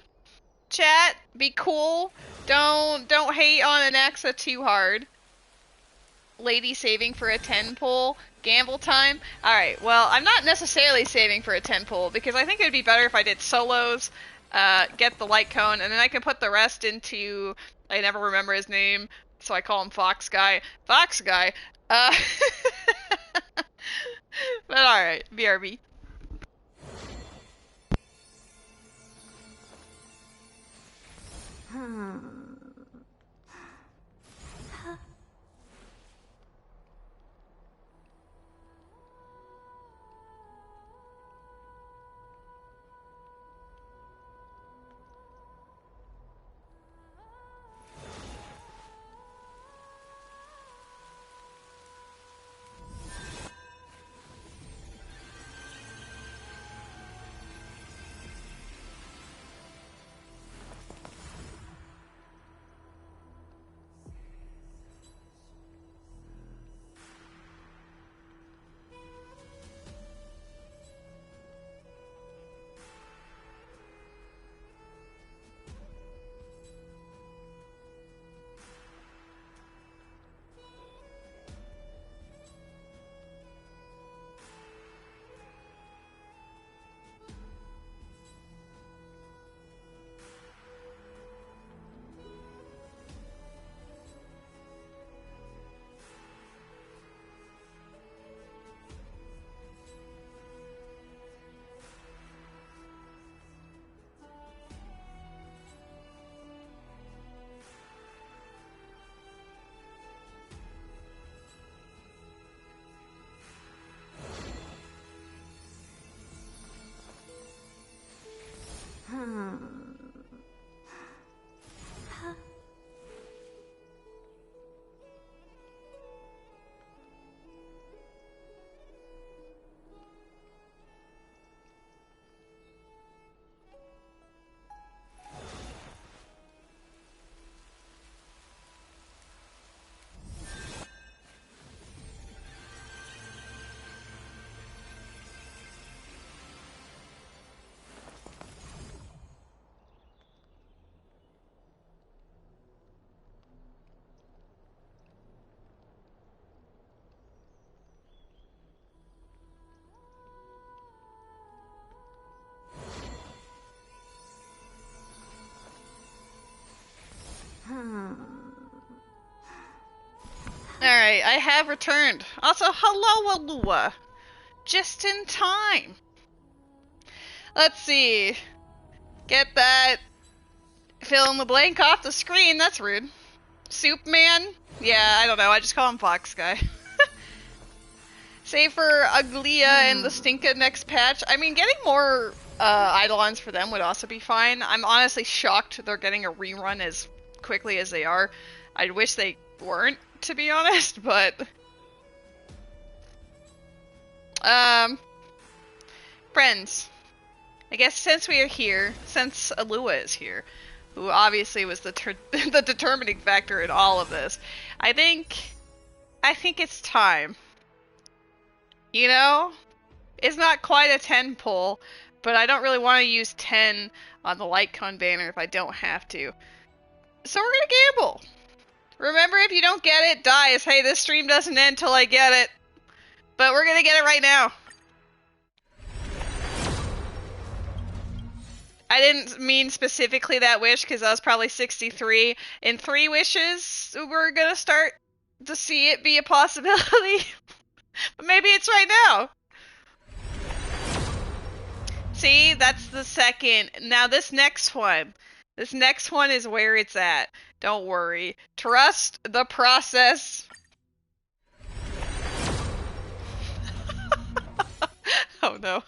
Chat. Be cool. Don't hate on Anaxa too hard. Lady saving for a 10 pull. Gamble time. Alright, well, I'm not necessarily saving for a 10 pull, because I think it would be better if I did solos, get the light cone, and then I can put the rest into... I never remember his name, so I call him Fox Guy. Fox Guy. But alright, BRB. Alright, I have returned. Also, hello, Alua. Just in time. Let's see. Get that fill in the blank off the screen. That's rude. Soup Man? Yeah, I don't know. I just call him Fox Guy. Save for Uglia and the Stinka next patch. I mean, getting more Eidolons for them would also be fine. I'm honestly shocked they're getting a rerun as quickly as they are. I wish they weren't, to be honest, but... Friends. I guess since we are here, since Alua is here, who obviously was the the determining factor in all of this, I think it's time. You know? It's not quite a 10 pull, but I don't really want to use 10 on the Lightcon banner if I don't have to. So we're gonna gamble. Remember, if you don't get it, dies. Hey, this stream doesn't end till I get it. But we're gonna get it right now. I didn't mean specifically that wish, because that was probably 63. In 3 wishes, we're gonna start to see it be a possibility. But maybe it's right now. See, that's the second. Now this next one is where it's at. Don't worry. Trust the process. Oh no.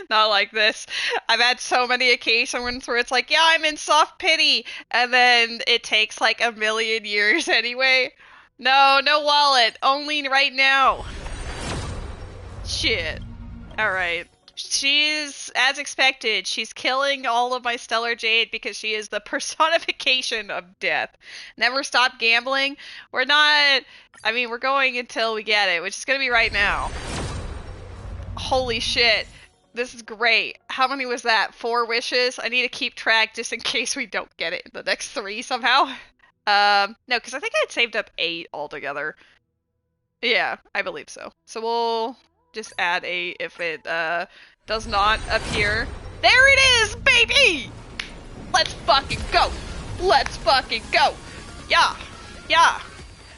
Not like this. I've had so many occasions where it's like, yeah, I'm in soft pity, and then it takes like a million years anyway. No, no wallet. Only right now. Shit. Alright. She's, as expected, she's killing all of my Stellar Jade because she is the personification of death. Never stop gambling. We're not... I mean, we're going until we get it, which is gonna be right now. Holy shit. This is great. How many was that? 4 wishes? I need to keep track just in case we don't get it in the next 3 somehow. No, because I think I'd saved up 8 altogether. Yeah, I believe so. So we'll just add 8 if it does not appear. There it is, baby! Let's fucking go! Let's fucking go! Yeah! Yeah!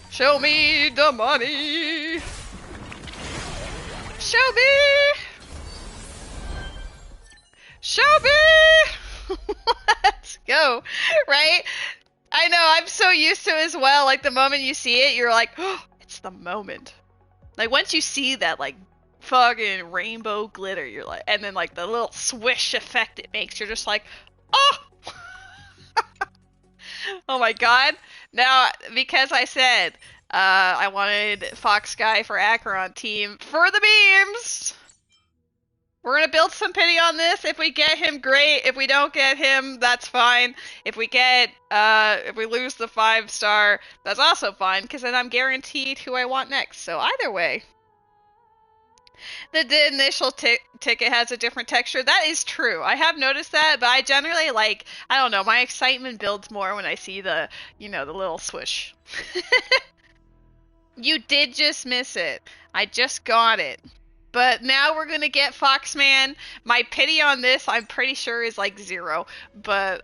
Show me the money! Show me! Show me! Let's go! Right? I know, I'm so used to it as well. Like, the moment you see it, you're like, oh, it's the moment. Like, once you see that, like, fucking rainbow glitter, you're like, and then, like, the little swish effect it makes, you're just like, oh! Oh my god. Now, because I said, I wanted Fox Guy for Acheron team for the memes! We're gonna build some pity on this. If we get him, great. If we don't get him, that's fine. If we get, if we lose the 5-star, that's also fine, because then I'm guaranteed who I want next. So either way. The initial ticket has a different texture. That is true. I have noticed that, but I generally, like, I don't know, my excitement builds more when I see the, you know, the little swoosh. You did just miss it. I just got it. But now we're gonna get Foxman. My pity on this, I'm pretty sure, is like 0. But,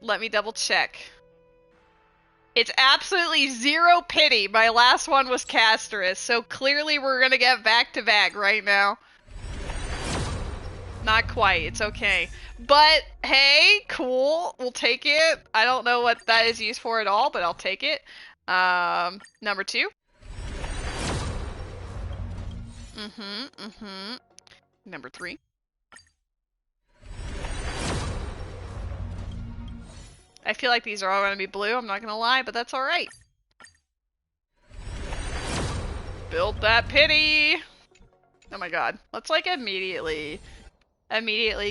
let me double check. It's absolutely 0 pity. My last one was Castorice, so clearly we're gonna get back-to-back right now. Not quite, it's okay. But, hey, cool, we'll take it. I don't know what that is used for at all, but I'll take it. Number 2. Number 3. I feel like these are all gonna be blue, I'm not gonna lie, but that's alright. Build that pity! Oh my god. Let's, like, immediately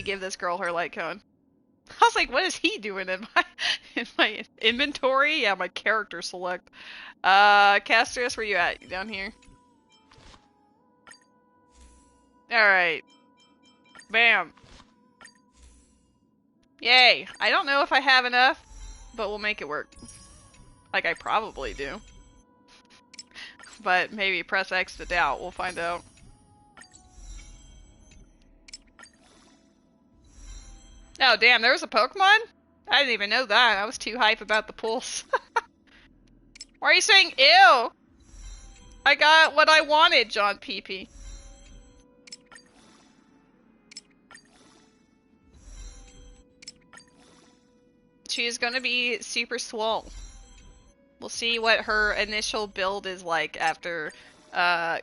give this girl her light cone. I was like, what is he doing in my inventory? Yeah, my character select. Castorice, where you at? You down here? Alright. Bam. Yay. I don't know if I have enough, but we'll make it work. Like, I probably do. But maybe press X to doubt. We'll find out. Oh, damn, there was a Pokemon? I didn't even know that. I was too hype about the pulse. Why are you saying ew? I got what I wanted, John PP. She is gonna be super swole. We'll see what her initial build is like after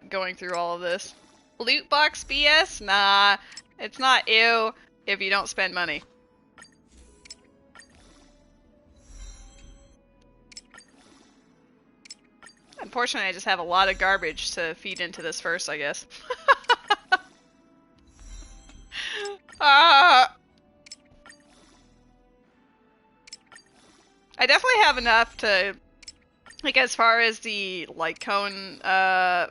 going through all of this. Loot box BS? Nah, it's not ew if you don't spend money. Unfortunately, I just have a lot of garbage to feed into this first, I guess. I definitely have enough to, like, as far as the light cone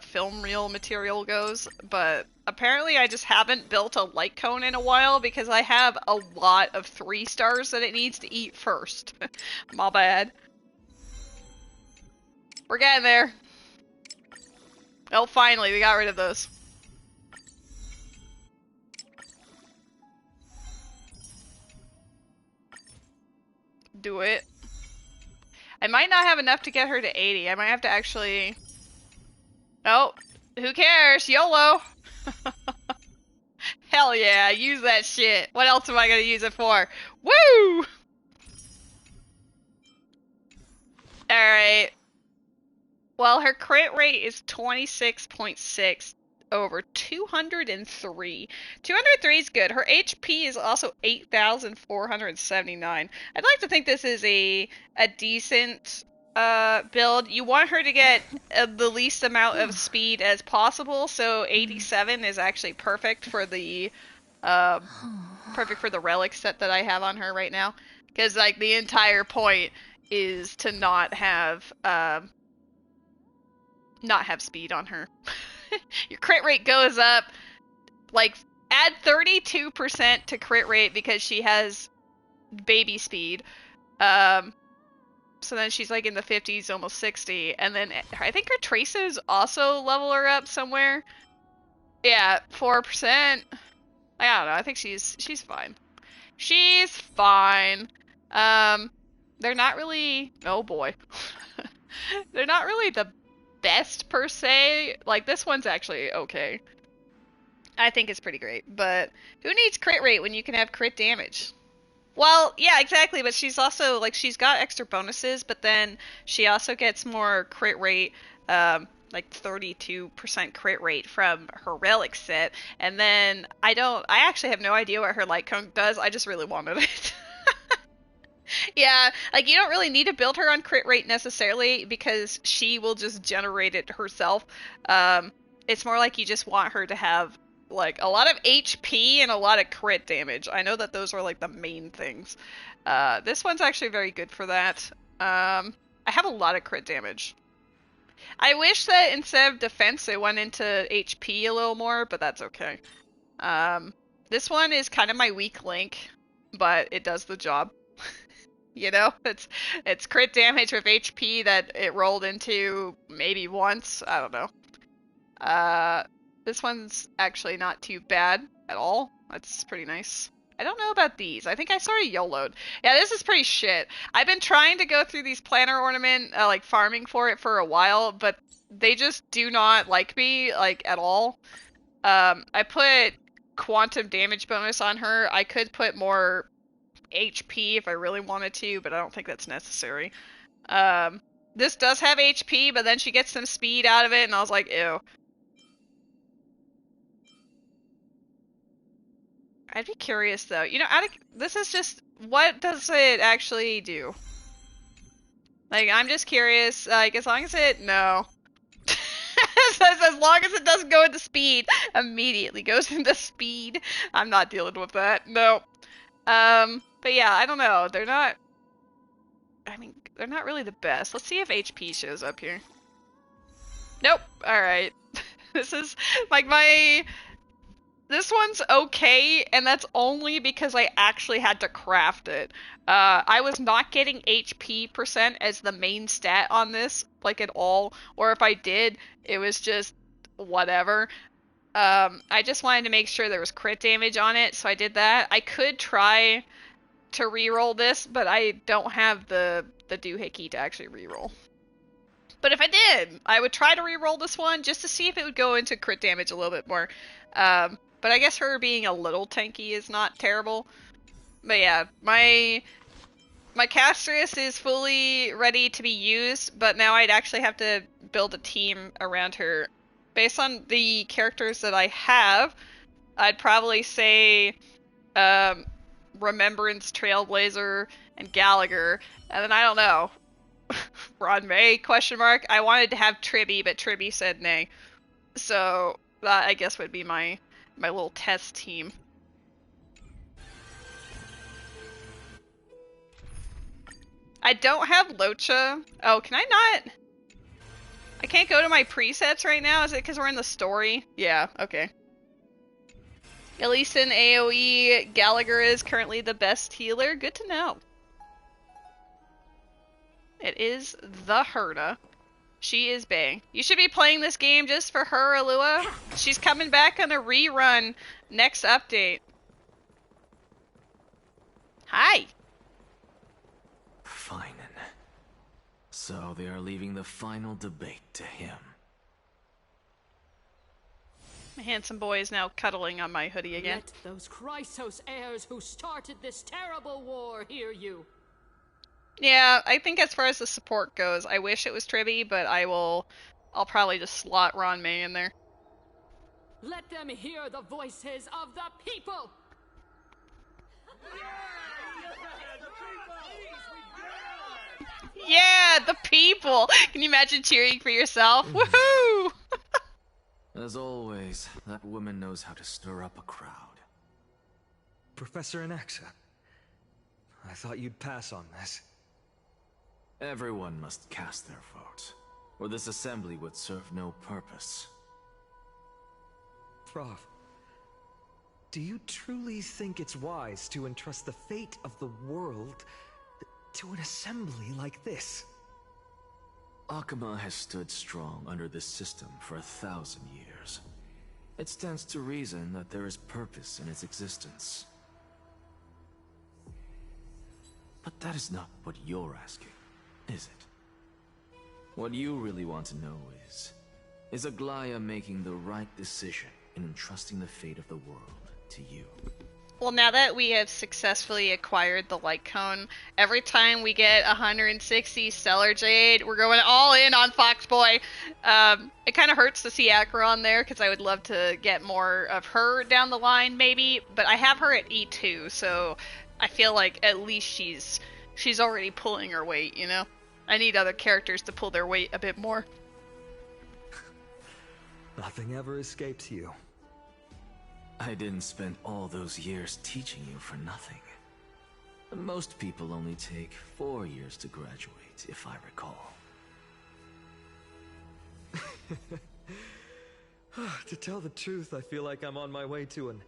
film reel material goes, but apparently I just haven't built a light cone in a while because I have a lot of 3 stars that it needs to eat first. My bad. We're getting there. Oh, finally, we got rid of those. Do it. I might not have enough to get her to 80. I might have to actually... Oh, who cares? YOLO! Hell yeah, use that shit. What else am I gonna use it for? Woo! Alright. Well, her crit rate is 26.6 over 203. 203 is good. Her HP is also 8,479. I'd like to think this is a decent build. You want her to get the least amount of speed as possible, so 87 is actually perfect for the relic set that I have on her right now. Because, like, the entire point is to not have speed on her. Your crit rate goes up, like, add 32% to crit rate because she has baby speed. So then she's like in the 50s, almost 60, and then I think her traces also level her up somewhere. Yeah, 4%. I don't know, I think she's fine. She's fine. They're not really, oh boy. They're not really the best per se. Like, this one's actually okay. I think it's pretty great, but who needs crit rate when you can have crit damage? Well, yeah, exactly, but she's also, like, she's got extra bonuses, but then she also gets more crit rate, like 32% crit rate from her relic set, and then I actually have no idea what her light cone does, I just really wanted it. Yeah, like, you don't really need to build her on crit rate necessarily, because she will just generate it herself. It's more like you just want her to have, like, a lot of HP and a lot of crit damage. I know that those are, like, the main things. This one's actually very good for that. I have a lot of crit damage. I wish that instead of defense it went into HP a little more, but that's okay. This one is kind of my weak link, but it does the job. You know, it's crit damage with HP that it rolled into maybe once. I don't know. This one's actually not too bad at all. That's pretty nice. I don't know about these. I think I sort of YOLO'd. Yeah, this is pretty shit. I've been trying to go through these planner ornament, like, farming for it for a while, but they just do not like me, like, at all. I put quantum damage bonus on her. I could put more HP if I really wanted to, but I don't think that's necessary. This does have HP, but then she gets some speed out of it, and I was like, ew. I'd be curious, though. You know, this is just, what does it actually do? Like, I'm just curious, like, as long as it, no. As long as it doesn't go into speed, immediately goes into speed. I'm not dealing with that, no. But yeah, I don't know. They're not really the best. Let's see if HP shows up here. Nope. Alright. This is, like, this one's okay, and that's only because I actually had to craft it. I was not getting HP percent as the main stat on this, like, at all. Or if I did, it was just whatever. I just wanted to make sure there was crit damage on it, so I did that. I could try to reroll this, but I don't have the doohickey to actually reroll. But if I did, I would try to re-roll this one just to see if it would go into crit damage a little bit more. But I guess her being a little tanky is not terrible. But yeah, my Castorice is fully ready to be used, but now I'd actually have to build a team around her. Based on the characters that I have, I'd probably say Remembrance, Trailblazer, and Gallagher. And then I don't know. Ron May, question mark. I wanted to have Tribby, but Tribby said nay. So that I guess would be my little test team. I don't have Locha. Oh, can I not? I can't go to my presets right now? Is it because we're in the story? Yeah, okay. At least in AoE, Gallagher is currently the best healer. Good to know. It is the Herda. She is bae. You should be playing this game just for her, Alua. She's coming back on a rerun next update. Hi. Fine. So they are leaving the final debate to him. My handsome boy is now cuddling on my hoodie again. Let those Chrysos heirs who started this terrible war hear you. Yeah, I think as far as the support goes, I wish it was Tribby, but I'll probably just slot Ron May in there. Let them hear the voices of the people! Yeah, the people! Can you imagine cheering for yourself? Woohoo! As always, that woman knows how to stir up a crowd. Professor Anaxa, I thought you'd pass on this. Everyone must cast their vote, or this assembly would serve no purpose. Prof, do you truly think it's wise to entrust the fate of the world to an assembly like this? Akama has stood strong under this system for 1,000 years. It stands to reason that there is purpose in its existence. But that is not what you're asking, is it? What you really want to know is Aglaya making the right decision in entrusting the fate of the world to you? Well, now that we have successfully acquired the light cone, every time we get 160 Stellar Jade, we're going all in on Foxboy. It kind of hurts to see Acheron there, because I would love to get more of her down the line, maybe. But I have her at E2, so I feel like at least she's already pulling her weight, you know? I need other characters to pull their weight a bit more. Nothing ever escapes you. I didn't spend all those years teaching you for nothing. Most people only take 4 years to graduate, if I recall. To tell the truth, I feel like I'm on my way to an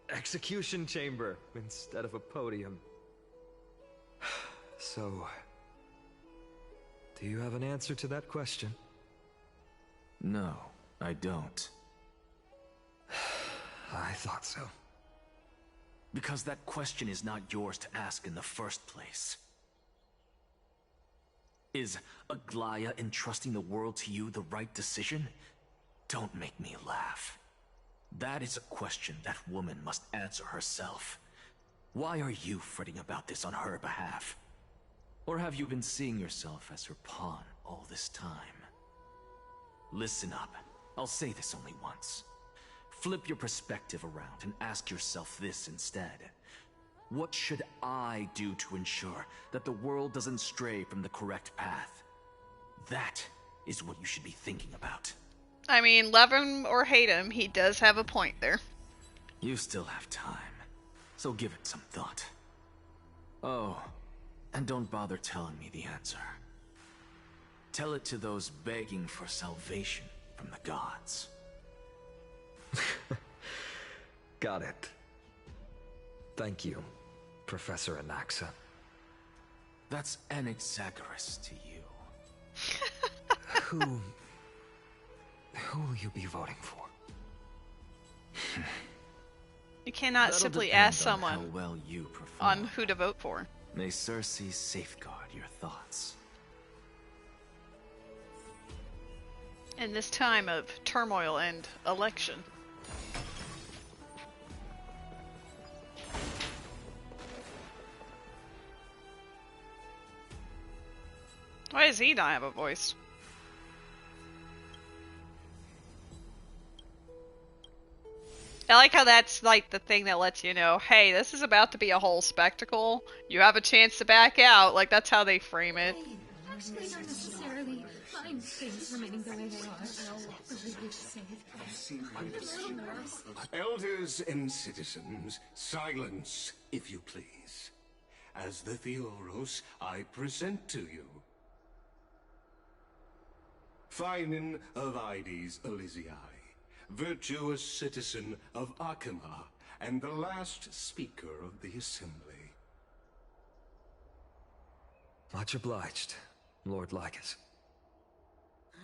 execution chamber instead of a podium. So, do you have an answer to that question? No, I don't. I thought so. Because that question is not yours to ask in the first place. Is Aglaya entrusting the world to you the right decision? Don't make me laugh. That is a question that woman must answer herself. Why are you fretting about this on her behalf? Or have you been seeing yourself as her pawn all this time? Listen up. I'll say this only once. Flip your perspective around and ask yourself this instead. What should I do to ensure that the world doesn't stray from the correct path? That is what you should be thinking about. I mean, love him or hate him, he does have a point there. You still have time, so give it some thought. Oh, and don't bother telling me the answer. Tell it to those begging for salvation from the gods. Got it. Thank you, Professor Anaxa. That's Anaxagoras to you. Who will you be voting for? You cannot That'll simply depend ask on someone how well you perform. on who to vote for. May Cersei safeguard your thoughts. In this time of turmoil and election. Why does he not have a voice? I like how that's like the thing that lets you know, hey, this is about to be a whole spectacle. You have a chance to back out. Like, that's how they frame it. Actually, don't necessarily mind things remaining the way they are. Elders and citizens, silence, if you please. As the Theoros, I present to you Finan of Ides Elysiae, virtuous citizen of Akima, and the last speaker of the assembly. Much obliged, Lord Lycus.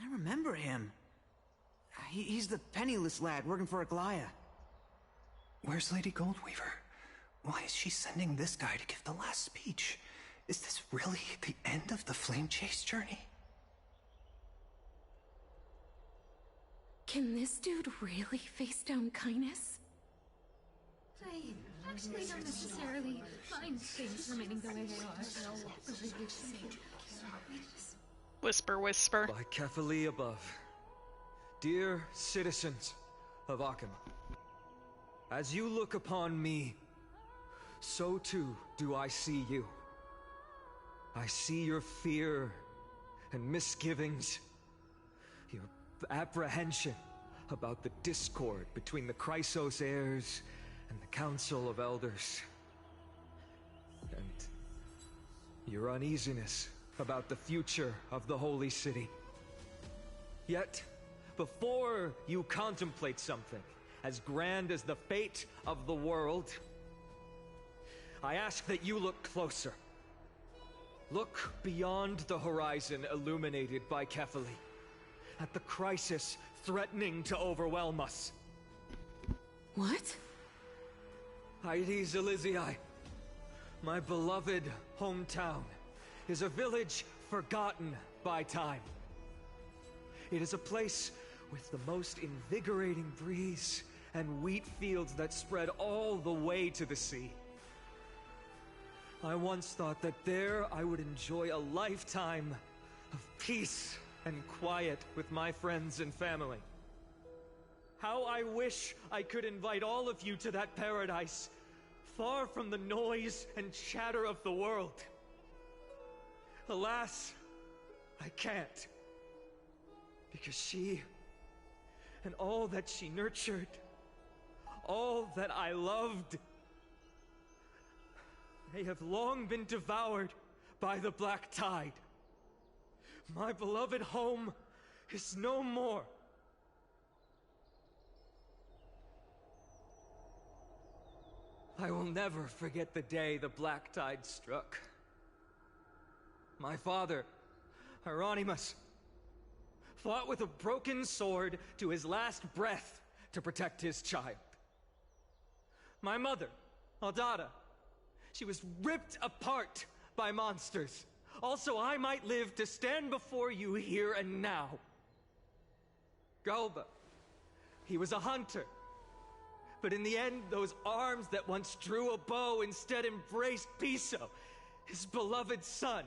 I remember him. He's the penniless lad working for Aglaya. Where's Lady Goldweaver? Why is she sending this guy to give the last speech? Is this really the end of the Flame Chase journey? Can this dude really face down kindness? I actually don't necessarily mind things remaining the way they are. Whisper, whisper. By Kefali above, dear citizens of Akima, as you look upon me, so too do I see you. I see your fear and misgivings, your apprehension about the discord between the Chrysos heirs and the Council of Elders, and your uneasiness about the future of the Holy City. Yet, before you contemplate something as grand as the fate of the world, I ask that you look closer. Look beyond the horizon illuminated by Kefali, at the crisis threatening to overwhelm us. What? Ides Elysiae, my beloved hometown, is a village forgotten by time. It is a place with the most invigorating breeze and wheat fields that spread all the way to the sea. I once thought that there I would enjoy a lifetime of peace and quiet with my friends and family. How I wish I could invite all of you to that paradise, far from the noise and chatter of the world. Alas, I can't. Because she, and all that she nurtured, all that I loved, they have long been devoured by the black tide. My beloved home is no more. I will never forget the day the black tide struck. My father, Hieronymus, fought with a broken sword to his last breath to protect his child. My mother, Aldada, she was ripped apart by monsters. Also, I might live to stand before you here and now. Galba, he was a hunter. But in the end, those arms that once drew a bow instead embraced Piso, his beloved son,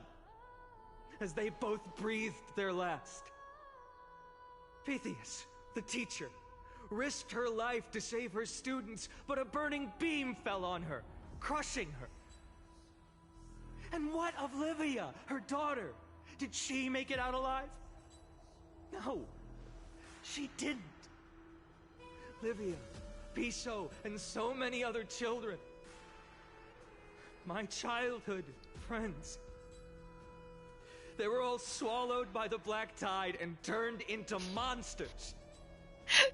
as they both breathed their last. Pythias, the teacher, risked her life to save her students, but a burning beam fell on her, crushing her. And what of Livia, her daughter? Did she make it out alive? No, she didn't. Livia, Piso, and so many other children, my childhood friends, they were all swallowed by the black tide and turned into monsters.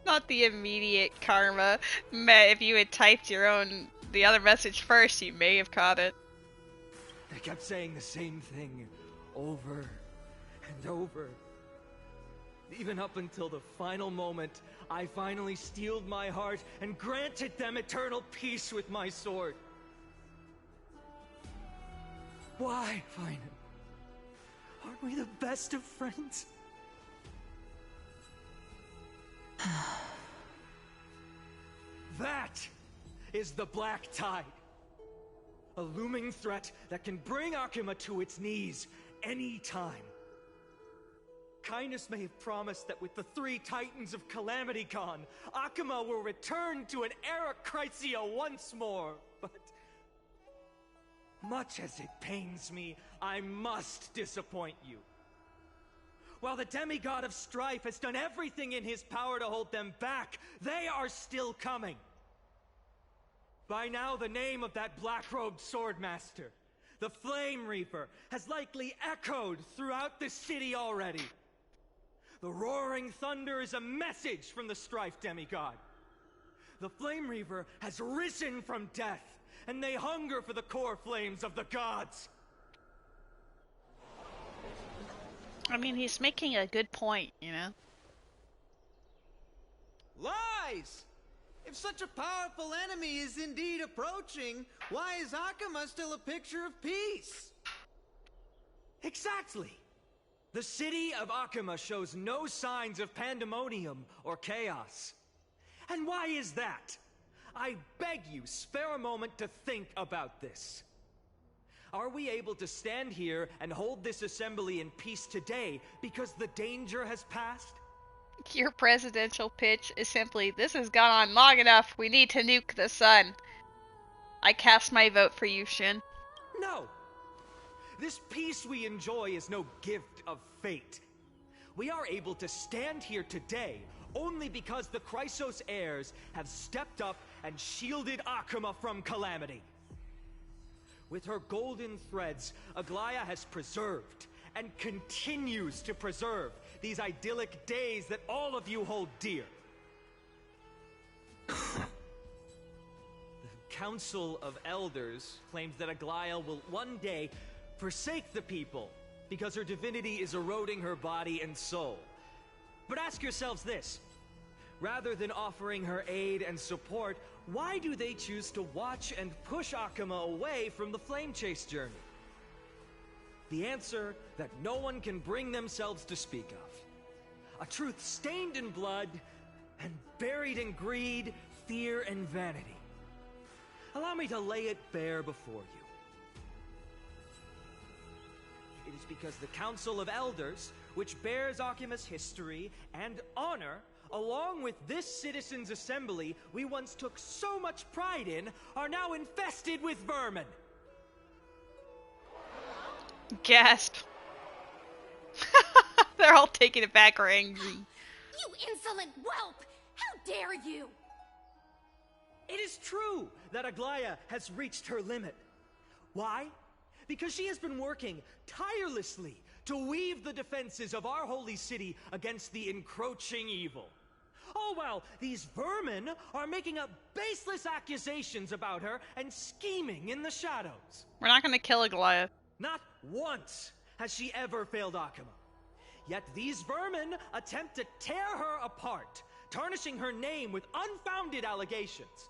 Not the immediate karma. If you had typed the other message first, you may have caught it. They kept saying the same thing over and over. Even up until the final moment, I finally steeled my heart and granted them eternal peace with my sword. Why, Finan? Aren't we the best of friends? That is the Black Tide. A looming threat that can bring Akuma to its knees any time. Kindness may have promised that with the 3 Titans of Calamity gone, Akuma will return to an era Chrysia once more, but much as it pains me, I must disappoint you. While the demigod of strife has done everything in his power to hold them back, they are still coming. By now, the name of that black-robed swordmaster, the Flame Reaper, has likely echoed throughout the city already. The roaring thunder is a message from the strife demigod. The Flame Reaper has risen from death, and they hunger for the core flames of the gods. I mean, he's making a good point, you know? Lies! If such a powerful enemy is indeed approaching, why is Akuma still a picture of peace? Exactly! The city of Akuma shows no signs of pandemonium or chaos. And why is that? I beg you, spare a moment to think about this. Are we able to stand here and hold this assembly in peace today because the danger has passed? Your presidential pitch is simply, this has gone on long enough, we need to nuke the sun. I cast my vote for you, Shin. No! This peace we enjoy is no gift of fate. We are able to stand here today only because the Chrysos heirs have stepped up and shielded Akuma from calamity. With her golden threads, Aglaya has preserved and continues to preserve these idyllic days that all of you hold dear. The Council of Elders claims that Aglaya will one day forsake the people because her divinity is eroding her body and soul. But ask yourselves this. Rather than offering her aid and support, why do they choose to watch and push Akuma away from the Flame Chase journey? The answer that no one can bring themselves to speak of. A truth stained in blood and buried in greed, fear, and vanity. Allow me to lay it bare before you. It is because the Council of Elders, which bears Akuma's history and honor, along with this citizens' assembly we once took so much pride in, are now infested with vermin. Gasp. They're all taken aback or angry. You insolent whelp! How dare you! It is true that Aglaya has reached her limit. Why? Because she has been working tirelessly to weave the defenses of our holy city against the encroaching evil. All while these vermin are making up baseless accusations about her and scheming in the shadows. We're not gonna kill Aglaya. Not once has she ever failed Akuma. Yet these vermin attempt to tear her apart, tarnishing her name with unfounded allegations.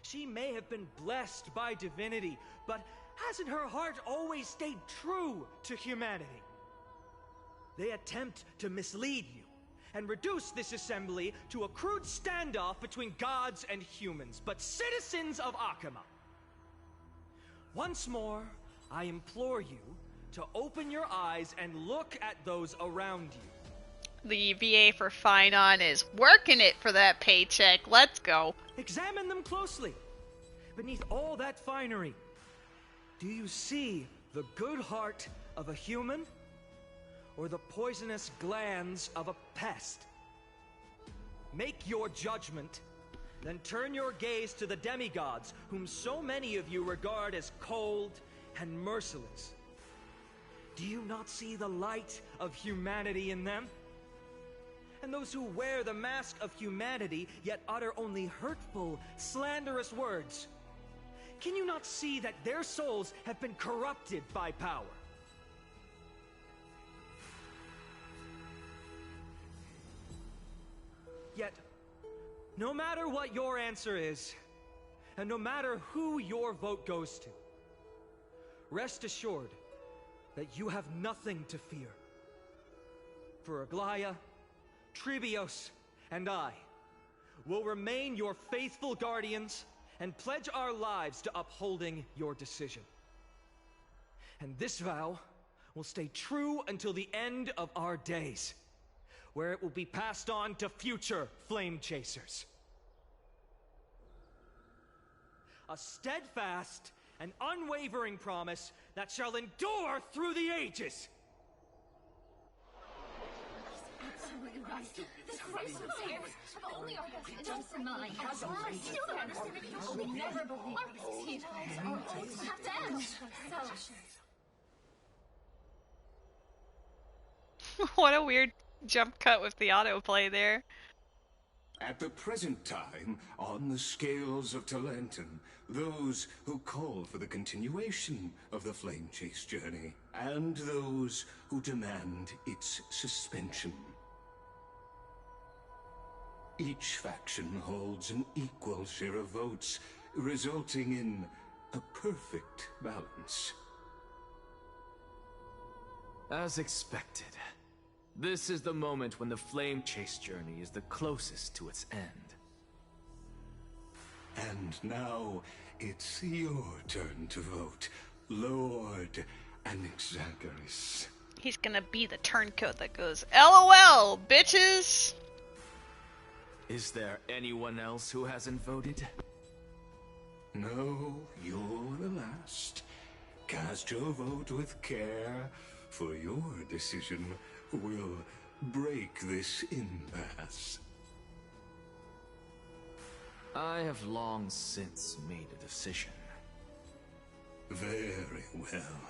She may have been blessed by divinity, but hasn't her heart always stayed true to humanity? They attempt to mislead you and reduce this assembly to a crude standoff between gods and humans, but citizens of Akuma. Once more, I implore you to open your eyes and look at those around you. The VA for Finon is working it for that paycheck. Let's go. Examine them closely. Beneath all that finery, do you see the good heart of a human or the poisonous glands of a pest? Make your judgment, then turn your gaze to the demigods, whom so many of you regard as cold and merciless. Do you not see the light of humanity in them? And those who wear the mask of humanity yet utter only hurtful, slanderous words. Can you not see that their souls have been corrupted by power? Yet, no matter what your answer is, and no matter who your vote goes to, rest assured that you have nothing to fear. For Aglaya, Tribios, and I will remain your faithful guardians and pledge our lives to upholding your decision. And this vow will stay true until the end of our days, where it will be passed on to future flame chasers. A steadfast and unwavering promise that shall endure through the ages. Absolutely right. The Christ of Fairs have only our best interests in mind. I still don't understand it. I will never believe our peace times are always have to end. What a weird jump cut with the autoplay there. At the present time, on the scales of Talentum, those who call for the continuation of the Flame Chase journey, and those who demand its suspension. Each faction holds an equal share of votes, resulting in a perfect balance. As expected, this is the moment when the Flame Chase journey is the closest to its end. And now, it's your turn to vote, Lord Anaxa. He's gonna be the turncoat that goes, LOL, bitches! Is there anyone else who hasn't voted? No, you're the last. Cast your vote with care, for your decision will break this impasse. I have long since made a decision. Very well.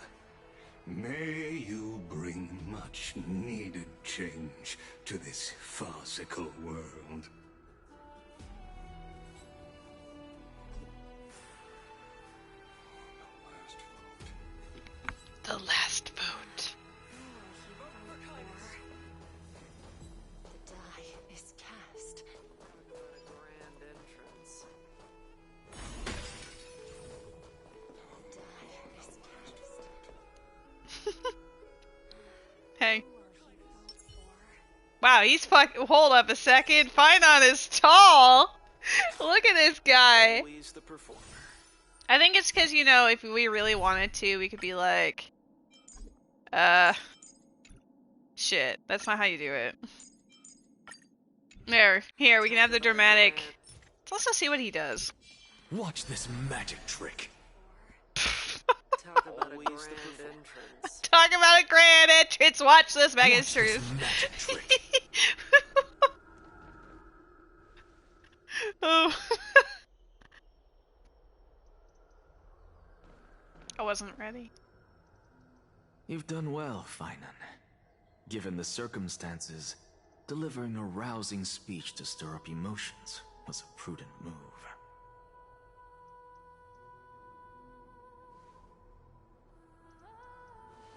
May you bring much needed change to this farcical world. The last vote. The die is cast. Grand entrance. Hey. Wow, he's fucking. Hold up a second. Finon is tall. Look at this guy. Always the performer. I think it's because, you know, if we really wanted to, we could be like, shit. That's not how you do it. There. Here, we can have the dramatic. Let's also see what he does. Watch this magic trick. Talk about a grand entrance. Talk about a grand entrance. Watch this magic trick. Oh. I wasn't ready. You've done well, Finon. Given the circumstances, delivering a rousing speech to stir up emotions was a prudent move.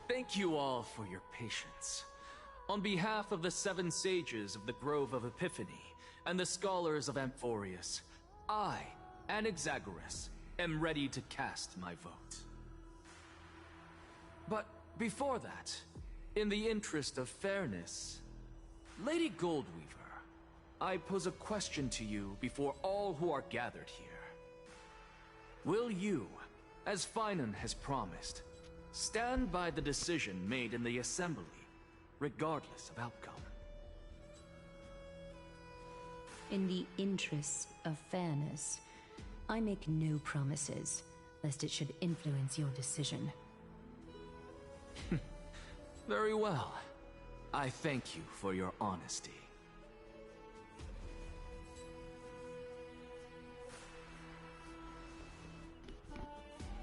Thank you all for your patience. On behalf of the 7 sages of the Grove of Epiphany and the scholars of Amphoreus, I, Anaxa, am ready to cast my vote. But before that, in the interest of fairness, Lady Goldweaver, I pose a question to you before all who are gathered here. Will you, as Finon has promised, stand by the decision made in the Assembly, regardless of outcome? In the interest of fairness, I make no promises, lest it should influence your decision. Very well. I thank you for your honesty.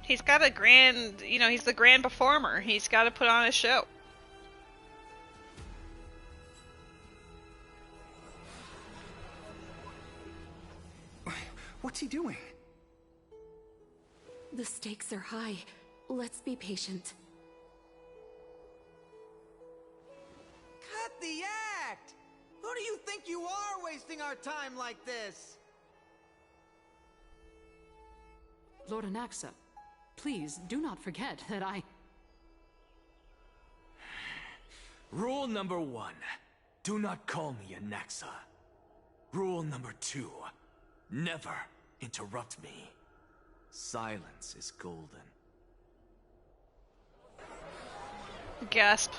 He's got a grand, you know, he's the grand performer. He's got to put on a show. What's he doing? The stakes are high. Let's be patient. Cut the act! Who do you think you are wasting our time like this? Lord Anaxa, please do not forget that I... Rule number 1. Do not call me Anaxa. Rule number 2. Never interrupt me. Silence is golden. Gasp.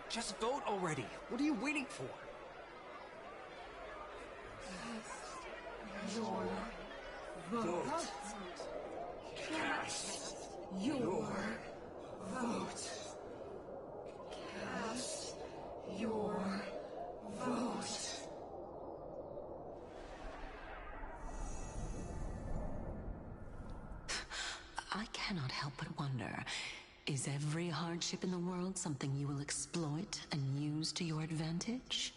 Just vote already. What are you waiting for? Your vote. Cast your vote. Cast your vote. I cannot help but wonder, is every hardship in the world something you will exploit and use to your advantage?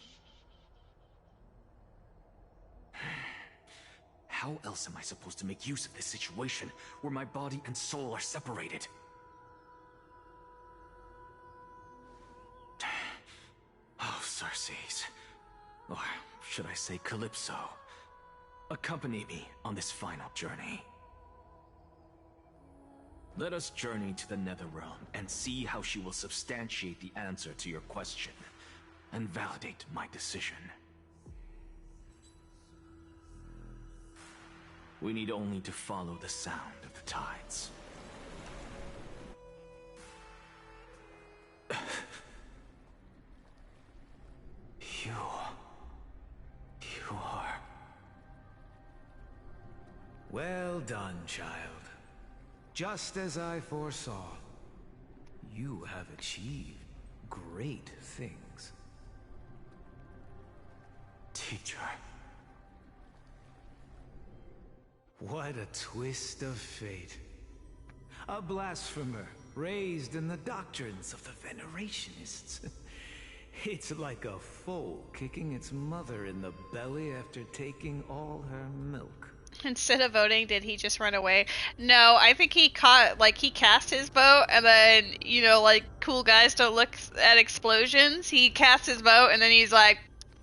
How else am I supposed to make use of this situation where my body and soul are separated? Oh, Circes. Or should I say Calypso? Accompany me on this final journey. Let us journey to the Netherrealm and see how she will substantiate the answer to your question and validate my decision. We need only to follow the sound of the tides. You are... Well done, child. Just as I foresaw, you have achieved great things. Teacher. What a twist of fate. A blasphemer raised in the doctrines of the Venerationists. It's like a foal kicking its mother in the belly after taking all her milk. Instead of voting, did he just run away? No, I think he cast his vote, and then, you know, like, cool guys don't look at explosions. He cast his vote, and then he's like,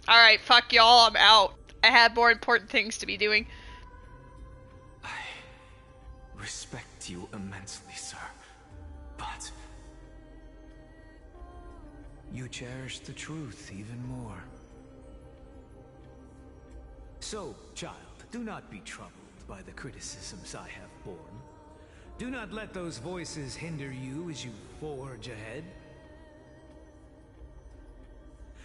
alright, fuck y'all, I'm out. I have more important things to be doing. I respect you immensely, sir, but... You cherish the truth even more. So, child, do not be troubled by the criticisms I have borne. Do not let those voices hinder you as you forge ahead.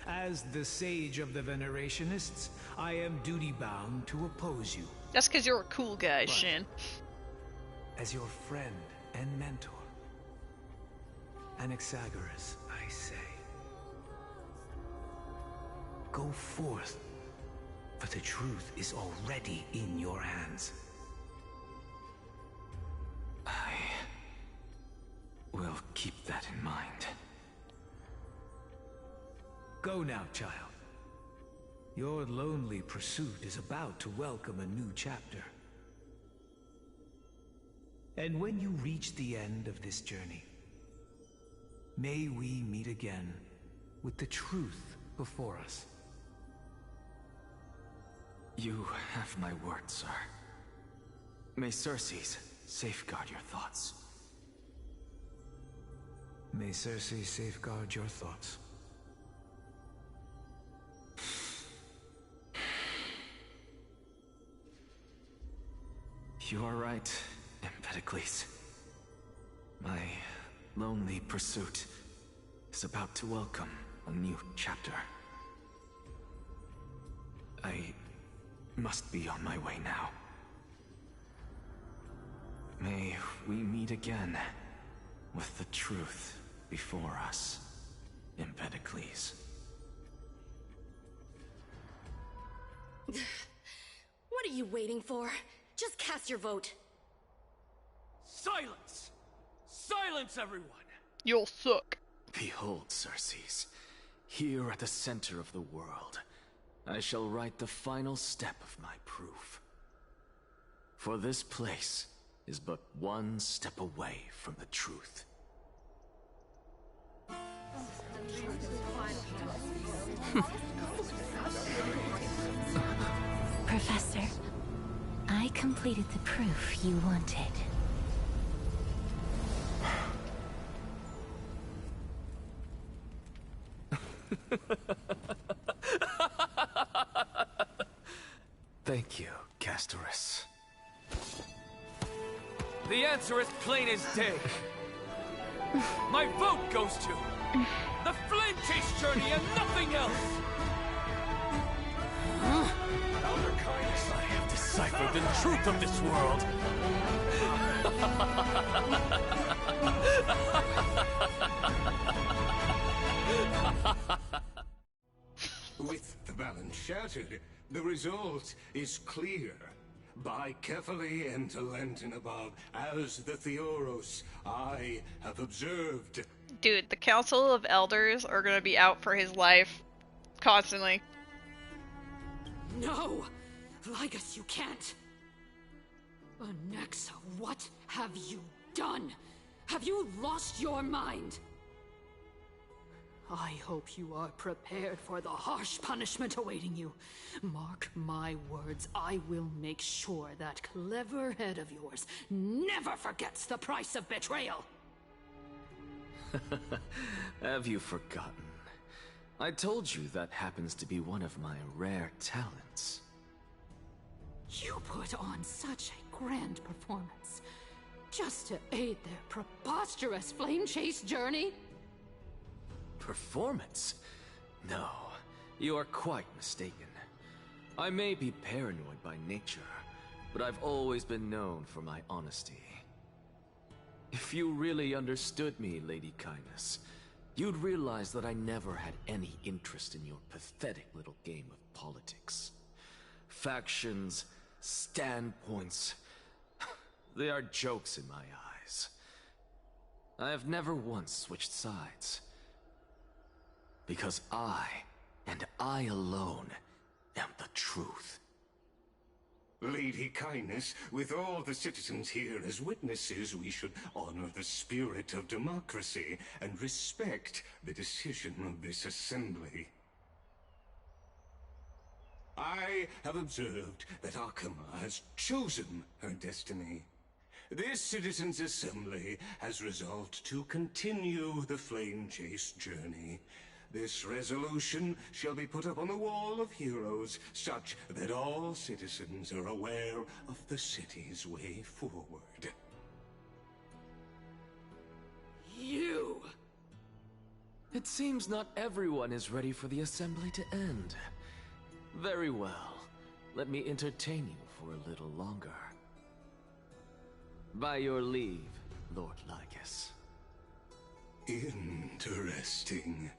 As the sage of the Venerationists, I am duty-bound to oppose you. That's because you're a cool guy, Shin. As your friend and mentor, Anaxagoras, I say, go forth, for the truth is already in your hands. I will keep that in mind. Go now, child. Your lonely pursuit is about to welcome a new chapter. And when you reach the end of this journey, may we meet again with the truth before us. You have my word, sir. May Circes safeguard your thoughts. May Circe safeguard your thoughts. You are right, Empedocles. My lonely pursuit is about to welcome a new chapter. I must be on my way now. May we meet again with the truth before us, Empedocles. What are you waiting for? Just cast your vote. Silence! Silence, everyone! You'll suck. Behold, Circes, here at the center of the world, I shall write the final step of my proof. For this place is but one step away from the truth. Professor, I completed the proof you wanted. Thank you, Castorice. The answer is plain as day. My vote goes to the Flame Chase Journey and nothing else! Elder Kindness, I have deciphered the truth of this world. With the balance shattered, the result is clear. By carefully and Talenton above, as the Theoros, I have observed. Dude, the Council of Elders are gonna be out for his life. Constantly. No! Ligus, you can't! Anaxa, what have you done? Have you lost your mind? I hope you are prepared for the harsh punishment awaiting you. Mark my words, I will make sure that clever head of yours never forgets the price of betrayal. Have you forgotten? I told you that happens to be one of my rare talents. You put on such a grand performance just to aid their preposterous flame chase journey? Performance? No, you are quite mistaken. I may be paranoid by nature, but I've always been known for my honesty. If you really understood me, Lady Kindness, you'd realize that I never had any interest in your pathetic little game of politics. Factions, standpoints, they are jokes in my eyes. I have never once switched sides. Because I, and I alone, am the truth. Lady Kindness, with all the citizens here as witnesses, we should honor the spirit of democracy and respect the decision of this assembly. I have observed that Akama has chosen her destiny. This citizens' assembly has resolved to continue the flame chase journey. This resolution shall be put up on the Wall of Heroes, such that all citizens are aware of the city's way forward. You! It seems not everyone is ready for the assembly to end. Very well. Let me entertain you for a little longer. By your leave, Lord Lycus. Interesting.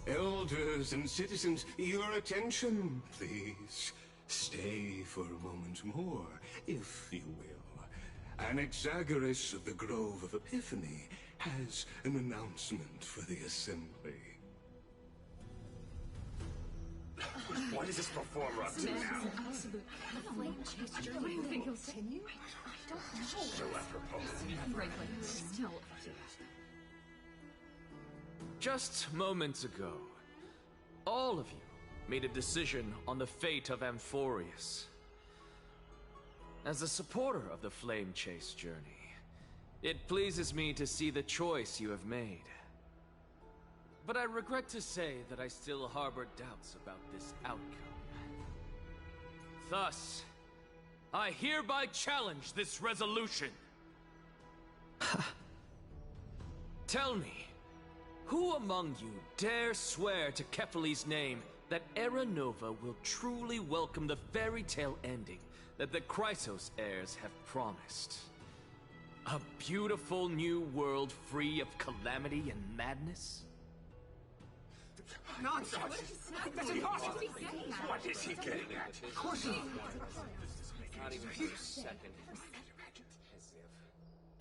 Elders and citizens, your attention, please. Stay for a moment more, if you will. Anaxagoras of the Grove of Epiphany has an announcement for the assembly. What is this performer up to now? Flame chase journey. What do you think he'll continue? I don't know. So apropos. Just moments ago, all of you made a decision on the fate of Amphoreus. As a supporter of the Flame Chase journey, it pleases me to see the choice you have made. But I regret to say that I still harbor doubts about this outcome. Thus, I hereby challenge this resolution. Tell me, who among you dare swear to Kefali's name that Era Nova will truly welcome the fairy tale ending that the Chrysos heirs have promised? A beautiful new world free of calamity and madness? Nonsense! That's impossible! What is he getting at? Of course not! Not even for a second.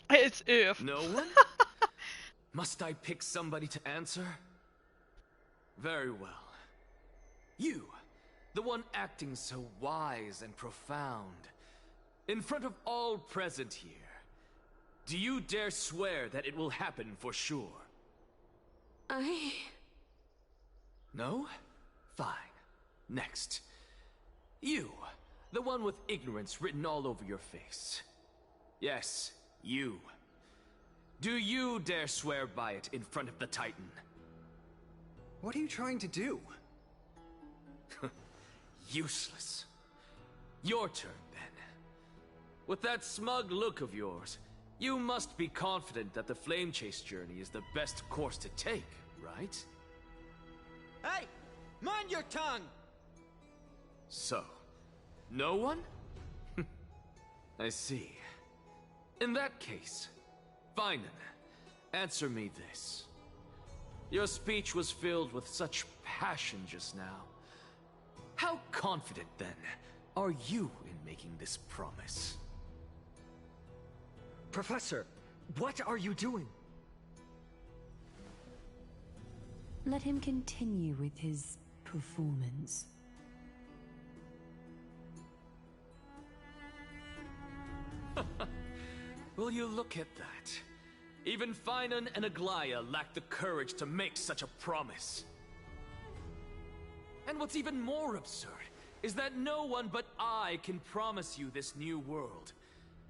It's if. No one? Must I pick somebody to answer? Very well. You, the one acting so wise and profound, in front of all present here, do you dare swear that it will happen for sure? No? Fine. Next. You, the one with ignorance written all over your face. Yes, you. Do you dare swear by it in front of the Titan? What are you trying to do? Useless. Your turn, then. With that smug look of yours, you must be confident that the Flame Chase journey is the best course to take, right? Hey! Mind your tongue! So, no one? I see. In that case, Finan, answer me this. Your speech was filled with such passion just now. How confident, then, are you in making this promise? Professor, what are you doing? Let him continue with his performance. Will you look at that? Even Finan and Aglaya lack the courage to make such a promise. And what's even more absurd is that no one but I can promise you this new world.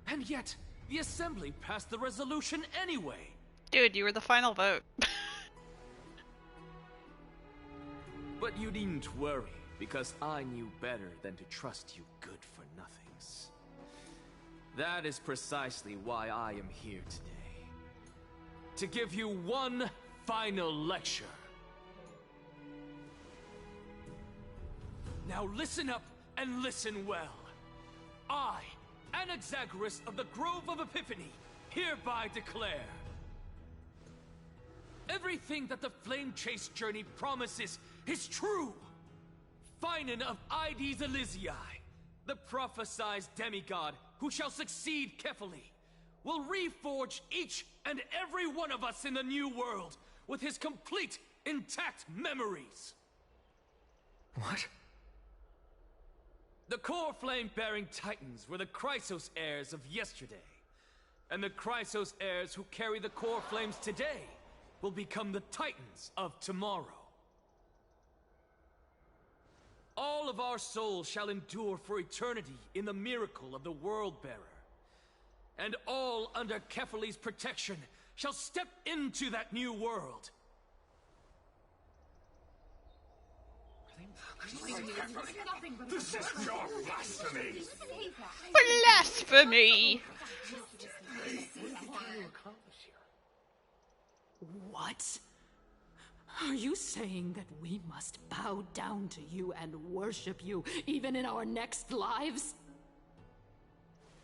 And yet, the Assembly passed the resolution anyway. Dude, you were the final vote. But you needn't worry, because I knew better than to trust you good-for-nothings. That is precisely why I am here today. To give you one final lecture. Now listen up and listen well. I, Anaxagoras of the Grove of Epiphany, hereby declare everything that the Flame Chase journey promises is true. Finan of Ides Elysiae, the prophesied demigod who shall succeed Kefali, will reforge each and every one of us in the new world with his complete, intact memories. What? The core flame-bearing titans were the Chrysos heirs of yesterday. And the Chrysos heirs who carry the core flames today will become the titans of tomorrow. All of our souls shall endure for eternity in the miracle of the World-Bearer. And all under Kefali's protection shall step into that new world. This is your blasphemy! Blasphemy! What? Are you saying that we must bow down to you and worship you, even in our next lives?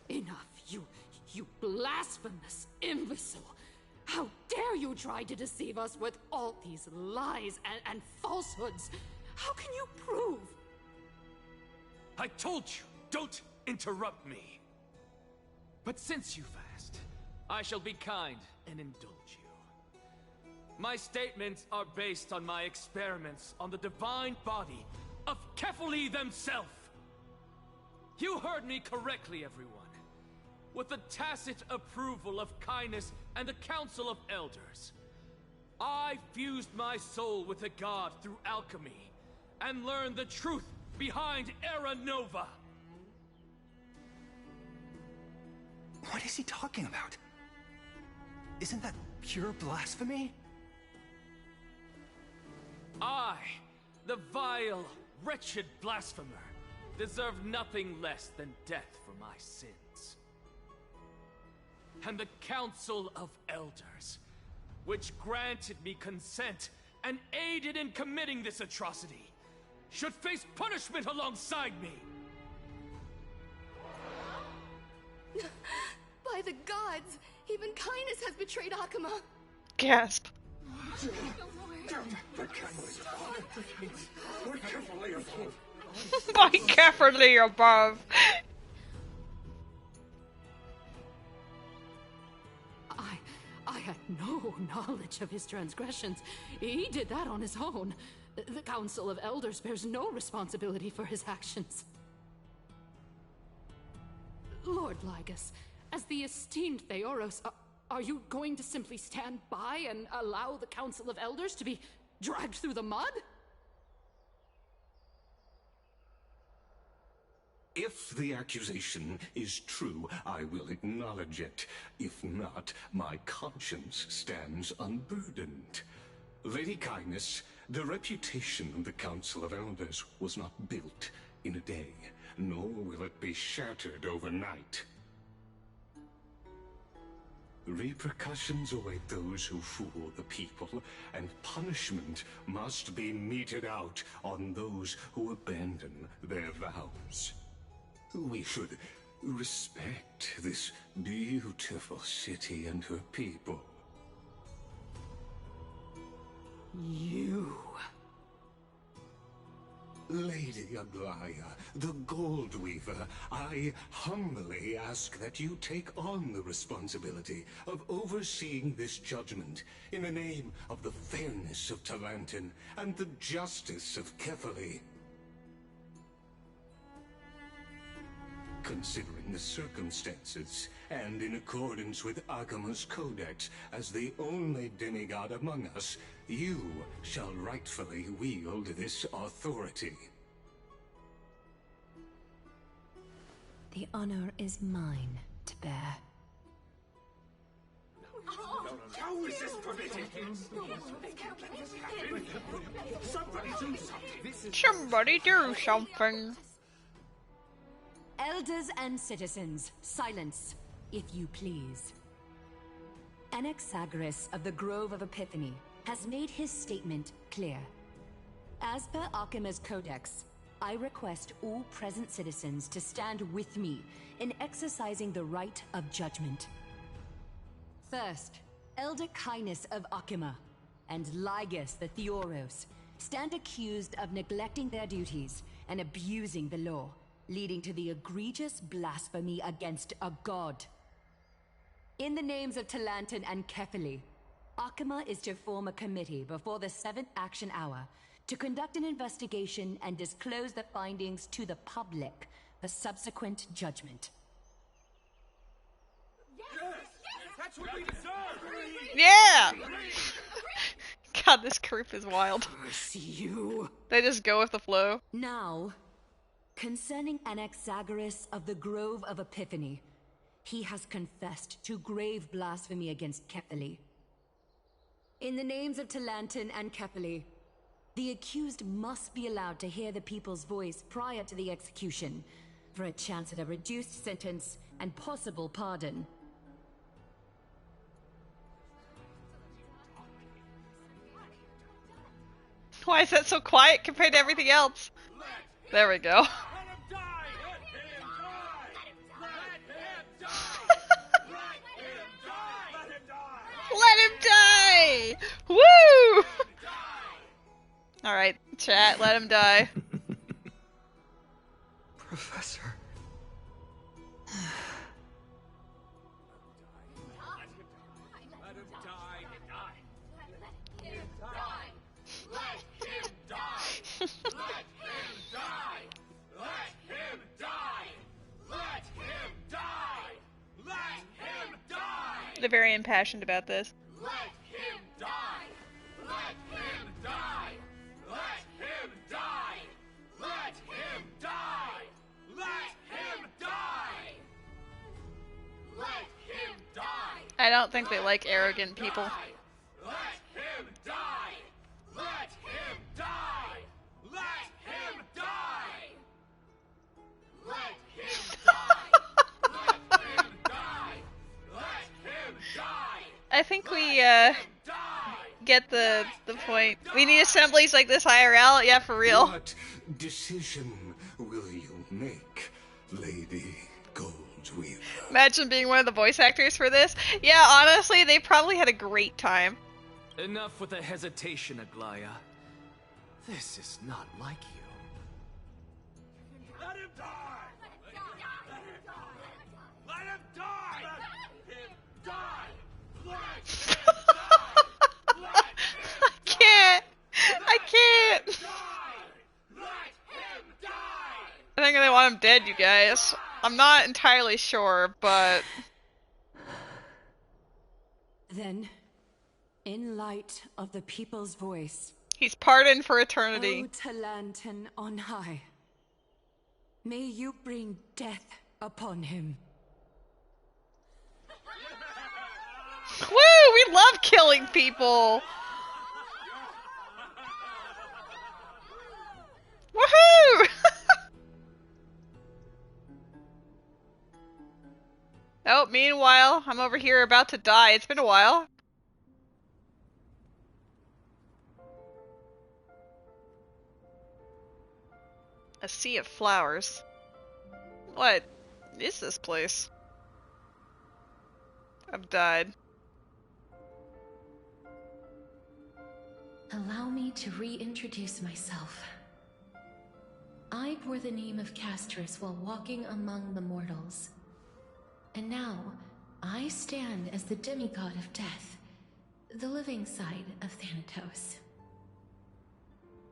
Enough, you blasphemous imbecile! How dare you try to deceive us with all these lies and falsehoods? How can you prove? I told you, don't interrupt me. But since you've asked, I shall be kind and indulge you. My statements are based on my experiments on the divine body of Kefali themselves. You heard me correctly, everyone. With the tacit approval of Kindness and the Council of Elders, I fused my soul with the god through alchemy and learned the truth behind Era Nova. What is he talking about? Isn't that pure blasphemy? I, the vile, wretched blasphemer, deserve nothing less than death for my sins. And the Council of Elders, which granted me consent and aided in committing this atrocity, should face punishment alongside me. By the gods, even Kindness has betrayed Akuma. Gasp. By carefully above. I had no knowledge of his transgressions. He did that on his own. The Council of Elders bears no responsibility for his actions. Lord Lygus, as the esteemed Theoros, are you going to simply stand by and allow the Council of Elders to be dragged through the mud? If the accusation is true, I will acknowledge it. If not, my conscience stands unburdened. Lady Kindness, the reputation of the Council of Elders was not built in a day, nor will it be shattered overnight. Repercussions await those who fool the people, and punishment must be meted out on those who abandon their vows. We should respect this beautiful city and her people. You... Lady Aglaya, the Gold Weaver, I humbly ask that you take on the responsibility of overseeing this judgment in the name of the fairness of Talantin and the justice of Kefali. Considering the circumstances, and in accordance with Akima's codex, as the only demigod among us, you shall rightfully wield this authority. The honor is mine to bear. How is this permitted? Somebody do something. Somebody do something. Elders and citizens, silence, if you please. Anaxagoras of the Grove of Epiphany has made his statement clear. As per Akima's codex, I request all present citizens to stand with me in exercising the right of judgment. First, Elder Kindness of Akima and Ligus the Theoros stand accused of neglecting their duties and abusing the law, leading to the egregious blasphemy against a god. In the names of Talantin and Kefali, Akima is to form a committee before the 7th action hour to conduct an investigation and disclose the findings to the public for subsequent judgment. Yes! That's what we deserve! Yeah! God, this group is wild. Curse you. They just go with the flow. Now, concerning Anaxagoras of the Grove of Epiphany, he has confessed to grave blasphemy against Kefali. In the names of Talantin and Kefali, the accused must be allowed to hear the people's voice prior to the execution, for a chance at a reduced sentence and possible pardon. Why is that so quiet compared to everything else? There we go. Let him die! Woo! Alright, chat, let him die. Professor. They're very impassioned about this. Let him die! Let him die! Let him die! Let him die! Let him die! Let him die! I don't think they like arrogant people. Let him die! Let him die! Let him die! Let him die! Let him die! Let him die! I think we get the point. We need assemblies like this IRL, yeah, for real. What decision will you make, Lady Goldweaver? Imagine being one of the voice actors for this. Yeah, honestly, they probably had a great time. Enough with the hesitation, Aglaya. This is not like you. Let him die! Let him die! Let him die! Let him die! I can't! I can't! Let him die! I think they want him dead, you guys. I'm not entirely sure, but... Then, in light of the people's voice, he's pardoned for eternity. O Talantin on high, May you bring death upon him. Woo! We love killing people! Woohoo! Oh, meanwhile, I'm over here about to die. It's been a while. A sea of flowers. What is this place? I've died. Allow me to reintroduce myself. I bore the name of Castorice while walking among the mortals. And now, I stand as the demigod of death, the living side of Thanatos.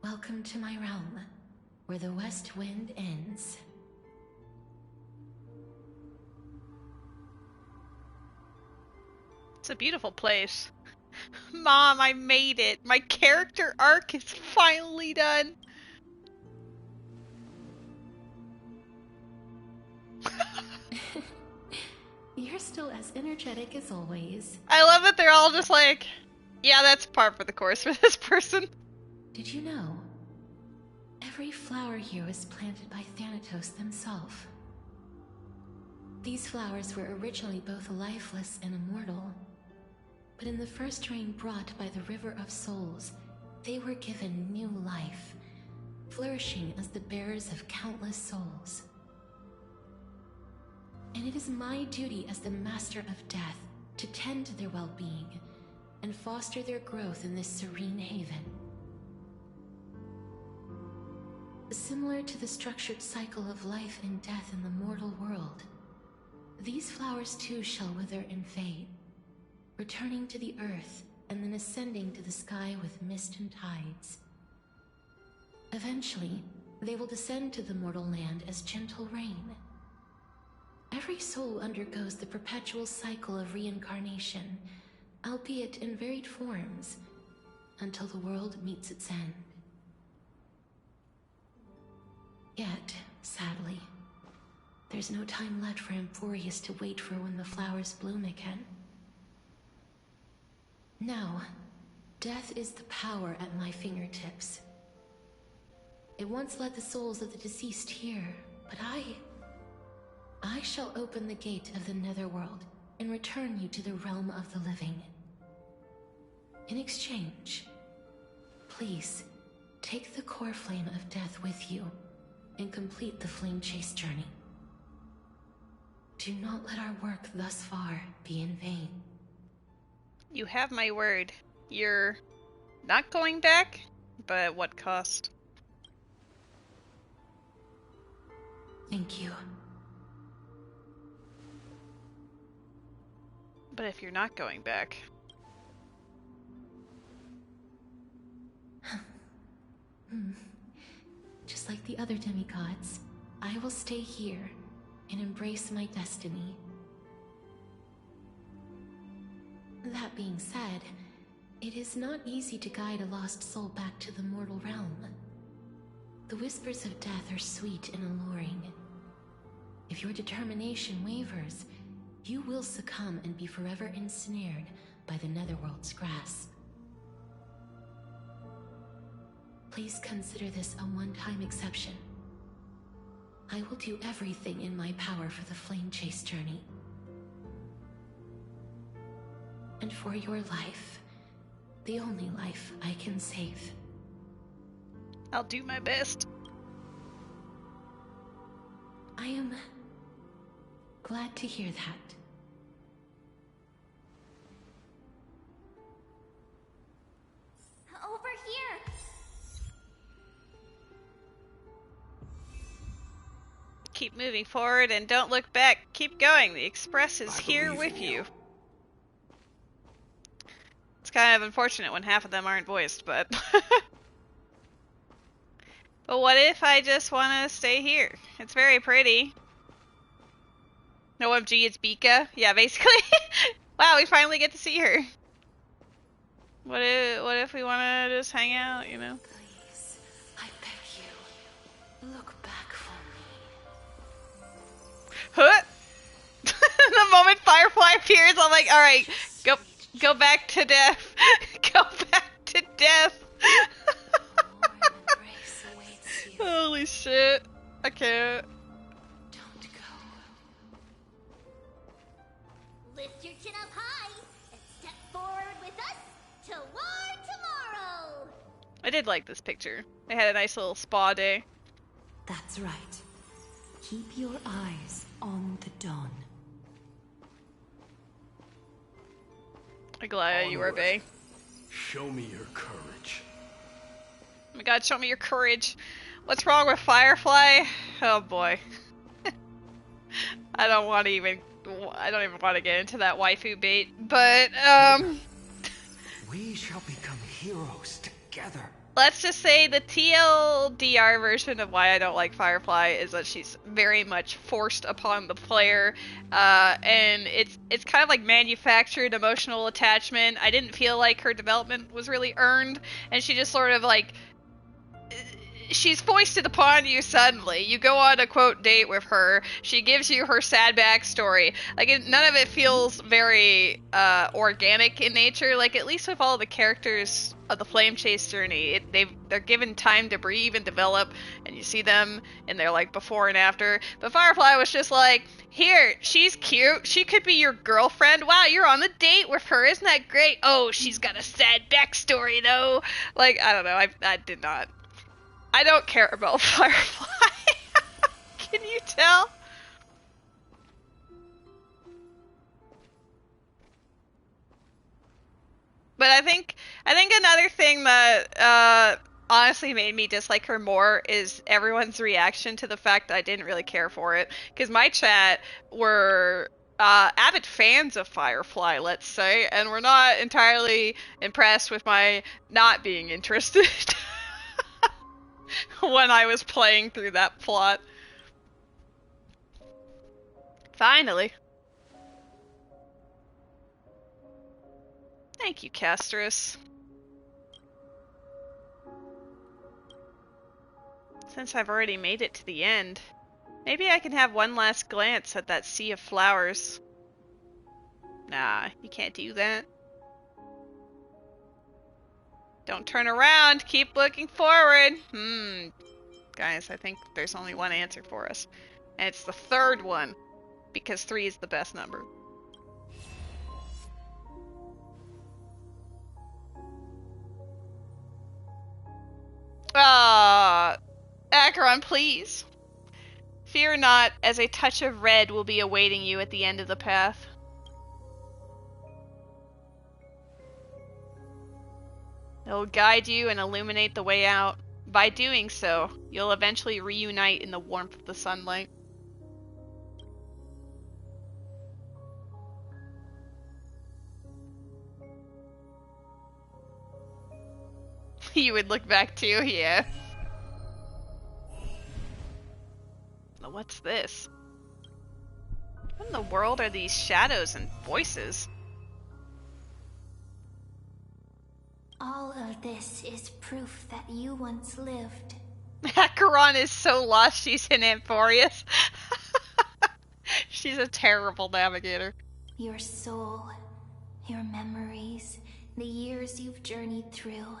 Welcome to my realm, where the west wind ends. It's a beautiful place. Mom, I made it! My character arc is finally done! You're still as energetic as always. I love that they're all just like, yeah, that's par for the course for this person. Did you know? Every flower here was planted by Thanatos themselves. These flowers were originally both lifeless and immortal, but in the first rain brought by the River of Souls, they were given new life, flourishing as the bearers of countless souls. And it is my duty as the Master of Death to tend to their well-being and foster their growth in this serene haven. Similar to the structured cycle of life and death in the mortal world, these flowers too shall wither and fade, returning to the earth and then ascending to the sky with mist and tides. Eventually, they will descend to the mortal land as gentle rain. Every soul undergoes the perpetual cycle of reincarnation, albeit in varied forms, until the world meets its end. Yet, sadly, there's no time left for Amphoreus to wait for when the flowers bloom again. Now, death is the power at my fingertips. It once led the souls of the deceased here, but I shall open the gate of the netherworld and return you to the realm of the living. In exchange, please, take the core flame of death with you and complete the flame chase journey. Do not let our work thus far be in vain. You have my word. You're not going back, but at what cost? Thank you. But if you're not going back... Just like the other demigods, I will stay here and embrace my destiny. That being said, it is not easy to guide a lost soul back to the mortal realm. The whispers of death are sweet and alluring. If your determination wavers, you will succumb and be forever ensnared by the netherworld's grasp. Please consider this a one-time exception. I will do everything in my power for the flame chase journey. And for your life, the only life I can save. I'll do my best. I am glad to hear that. Over here! Keep moving forward and don't look back. Keep going. The Express is here with you. It's kind of unfortunate when half of them aren't voiced, but... But what if I just want to stay here? It's very pretty. No OMG, it's Bika. Yeah, basically. Wow, we finally get to see her. What if we want to just hang out, you know? Please, I beg you, look back for me. Huh? The moment Firefly appears, I'm like, alright, go back to death. Go back to death. Holy shit. I can't. Lift your chin up high and step forward with us toward tomorrow. I did like this picture. They had a nice little spa day. That's right. Keep your eyes on the dawn. I'm glad you were, Bay. Show me your courage. Oh my god, show me your courage. What's wrong with Firefly? Oh boy. I don't even want to get into that waifu bait, but We shall become heroes together. let's just say the TLDR version of why I don't like Firefly is that she's very much forced upon the player, and it's kind of like manufactured emotional attachment. I didn't feel like her development was really earned, and she just sort of like, she's foisted upon you suddenly. You go on a quote date with her. She gives you her sad backstory. Like, none of it feels very organic in nature. Like, at least with all the characters of the Flame Chase journey, they're given time to breathe and develop, and you see them in their like before and after. But Firefly was just like, here, she's cute. She could be your girlfriend. Wow, you're on a date with her. Isn't that great? Oh, she's got a sad backstory though. Like, I don't know. I did not. I don't care about Firefly. Can you tell? But I think another thing that honestly made me dislike her more is everyone's reaction to the fact that I didn't really care for it. Because my chat were avid fans of Firefly, let's say, and were not entirely impressed with my not being interested. When I was playing through that plot. Finally. Thank you, Castorice. Since I've already made it to the end, maybe I can have one last glance at that sea of flowers. Nah, you can't do that. Don't turn around, keep looking forward. Guys, I think there's only one answer for us. And it's the third one, because 3 is the best number. Acheron, please. Fear not, as a touch of red will be awaiting you at the end of the path. It'll guide you and illuminate the way out. By doing so, you'll eventually reunite in the warmth of the sunlight. You would look back too, yeah. What's this? What in the world are these shadows and voices? All of this is proof that you once lived. Acheron is so lost she's in Amphoreus. She's a terrible navigator. Your soul, your memories, the years you've journeyed through,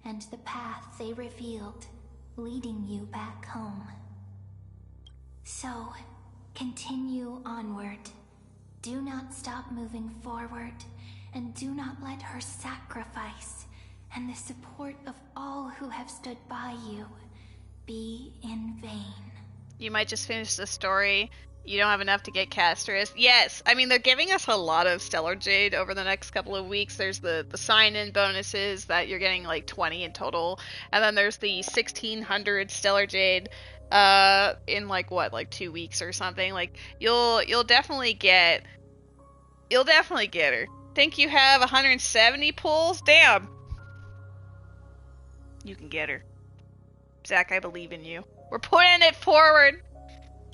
and the path they revealed, leading you back home. So, continue onward. Do not stop moving forward, and do not let her sacrifice and the support of all who have stood by you be in vain. You might just finish the story. You don't have enough to get Castorice. Yes, I mean, they're giving us a lot of Stellar Jade over the next couple of weeks. There's the sign-in bonuses that you're getting like 20 in total. And then there's the 1600 Stellar Jade in like what, like 2 weeks or something. Like you'll definitely get her. Think you have 170 pulls? Damn. You can get her. Zach, I believe in you. We're putting it forward.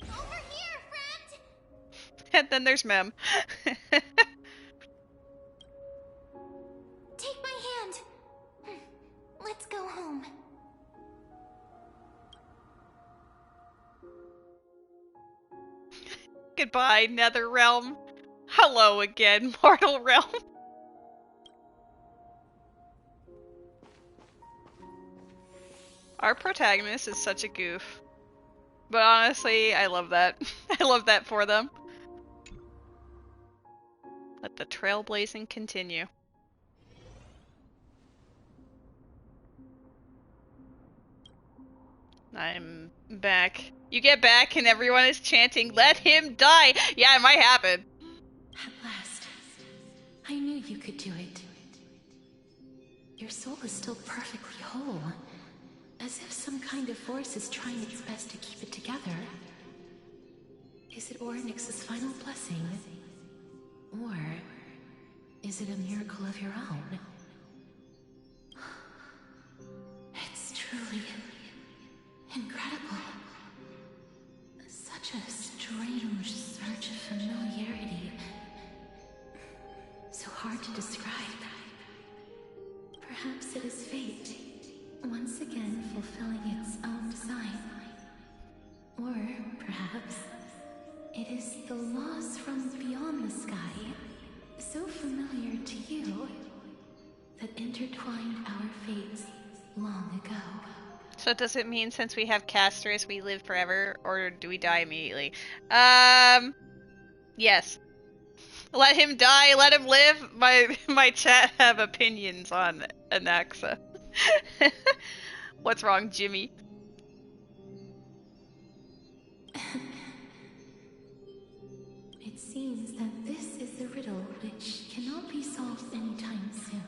Over here, friend! And then there's Mem. Take my hand. Let's go home. Goodbye, Nether Realm. Hello again, Mortal Realm. Our protagonist is such a goof. But honestly, I love that. I love that for them. Let the trailblazing continue. I'm back. You get back and everyone is chanting, "Let him die!" Yeah, it might happen. At last. I knew you could do it. Your soul is still perfectly whole. As if some kind of force is trying its best to keep it together. Is it Ornyx's final blessing? Or is it a miracle of your own? It's truly incredible. Such a strange surge of familiarity. So hard to describe. Perhaps it is fate, once again fulfilling its own design. Or perhaps it is the laws from beyond the sky, so familiar to you, that intertwined our fates long ago. So does it mean since we have Castorice we live forever, or do we die immediately? Yes. Let him die, let him live. My chat have opinions on Anaxa. What's wrong, Jimmy? It seems that this is the riddle which cannot be solved anytime soon.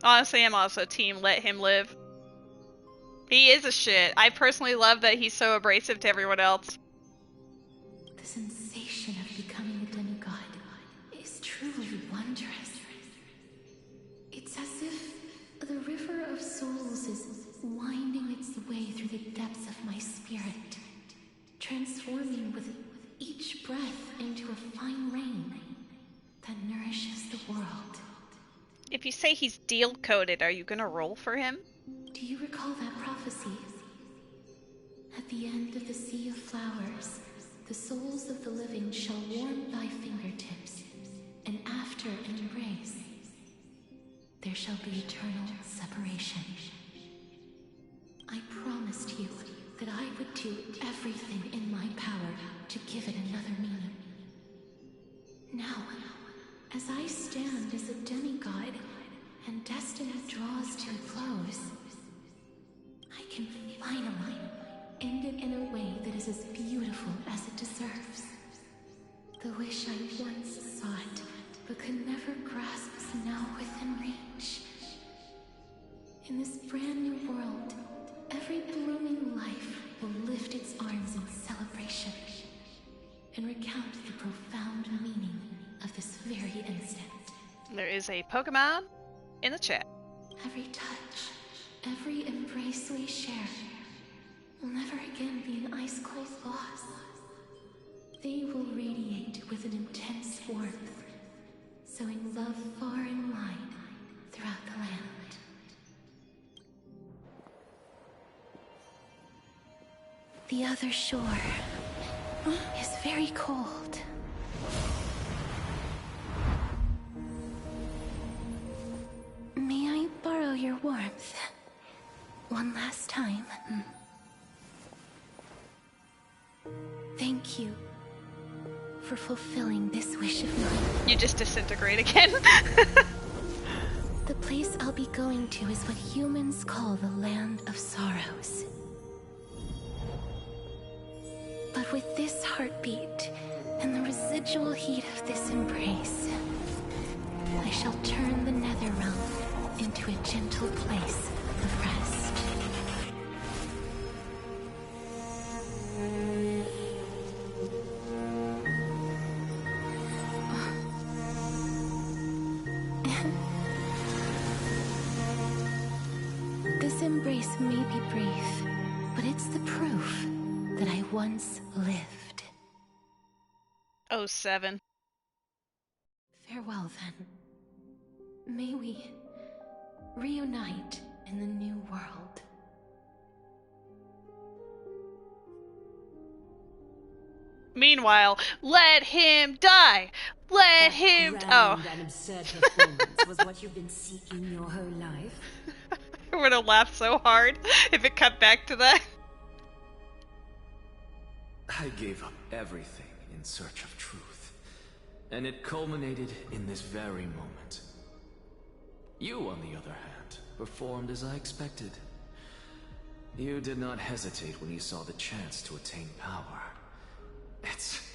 Honestly, I'm also team let him live. He is a shit. I personally love that he's so abrasive to everyone else. The sensation of becoming a demigod is truly wondrous. It's as if the river of souls is winding its way through the depths of my spirit, transforming with each breath into a fine rain that nourishes the world. If you say he's deal-coded, are you gonna roll for him? Do you recall that prophecy? At the end of the sea of flowers, the souls of the living shall warm thy fingertips, and after an embrace, there shall be eternal separation. I promised you that I would do everything in my power to give it another meaning. Now, as I stand as a demigod and destiny draws to a close, I can finally end it in a way that is as beautiful as it deserves. The wish I once sought, but could never grasp, is now within reach. In this brand new world, every blooming life will lift its arms in celebration and recount the profound meaning of this very instant. There is a Pokemon in the chat. Every touch, every embrace we share will never again be an ice-cold loss. They will radiate with an intense warmth, sowing love far and wide throughout the land. The other shore is very cold. May I borrow your warmth one last time? Thank you for fulfilling this wish of mine. You just disintegrate again. The place I'll be going to is what humans call the Land of Sorrows. But with this heartbeat and the residual heat of this embrace, I shall turn the Netherrealm into a gentle place of rest. This embrace may be brief, but it's the proof that I once lived. 07. Farewell, then. May we reunite in the new world. Meanwhile, let him die! Let him... Oh. Grand and absurd performance was what you've been seeking your whole life? I would have laughed so hard if it cut back to that. I gave up everything in search of truth, and it culminated in this very moment. You, on the other hand, performed as I expected. You did not hesitate when you saw the chance to attain power. It's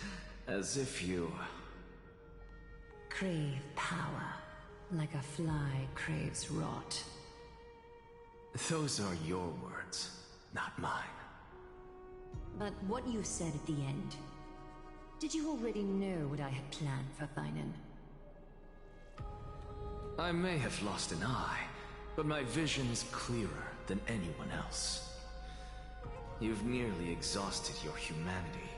as if you... crave power, like a fly craves rot. Those are your words, not mine. But what you said at the end, did you already know what I had planned for Thynon? I may have lost an eye, but my vision is clearer than anyone else. You've nearly exhausted your humanity.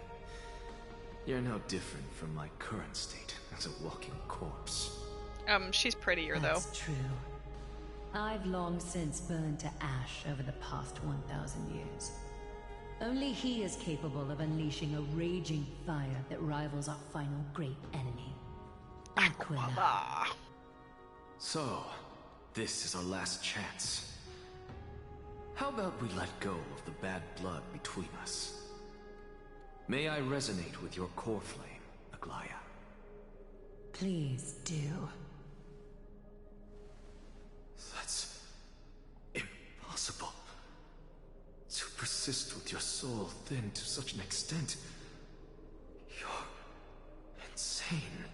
You're no different from my current state as a walking corpse. She's prettier, though. That's true. I've long since burned to ash over the past 1,000 years. Only he is capable of unleashing a raging fire that rivals our final great enemy, Aquila. So, this is our last chance. How about we let go of the bad blood between us? May I resonate with your core flame, Aglaya? Please do. That's impossible. To persist with your soul thinned to such an extent. You're insane.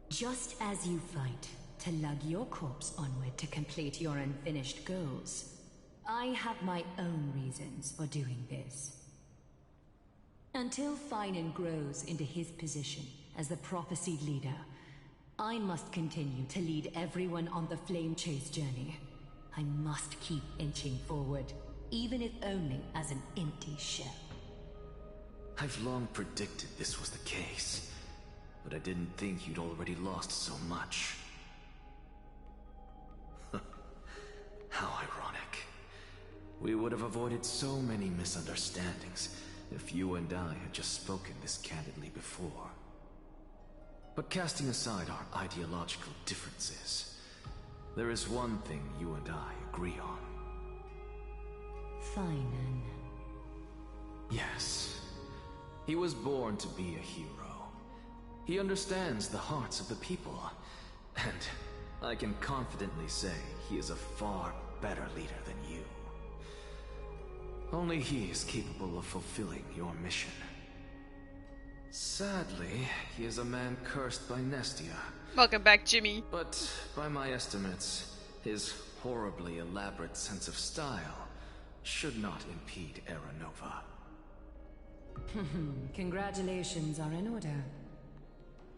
Just as you fight to lug your corpse onward to complete your unfinished goals, I have my own reasons for doing this. Until Thynon grows into his position as the prophesied leader, I must continue to lead everyone on the flame chase journey. I must keep inching forward, even if only as an empty shell. I've long predicted this was the case, but I didn't think you'd already lost so much. How ironic. We would have avoided so many misunderstandings if you and I had just spoken this candidly before. But casting aside our ideological differences, there is one thing you and I agree on. Thynon. Yes. He was born to be a hero. He understands the hearts of the people, and I can confidently say he is a far better leader than you. Only he is capable of fulfilling your mission. Sadly, he is a man cursed by Nestia. Welcome back, Jimmy. But by my estimates, his horribly elaborate sense of style should not impede Era Nova. Congratulations are in order.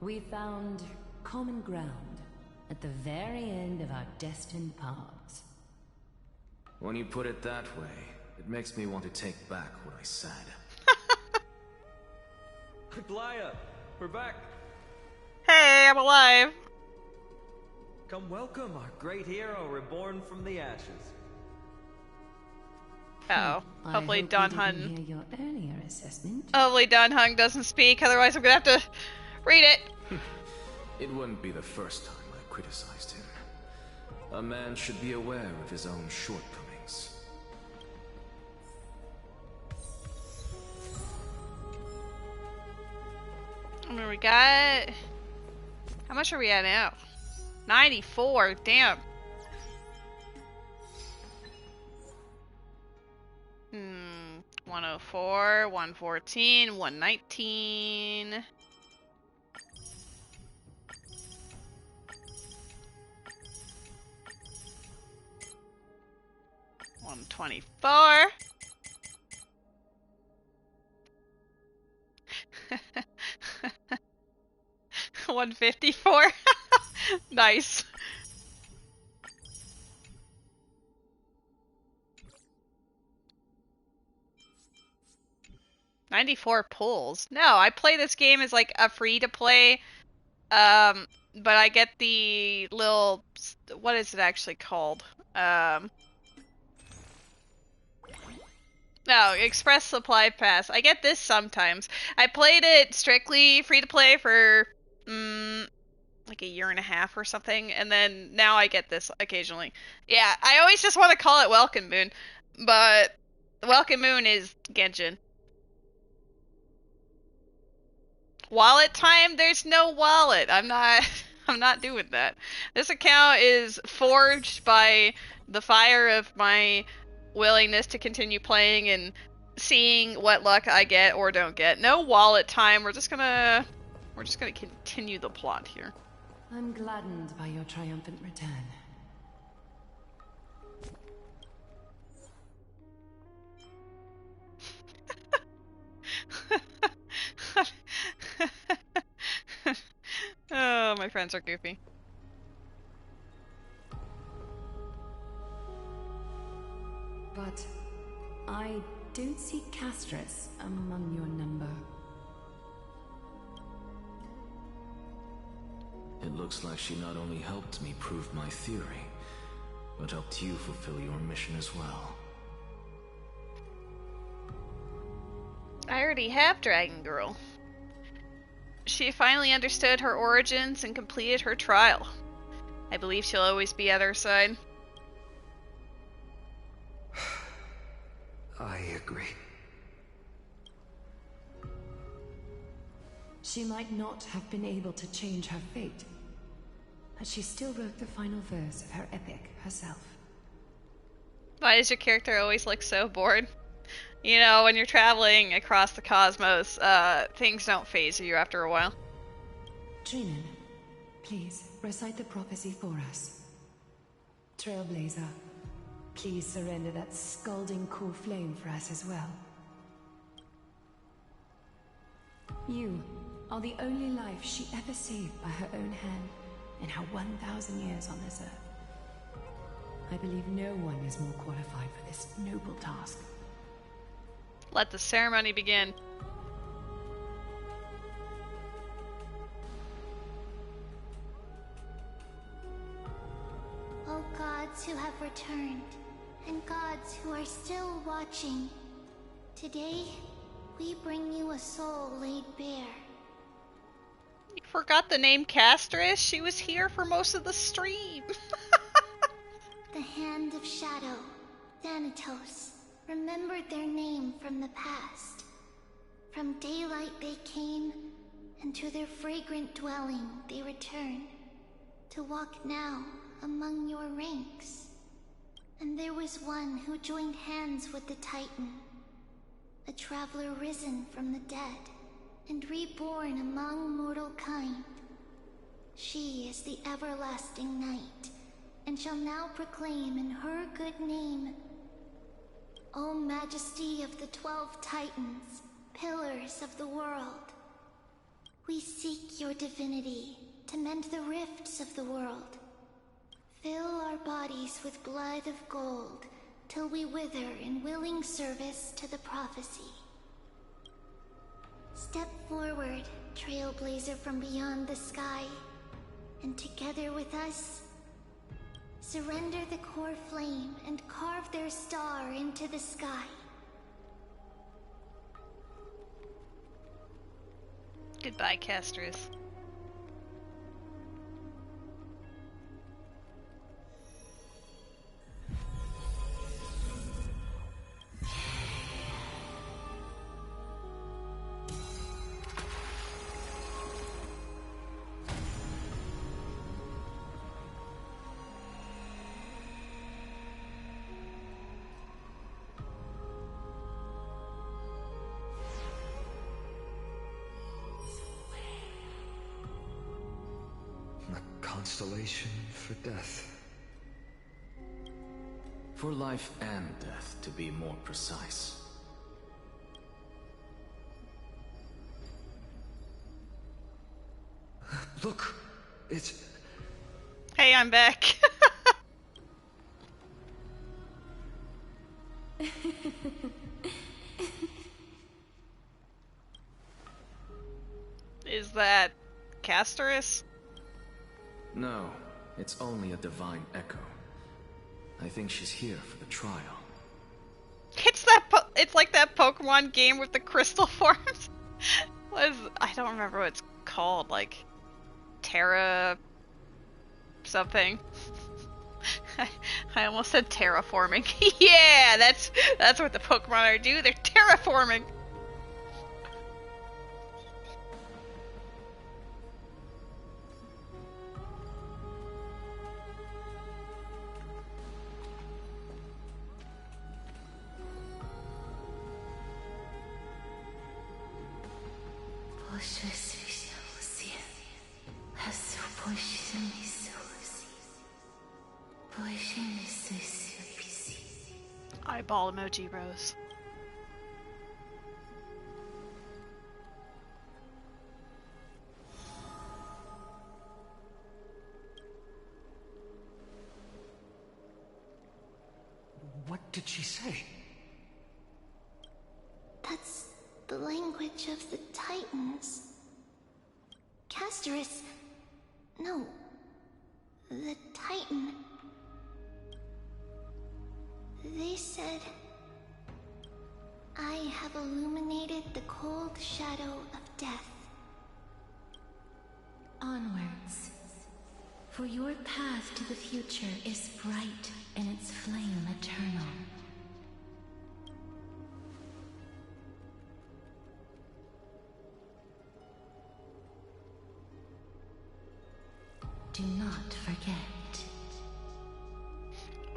We found common ground at the very end of our destined paths. When you put it that way, it makes me want to take back what I said. Aglaya, we're back. Hey, I'm alive. Come welcome our great hero reborn from the ashes. Uh-oh. Hopefully Don Hun... Hear your earlier assessment. Hopefully Don Hung doesn't speak, otherwise I'm gonna have to read it. It wouldn't be the first time I criticized him. A man should be aware of his own shortcomings. I mean, we got... How much are we at now? 94, damn. 104, 114, 119. $124. $154. Nice. $94 pulls. No, I play this game as like a free to play. But I get the little, what is it actually called? No, Express Supply Pass. I get this sometimes. I played it strictly free to play for like a year and a half or something, and then now I get this occasionally. Yeah, I always just want to call it Welcome Moon, but Welcome Moon is Genshin. Wallet time? There's no wallet. I'm not I'm not doing that. This account is forged by the fire of my willingness to continue playing and seeing what luck I get or don't get. No wallet time. We're just gonna continue the plot here. I'm gladdened by your triumphant return. Oh, my friends are goofy. But I don't see Castorice among your number. It looks like she not only helped me prove my theory, but helped you fulfill your mission as well. I already have Dragon Girl. She finally understood her origins and completed her trial. I believe she'll always be at her side. I agree. She might not have been able to change her fate, but she still wrote the final verse of her epic herself. Why does your character always look so bored? You know, when you're traveling across the cosmos, things don't phase you after a while. Trinan, please recite the prophecy for us. Trailblazer, please surrender that scalding cool flame for us as well. You are the only life she ever saved by her own hand in her 1,000 years on this earth. I believe no one is more qualified for this noble task. Let the ceremony begin. O gods who have returned, and gods who are still watching, today we bring you a soul laid bare. You forgot the name Castorice? She was here for most of the stream. The Hand of Shadow, Thanatos, remembered their name from the past. From daylight they came, and to their fragrant dwelling they return, to walk now among your ranks. And there was one who joined hands with the Titan, a traveler risen from the dead, and reborn among mortal kind. She is the everlasting night, and shall now proclaim in her good name, O Majesty of the 12 Titans, pillars of the world, we seek your divinity to mend the rifts of the world. Fill our bodies with blood of gold, till we wither in willing service to the prophecy. Step forward, trailblazer from beyond the sky, and together with us, surrender the core flame and carve their star into the sky. Goodbye, Castorice. Constellation for death. For life and death, to be more precise. Look, it's... Hey, I'm back. Is that Castorice? No, it's only a divine echo. I think she's here for the trial. It's that It's like that Pokemon game with the crystal forms. I don't remember what it's called, like Terra something. I almost said terraforming. Yeah, that's what the Pokemon are do. They're terraforming. Eyeball emoji, Rose. What did she say? That's the language of the Titans. Castorice... No. The Titan... They said... I have illuminated the cold shadow of death. Onwards. For your path to the future is bright and its flame eternal. Do not forget.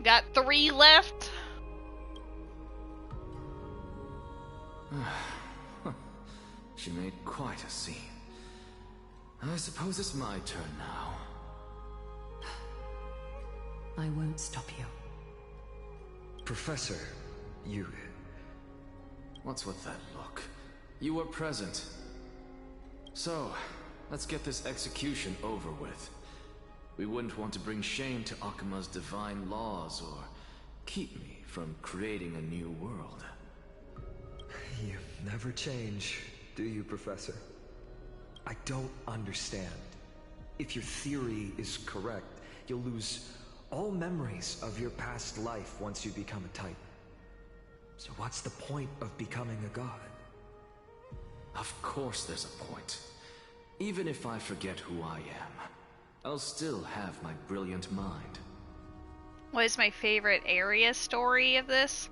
Got 3 left. She made quite a scene. I suppose it's my turn now. I won't stop you. Professor, you... What's with that look? You were present. So, let's get this execution over with. We wouldn't want to bring shame to Akima's divine laws or keep me from creating a new world. You never change, do you, Professor? I don't understand. If your theory is correct, you'll lose all memories of your past life once you become a Titan. So what's the point of becoming a god? Of course there's a point. Even if I forget who I am, I'll still have my brilliant mind. What is my favorite area story of this?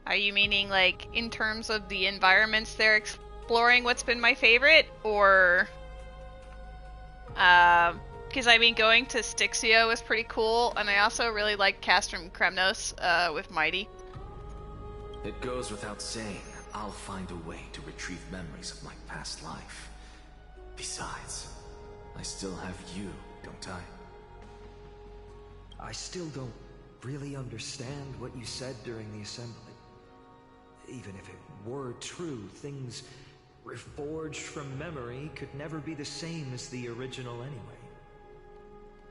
Are you meaning, like, in terms of the environments they're exploring, what's been my favorite? Or, because I mean, going to Styxia was pretty cool, and I also really liked Castrum Kremnos, with Mighty. It goes without saying, I'll find a way to retrieve memories of my past life. Besides, I still have you, don't I? I still don't really understand what you said during the assembly. Even if it were true, things reforged from memory could never be the same as the original anyway.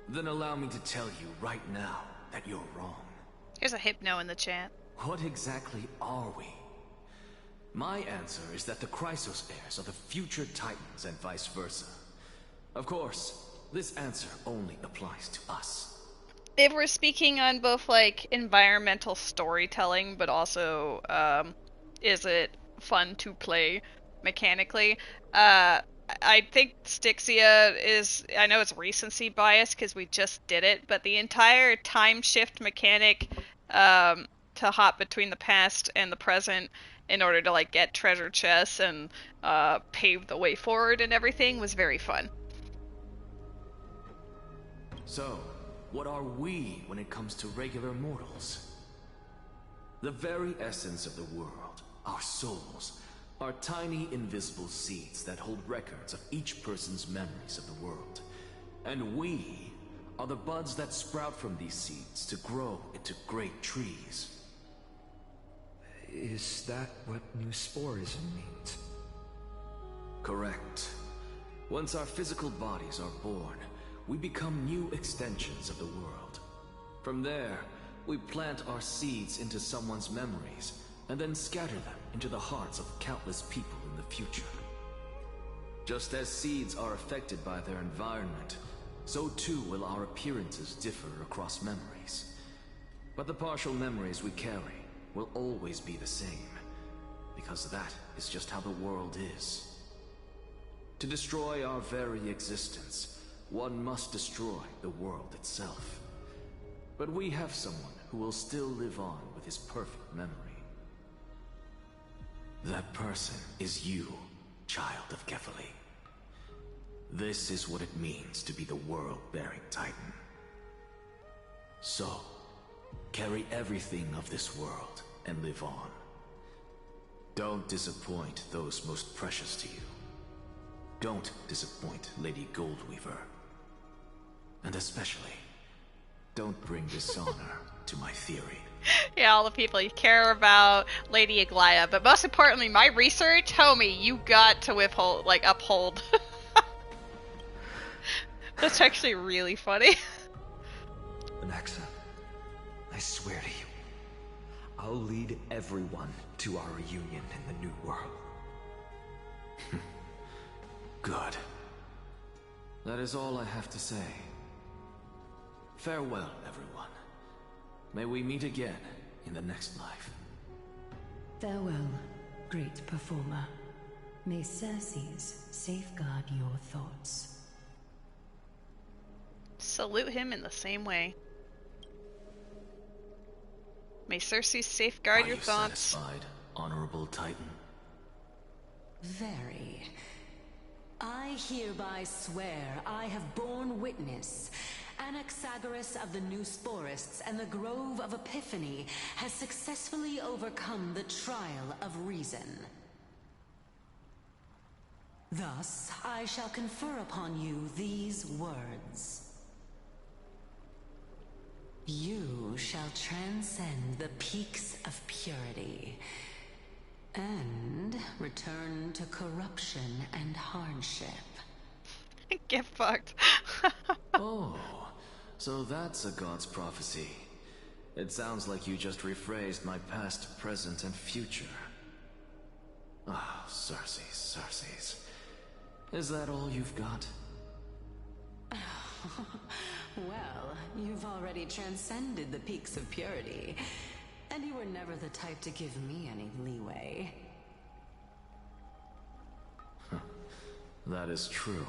Then allow me to tell you right now that you're wrong. There's a hypno in the chat. What exactly are we? My answer is that the Chrysos heirs are the future Titans and vice versa. Of course, this answer only applies to us. If we're speaking on both, like, environmental storytelling, but also, is it fun to play mechanically, I think Styxia is, I know it's recency bias because we just did it, but the entire time shift mechanic, to hop between the past and the present in order to, like, get treasure chests and, pave the way forward and everything was very fun. So, what are we when it comes to regular mortals? The very essence of the world, our souls, are tiny invisible seeds that hold records of each person's memories of the world. And we are the buds that sprout from these seeds to grow into great trees. Is that what new sporism means? Correct. Once our physical bodies are born, we become new extensions of the world. From there, we plant our seeds into someone's memories, and then scatter them into the hearts of countless people in the future. Just as seeds are affected by their environment, so too will our appearances differ across memories. But the partial memories we carry will always be the same, because that is just how the world is. To destroy our very existence, one must destroy the world itself. But we have someone who will still live on with his perfect memory. That person is you, child of Kefali. This is what it means to be the world-bearing Titan. So, carry everything of this world and live on. Don't disappoint those most precious to you. Don't disappoint Lady Goldweaver. And especially, don't bring dishonor to my theory. Yeah, all the people you care about, Lady Aglaya, but most importantly, my research, homie, you got to uphold. That's actually really funny. Anaxa, I swear to you, I'll lead everyone to our reunion in the new world. Good. That is all I have to say. Farewell, everyone. May we meet again in the next life. Farewell, great performer. May Circes safeguard your thoughts. Salute him in the same way. May Circes safeguard your thoughts. Satisfied, honorable Titan? Very. I hereby swear I have borne witness. Anaxagoras of the Noose Forests and the Grove of Epiphany has successfully overcome the trial of reason. Thus, I shall confer upon you these words. You shall transcend the peaks of purity and return to corruption and hardship. Get fucked. Oh, so that's a god's prophecy. It sounds like you just rephrased my past, present, and future. Oh, Circes. Is that all you've got? Well, you've already transcended the peaks of purity, and you were never the type to give me any leeway. That is true.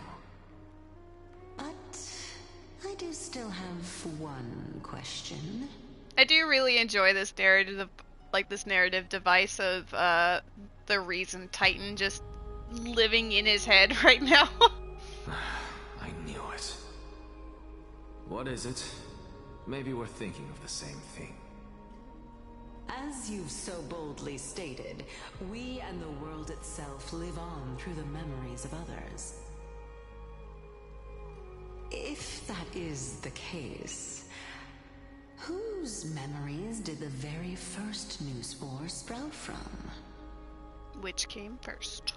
But I do still have one question. I do really enjoy this narrative, this narrative device of the Reason Titan just living in his head right now. I knew it. What is it? Maybe we're thinking of the same thing. As you've so boldly stated, we and the world itself live on through the memories of others. If that is the case, whose memories did the very first new spore sprout from? Which came first?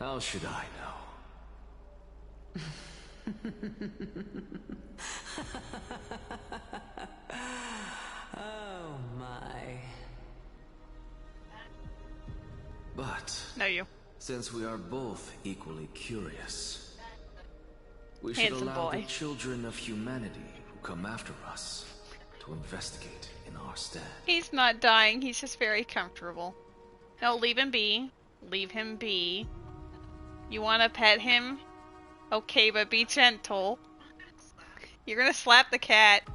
How should I know? Oh my. But no, you. Since we are both equally curious, we Handsome should allow boy. the children of humanity who come after us to investigate in our stead. He's not dying, he's just very comfortable. No, leave him be. Leave him be. You want to pet him? Okay, but be gentle. You're gonna slap the cat.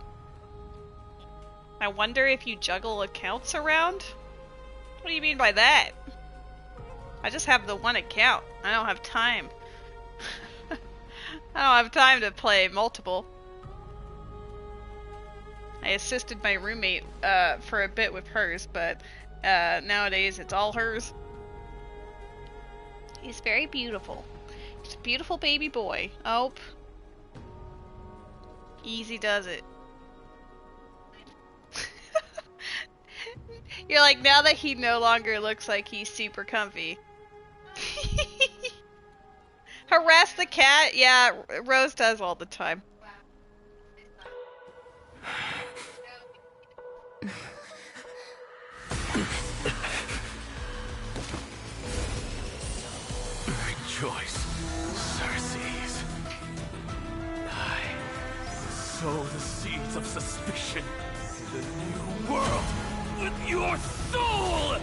I wonder if you juggle accounts around? What do you mean by that? I just have the one account. I don't have time. I don't have time to play multiple. I assisted my roommate for a bit with hers, but nowadays it's all hers. He's very beautiful. He's a beautiful baby boy. Oh. Easy does it. You're like, now that he no longer looks like he's super comfy. Harass the cat? Yeah, Rose does all the time. Rejoice, Circes. I sow the seeds of suspicion in the new world. soul!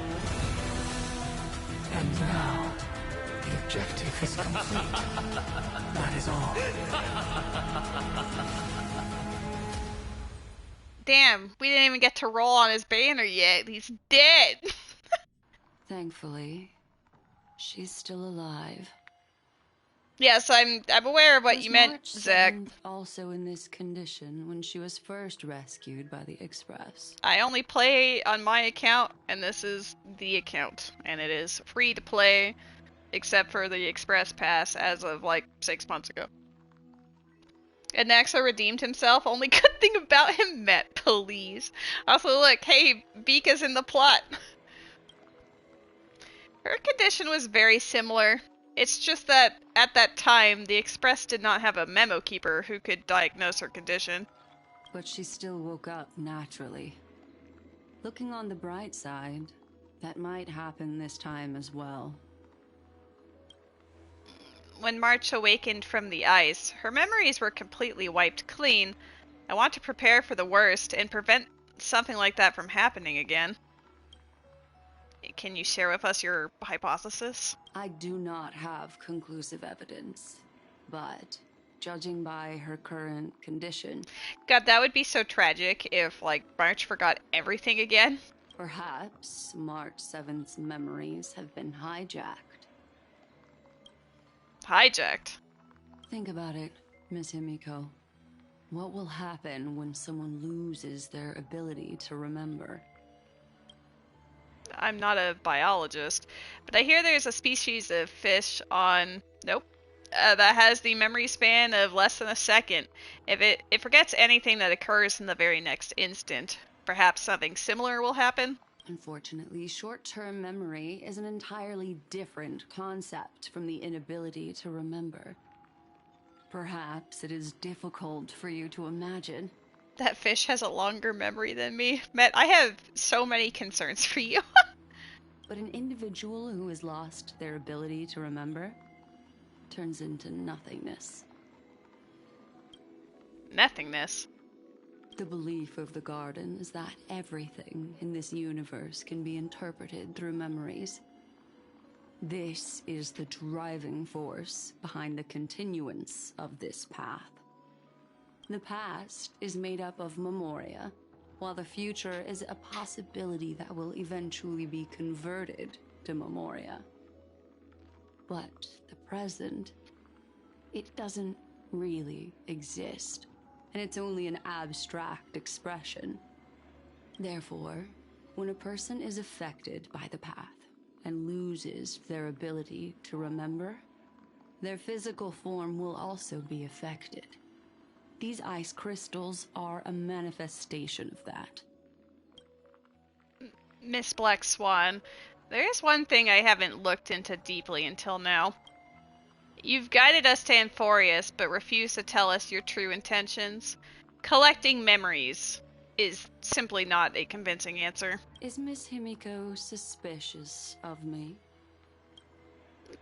And now, the objective is complete. That is all. Damn, we didn't even get to roll on his banner yet. He's dead. Thankfully, she's still alive. Yes, I'm aware of what you meant, March Zach. 7th also in this condition when she was first rescued by the Express. I only play on my account, and this is the account, and it is free to play, except for the Express Pass as of like 6 months ago. Anaxa redeemed himself. Only good thing about him, Met, please. Also, look, hey, Vika's in the plot. Her condition was very similar. It's just that, at that time, the Express did not have a memo keeper who could diagnose her condition. But she still woke up naturally. Looking on the bright side, that might happen this time as well. When March awakened from the ice, her memories were completely wiped clean. I want to prepare for the worst and prevent something like that from happening again. Can you share with us your hypothesis? I do not have conclusive evidence, but judging by her current condition... God, that would be so tragic if, like, March forgot everything again. Perhaps March 7th's memories have been hijacked. Hijacked? Think about it, Miss Himiko. What will happen when someone loses their ability to remember? I'm not a biologist, but I hear there's a species of fish on... Nope. That has the memory span of less than a second. If it forgets anything that occurs in the very next instant, perhaps something similar will happen? Unfortunately, short-term memory is an entirely different concept from the inability to remember. Perhaps it is difficult for you to imagine. That fish has a longer memory than me. Matt, I have so many concerns for you. But an individual who has lost their ability to remember turns into nothingness. Nothingness? The belief of the Garden is that everything in this universe can be interpreted through memories. This is the driving force behind the continuance of this path. The past is made up of memoria, while the future is a possibility that will eventually be converted to memoria. But the present, it doesn't really exist, and it's only an abstract expression. Therefore, when a person is affected by the path and loses their ability to remember, their physical form will also be affected. These ice crystals are a manifestation of that. Miss Black Swan, there is one thing I haven't looked into deeply until now. You've guided us to Amphoreus, but refuse to tell us your true intentions. Collecting memories is simply not a convincing answer. Is Miss Himiko suspicious of me?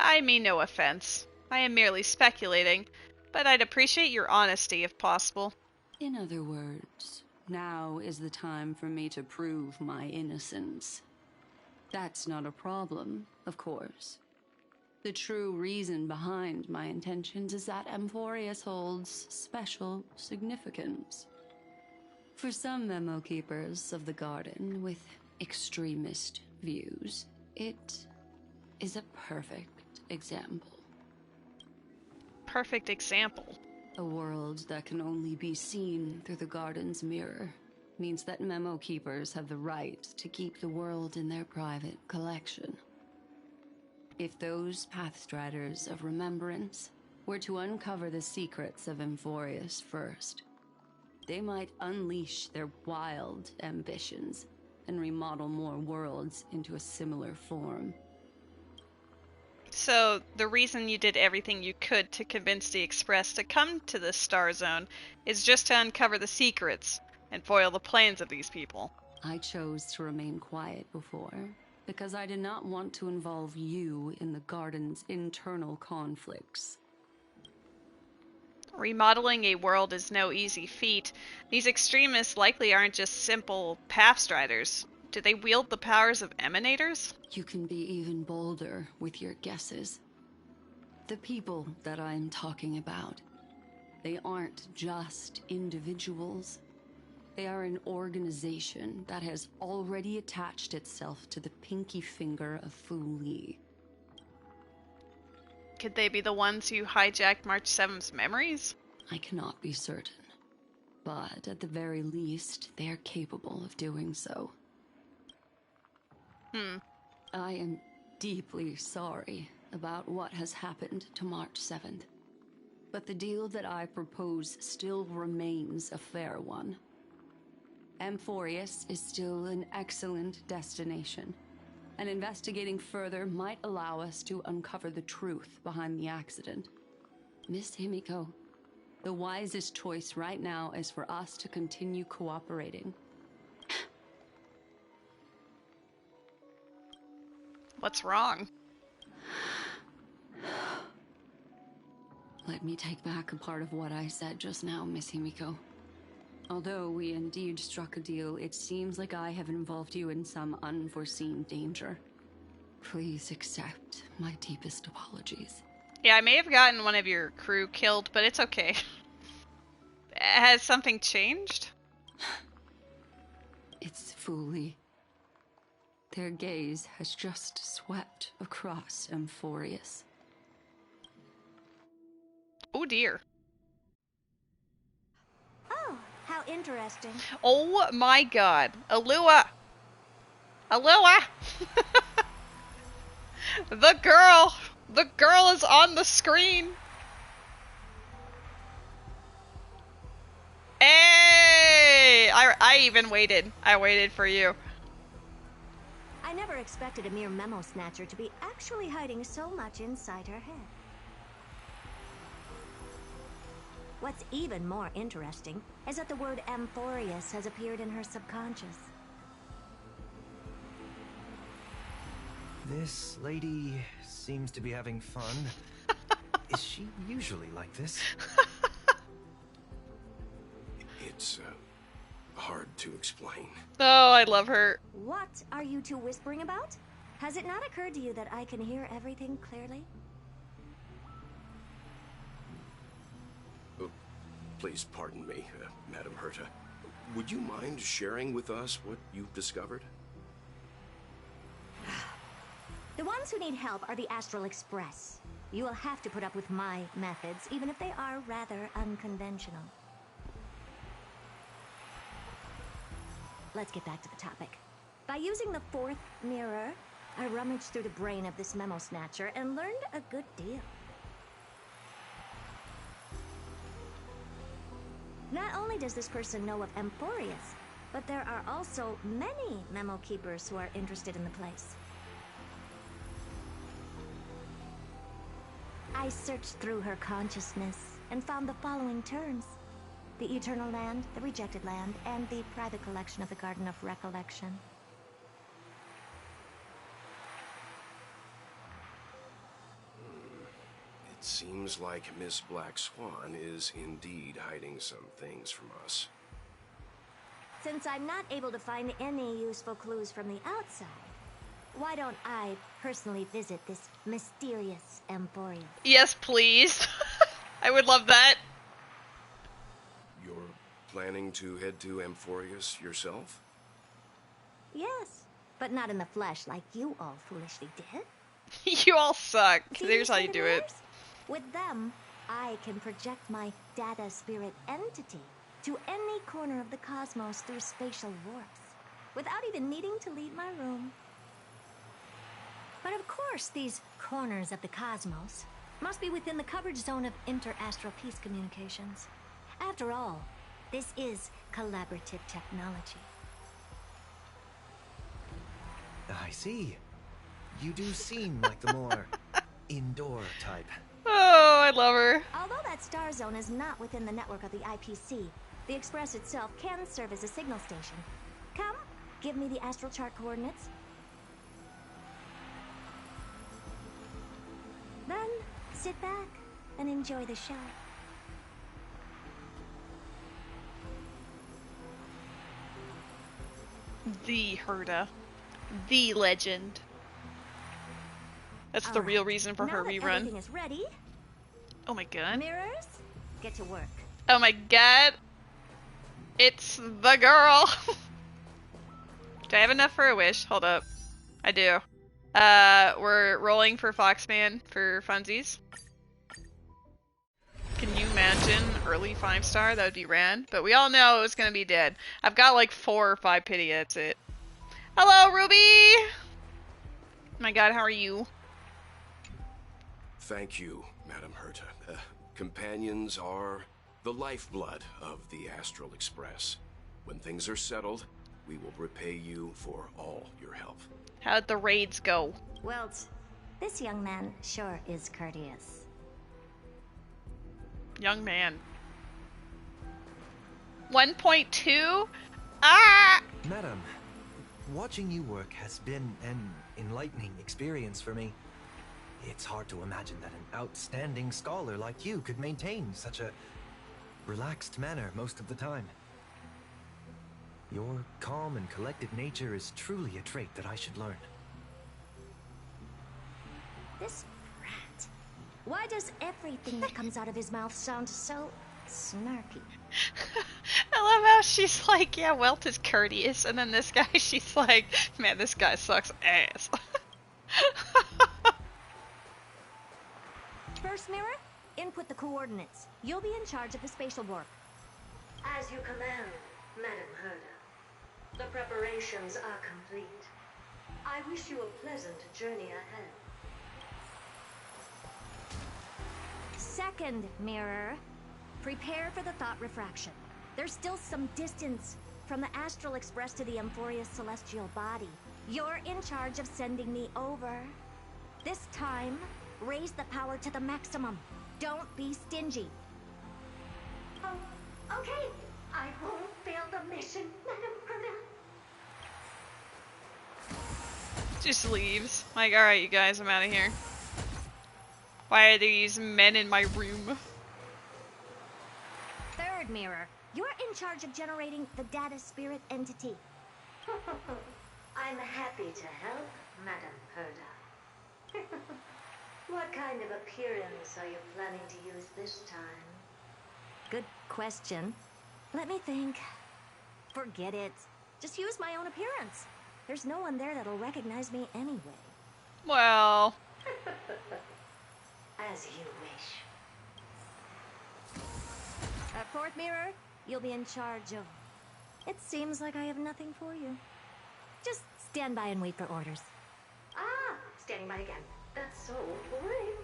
I mean no offense. I am merely speculating, but I'd appreciate your honesty if possible. In other words, now is the time for me to prove my innocence. That's not a problem, of course. The true reason behind my intentions is that Amphoreus holds special significance. For some memo keepers of the Garden with extremist views, it is a perfect example. Perfect example? A world that can only be seen through the Garden's mirror means that memo keepers have the right to keep the world in their private collection. If those Pathstriders of Remembrance were to uncover the secrets of Amphoreus first, they might unleash their wild ambitions and remodel more worlds into a similar form. So, the reason you did everything you could to convince the Express to come to the Star Zone is just to uncover the secrets and foil the plans of these people. I chose to remain quiet before, because I did not want to involve you in the Garden's internal conflicts. Remodeling a world is no easy feat. These extremists likely aren't just simple Pathstriders. Do they wield the powers of emanators? You can be even bolder with your guesses. The people that I'm talking about, they aren't just individuals. They are an organization that has already attached itself to the pinky finger of Fu Li. Could they be the ones who hijacked March 7th's memories? I cannot be certain, but at the very least, they are capable of doing so. I am deeply sorry about what has happened to March 7th, but the deal that I propose still remains a fair one. Amphoreus is still an excellent destination, and investigating further might allow us to uncover the truth behind the accident. Miss Himiko, the wisest choice right now is for us to continue cooperating. What's wrong? Let me take back a part of what I said just now, Miss Himiko. Although we indeed struck a deal, it seems like I have involved you in some unforeseen danger. Please accept my deepest apologies. Yeah, I may have gotten one of your crew killed, but it's okay. Has something changed? It's Fu Li. Their gaze has just swept across Amphoreus. Oh dear. Oh, how interesting. Oh my god. Alua! Alua! The girl! The girl is on the screen! Hey! I even waited. I waited for you. I never expected a mere memo snatcher to be actually hiding so much inside her head. What's even more interesting is that the word Amphoreus has appeared in her subconscious. This lady seems to be having fun. Is she usually like this? It's hard to explain. Oh, I love her. What are you two whispering about? Has it not occurred to you that I can hear everything clearly? Please pardon me, Madam Herta. Would you mind sharing with us what you've discovered? The ones who need help are the Astral Express. You will have to put up with my methods, even if they are rather unconventional. Let's get back to the topic. By using the fourth mirror, I rummaged through the brain of this memo snatcher and learned a good deal. Not only does this person know of Amphoreus, but there are also many memo keepers who are interested in the place. I searched through her consciousness and found the following terms: the Eternal Land, the Rejected Land, and the private collection of the Garden of Recollection. It seems like Miss Black Swan is indeed hiding some things from us. Since I'm not able to find any useful clues from the outside, why don't I personally visit this mysterious Amphoreus? Yes, please. I would love that. You're planning to head to Amphoreus yourself? Yes, but not in the flesh like you all foolishly did. You all suck. See Here's how these you do it. mirrors? With them, I can project my data spirit entity to any corner of the cosmos through spatial warps, without even needing to leave my room. But of course, these corners of the cosmos must be within the coverage zone of inter-astral peace communications. After all, this is collaborative technology. I see. You do seem like the more indoor type. Oh, I love her. Although that star zone is not within the network of the IPC, the Express itself can serve as a signal station. Come, give me the astral chart coordinates. Then, sit back and enjoy the show. The Herda. The legend. That's the real reason for her rerun. Everything is ready. Oh my god. Mirrors, get to work. Oh my god. It's the girl. Do I have enough for a wish? Hold up. I do. We're rolling for Foxman for funsies. Can you imagine early 5-star? That would be rad. But we all know it's gonna be dead. I've got like 4 or 5 pity, that's it. Hello, Ruby! Oh my god, how are you? Thank you, Madam Herta. Companions are the lifeblood of the Astral Express. When things are settled, we will repay you for all your help. How'd the raids go? Well, this young man sure is courteous. Young man. 1.2? Ah! Madam, watching you work has been an enlightening experience for me. It's hard to imagine that an outstanding scholar like you could maintain such a relaxed manner most of the time. Your calm and collected nature is truly a trait that I should learn. This brat. Why does everything that comes out of his mouth sound so snarky? I love how she's like, yeah, Welt is courteous, and then this guy, she's like, man, this guy sucks ass. First mirror, input the coordinates. You'll be in charge of the spatial warp. As you command, Madam Herda. The preparations are complete. I wish you a pleasant journey ahead. Second mirror, prepare for the thought refraction. There's still some distance from the Astral Express to the Amphoreus celestial body. You're in charge of sending me over. This time, raise the power to the maximum. Don't be stingy. Oh, okay. I won't fail the mission, Madam Herda. Just leaves. Like, alright, you guys, I'm out of here. Why are these men in my room? Third mirror, you're in charge of generating the data spirit entity. I'm happy to help, Madam Herda. What kind of appearance are you planning to use this time? Good question. Let me think. Forget it. Just use my own appearance. There's no one there that'll recognize me anyway. Well... As you wish. Fourth mirror, you'll be in charge of... It seems like I have nothing for you. Just stand by and wait for orders. Ah, standing by again. That's so boring.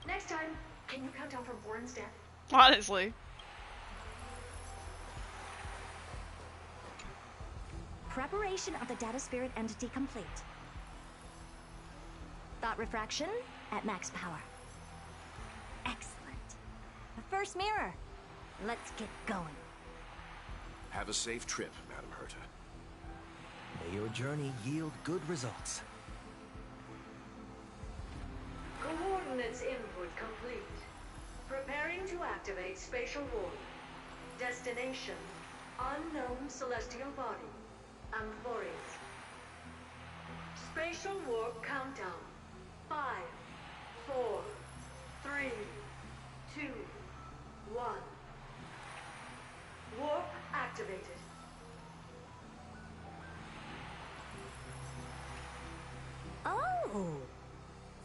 Next time, can you count down from 4 instead? Honestly. Preparation of the data spirit entity complete. Thought refraction at max power. Excellent. The first mirror. Let's get going. Have a safe trip, Madam Herta. May your journey yield good results. Coordinates input complete. Preparing to activate spatial warp. Destination, unknown celestial body. Amphoreus. Spatial warp countdown. 5, 4, 3, 2, 1. Warp activated. Oh!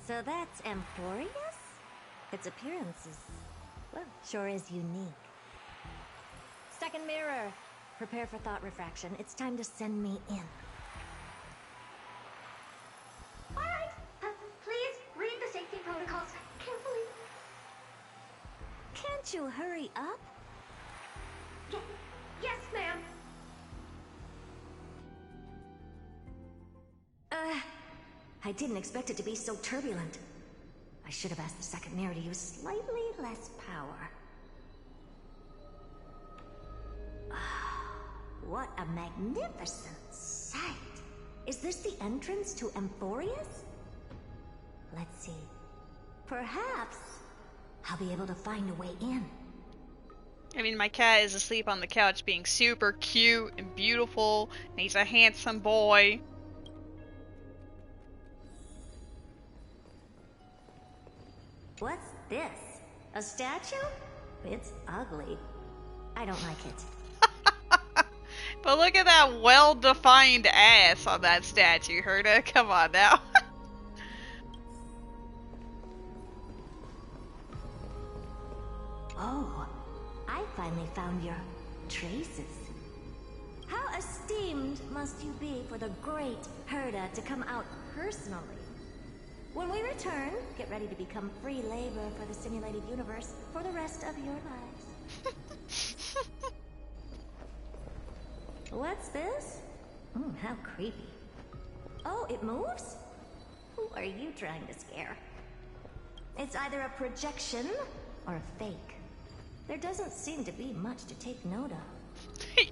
So that's Amphoreus? Its appearance is, well, sure is unique. Second mirror. Prepare for thought refraction. It's time to send me in. Alright, please read the safety protocols carefully. Can't you hurry up? Yes, ma'am. I didn't expect it to be so turbulent. I should have asked the second mirror to use slightly less power. What a magnificent sight! Is this the entrance to Amphoreus? Let's see. Perhaps I'll be able to find a way in. I mean, my cat is asleep on the couch being super cute and beautiful, and he's a handsome boy. What's this? A statue? It's ugly. I don't like it. But look at that well-defined ass on that statue, Herta. Come on now. Oh, I finally found your traces. How esteemed must you be for the great Herta to come out personally? When we return, get ready to become free labor for the simulated universe for the rest of your lives. What's this? How creepy. Oh, it moves? Who are you trying to scare? It's either a projection or a fake. There doesn't seem to be much to take note of.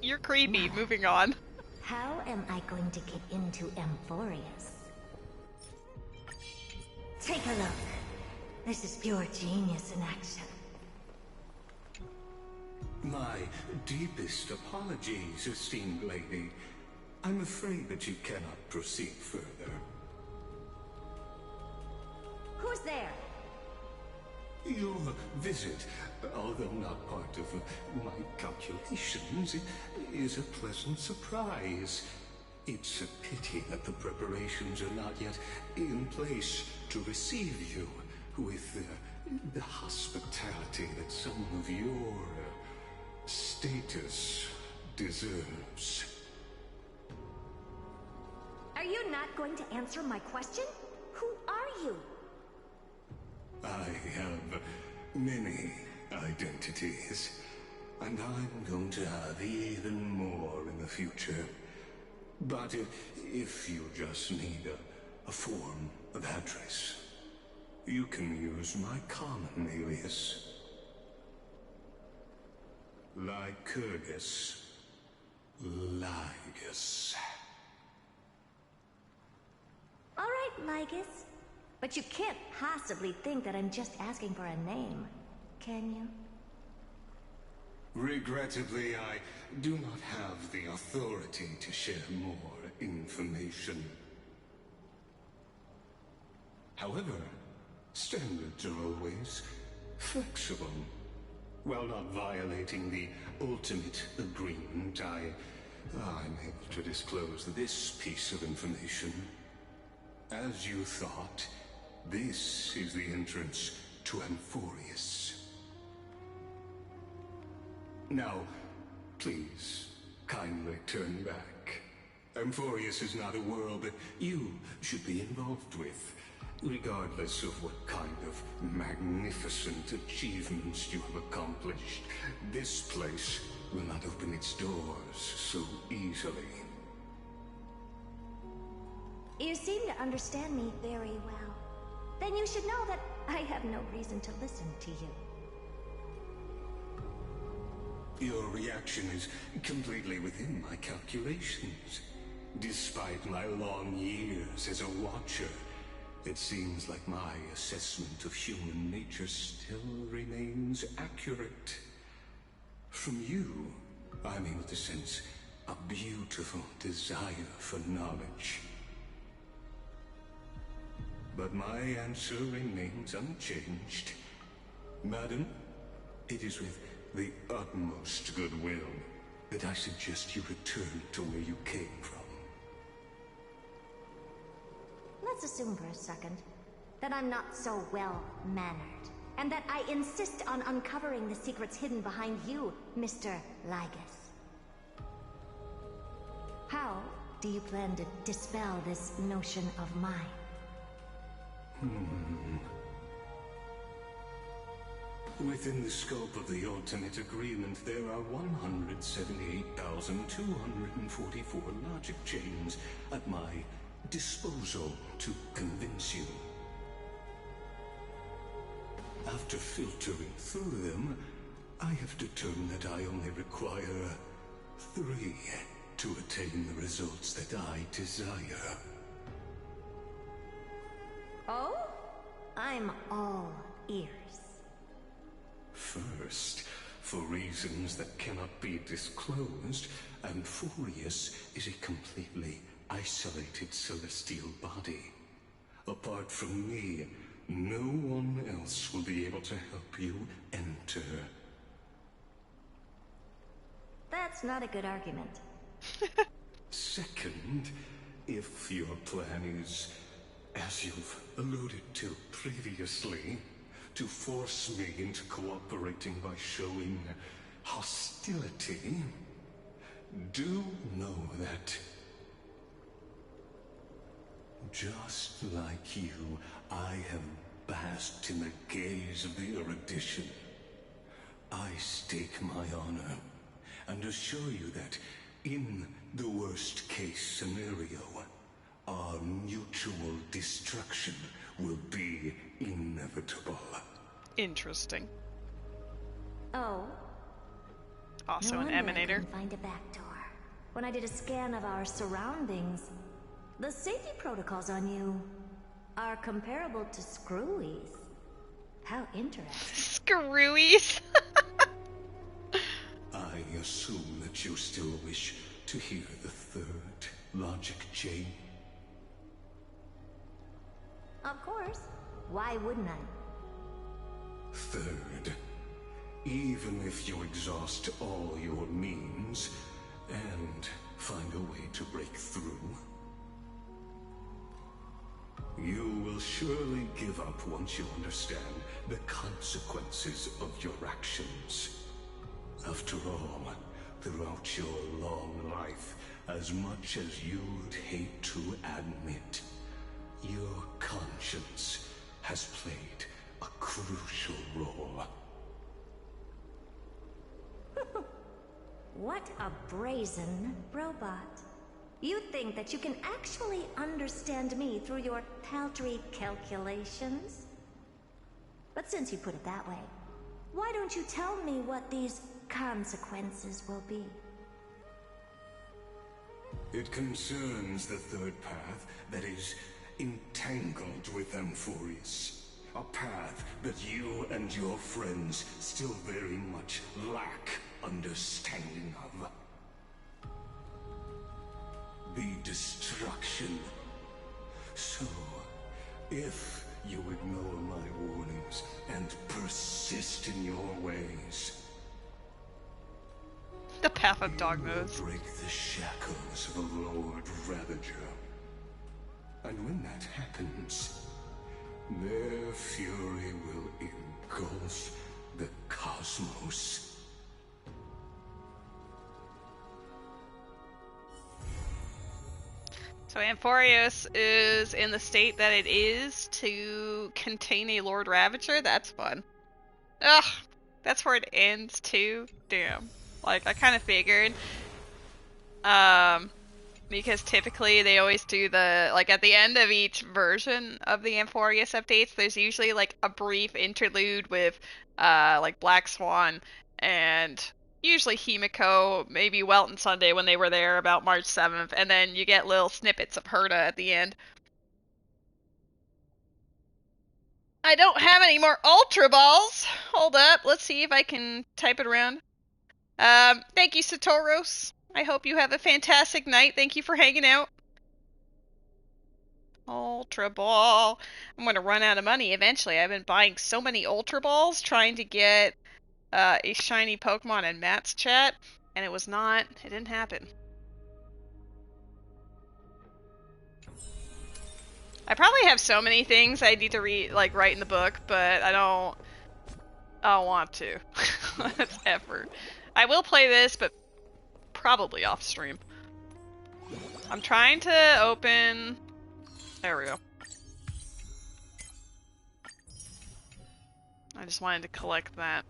You're creepy. Now, moving on. How am I going to get into Amphoreus? Take a look. This is pure genius in action. My deepest apologies, esteemed lady. I'm afraid that you cannot proceed further. Who's there? Your visit, although not part of my calculations, is a pleasant surprise. It's a pity that the preparations are not yet in place to receive you with the hospitality that some of your status deserves. Are you not going to answer my question? Who are you? I have many identities, and I'm going to have even more in the future. But if you just need a form of address, you can use my common alias. Lycurgus Lygus. All right, Lygus. But you can't possibly think that I'm just asking for a name, can you? Regrettably, I do not have the authority to share more information. However, standards are always flexible. While not violating the ultimate agreement, I'm able to disclose this piece of information. As you thought, this is the entrance to Amphoreus. Now, please, kindly turn back. Amphoreus is not a world that you should be involved with, regardless of what kind of magnificent achievements you have accomplished. This place will not open its doors so easily. You seem to understand me very well. Then you should know that I have no reason to listen to you. Your reaction is completely within my calculations. Despite my long years as a watcher, it seems like my assessment of human nature still remains accurate. From you, I'm able to sense a beautiful desire for knowledge. But my answer remains unchanged. Madam, it is with the utmost goodwill that I suggest you return to where you came from. Let's assume for a second that I'm not so well-mannered, and that I insist on uncovering the secrets hidden behind you, Mr. Lygus. How do you plan to dispel this notion of mine? Within the scope of the ultimate agreement, there are 178,244 logic chains at my disposal to convince you. After filtering through them, I have determined that I only require 3 to attain the results that I desire. Oh? I'm all ears. First, For reasons that cannot be disclosed, Amphoreus is a completely isolated celestial body. Apart from me, no one else will be able to help you enter. That's not a good argument. Second, if your plan is, as you've alluded to previously, to force me into cooperating by showing hostility, do know that, just like you, I have basked in the gaze of the erudition. I stake my honor and assure you that, in the worst case scenario, our mutual destruction will be inevitable. Interesting. Oh. Also no an wonder I emanator. couldn't find a back door. When I did a scan of our surroundings, the safety protocols on you are comparable to Screwy's. How interesting. Screwy's? I assume that you still wish to hear the third logic chain? Of course. Why wouldn't I? Third, even if you exhaust all your means and find a way to break through, you will surely give up once you understand the consequences of your actions. After all, throughout your long life, as much as you'd hate to admit, your conscience has played a crucial role. What a brazen robot. You think that you can actually understand me through your paltry calculations? But since you put it that way, why don't you tell me what these consequences will be? It concerns the third path that is entangled with Amphoreus. A path that you and your friends still very much lack understanding of. The destruction. So, if you ignore my warnings and persist in your ways, the path of dog nose. You will break the shackles of a Lord Ravager. And when that happens, their fury will engulf the cosmos. So Amphoreus is in the state that it is to contain a Lord Ravager? That's fun. Ugh, that's where it ends too? Damn. Like, I kind of figured. Because typically they always do the, like, at the end of each version of the Amphoreus updates, there's usually, like, a brief interlude with, like, Black Swan and usually Himiko, maybe Welton Sunday when they were there about March 7th, and then you get little snippets of Herta at the end. I don't have any more Ultra Balls! Hold up, let's see if I can type it around. Thank you, Satoros. I hope you have a fantastic night. Thank you for hanging out. Ultra Ball. I'm going to run out of money eventually. I've been buying so many Ultra Balls trying to get a shiny Pokemon in Matt's chat, and it didn't happen. I probably have so many things I need to write in the book, but I don't want to. That's effort. I will play this, but probably off stream. I'm trying to open... There we go. I just wanted to collect that.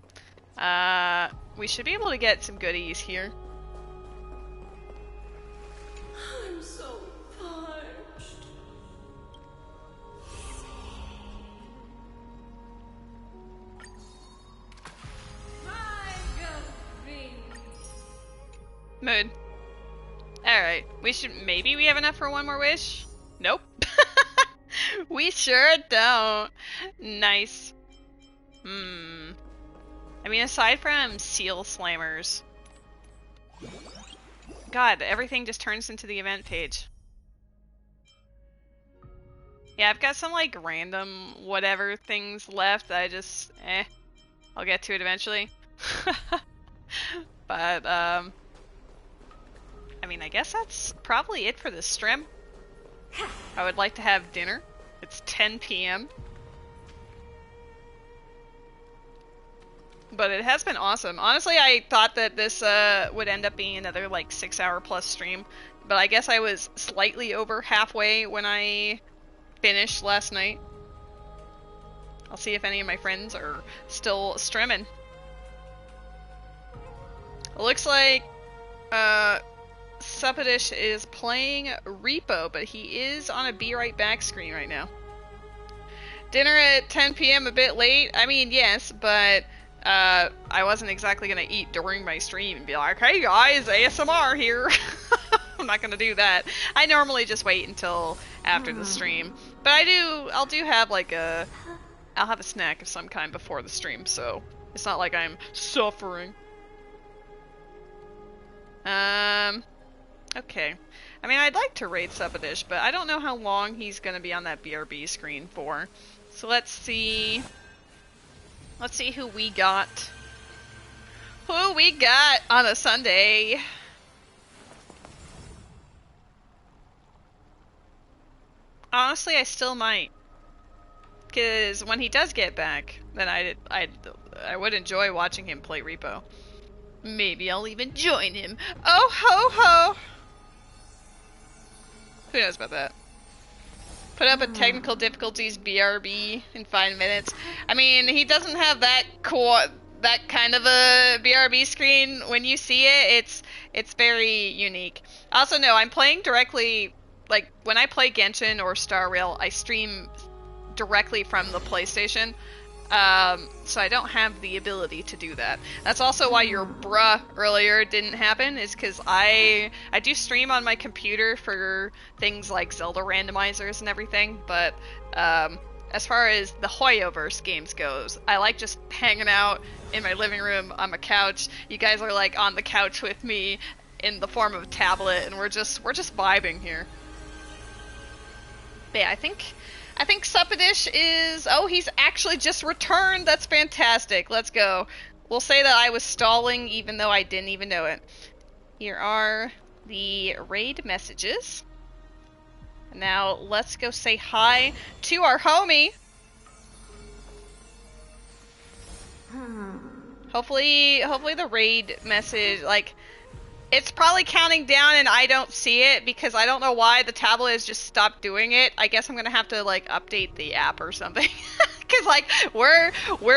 We should be able to get some goodies here. I'm so parched. Mood. Alright, maybe we have enough for one more wish? Nope. We sure don't. Nice. I mean, aside from seal slammers, God, everything just turns into the event page. Yeah, I've got some like random whatever things left that I just, I'll get to it eventually. But, I mean, I guess that's probably it for this stream. I would like to have dinner. It's 10 p.m. But it has been awesome. Honestly, I thought that this would end up being another like 6-hour plus stream, but I guess I was slightly over halfway when I finished last night. I'll see if any of my friends are still streaming. It looks like Supadish is playing Repo, but he is on a Be Right Back screen right now. Dinner at 10 p.m. a bit late? I mean, yes, but I wasn't exactly gonna eat during my stream and be like, hey guys, ASMR here. I'm not gonna do that. I normally just wait until after the stream. But I'll do have like I'll have a snack of some kind before the stream, so it's not like I'm suffering. Okay. I mean, I'd like to raid Supadish, but I don't know how long he's gonna be on that BRB screen for. So let's see. Let's see who we got. Who we got on a Sunday. Honestly, I still might. Because when he does get back, then I would enjoy watching him play Repo. Maybe I'll even join him. Oh ho ho! Who knows about that? Put up a technical difficulties BRB in 5 minutes. I mean, he doesn't have that kind of a BRB screen. When you see it, it's very unique. Also, no, I'm playing directly, like, when I play Genshin or Star Rail, I stream directly from the PlayStation. So I don't have the ability to do that. That's also why your bruh earlier didn't happen, is because I do stream on my computer for things like Zelda randomizers and everything, but as far as the Hoyoverse games goes, I like just hanging out in my living room on my couch. You guys are like on the couch with me in the form of a tablet, and we're just vibing here. But yeah, I think Supadish is... Oh, he's actually just returned. That's fantastic. Let's go. We'll say that I was stalling even though I didn't even know it. Here are the raid messages. Now, let's go say hi to our homie. Hopefully the raid message, like... It's probably counting down and I don't see it because I don't know why the tablet has just stopped doing it. I guess I'm gonna have to like update the app or something. Cause like we're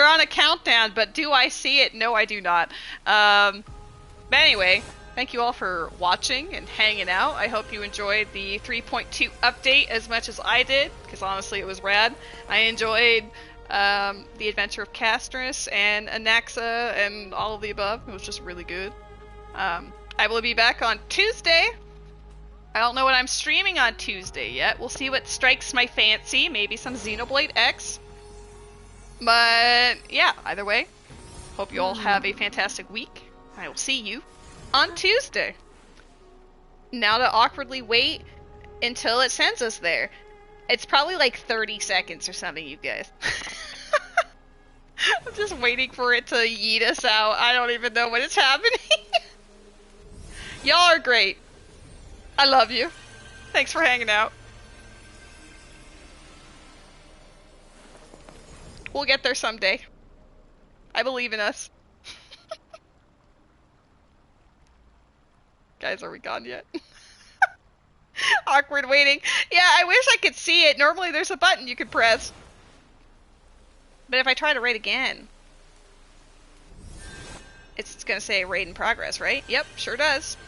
on a countdown, but do I see it? No, I do not. But anyway, thank you all for watching and hanging out. I hope you enjoyed the 3.2 update as much as I did, because honestly it was rad. I enjoyed the adventure of Castorice and Anaxa and all of the above. It was just really good. I will be back on Tuesday. I don't know what I'm streaming on Tuesday yet. We'll see what strikes my fancy. Maybe some Xenoblade X. But yeah, either way, hope you all have a fantastic week. I will see you on Tuesday. Now to awkwardly wait until it sends us there. It's probably like 30 seconds or something, you guys. I'm just waiting for it to yeet us out. I don't even know when it's happening. Y'all are great. I love you. Thanks for hanging out. We'll get there someday. I believe in us. Guys, are we gone yet? Awkward waiting. Yeah, I wish I could see it. Normally there's a button you could press. But if I try to raid again, it's gonna say raid in progress, right? Yep, sure does.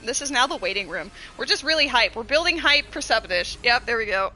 This is now the waiting room. We're just really hype. We're building hype for Supadish. Yep, there we go.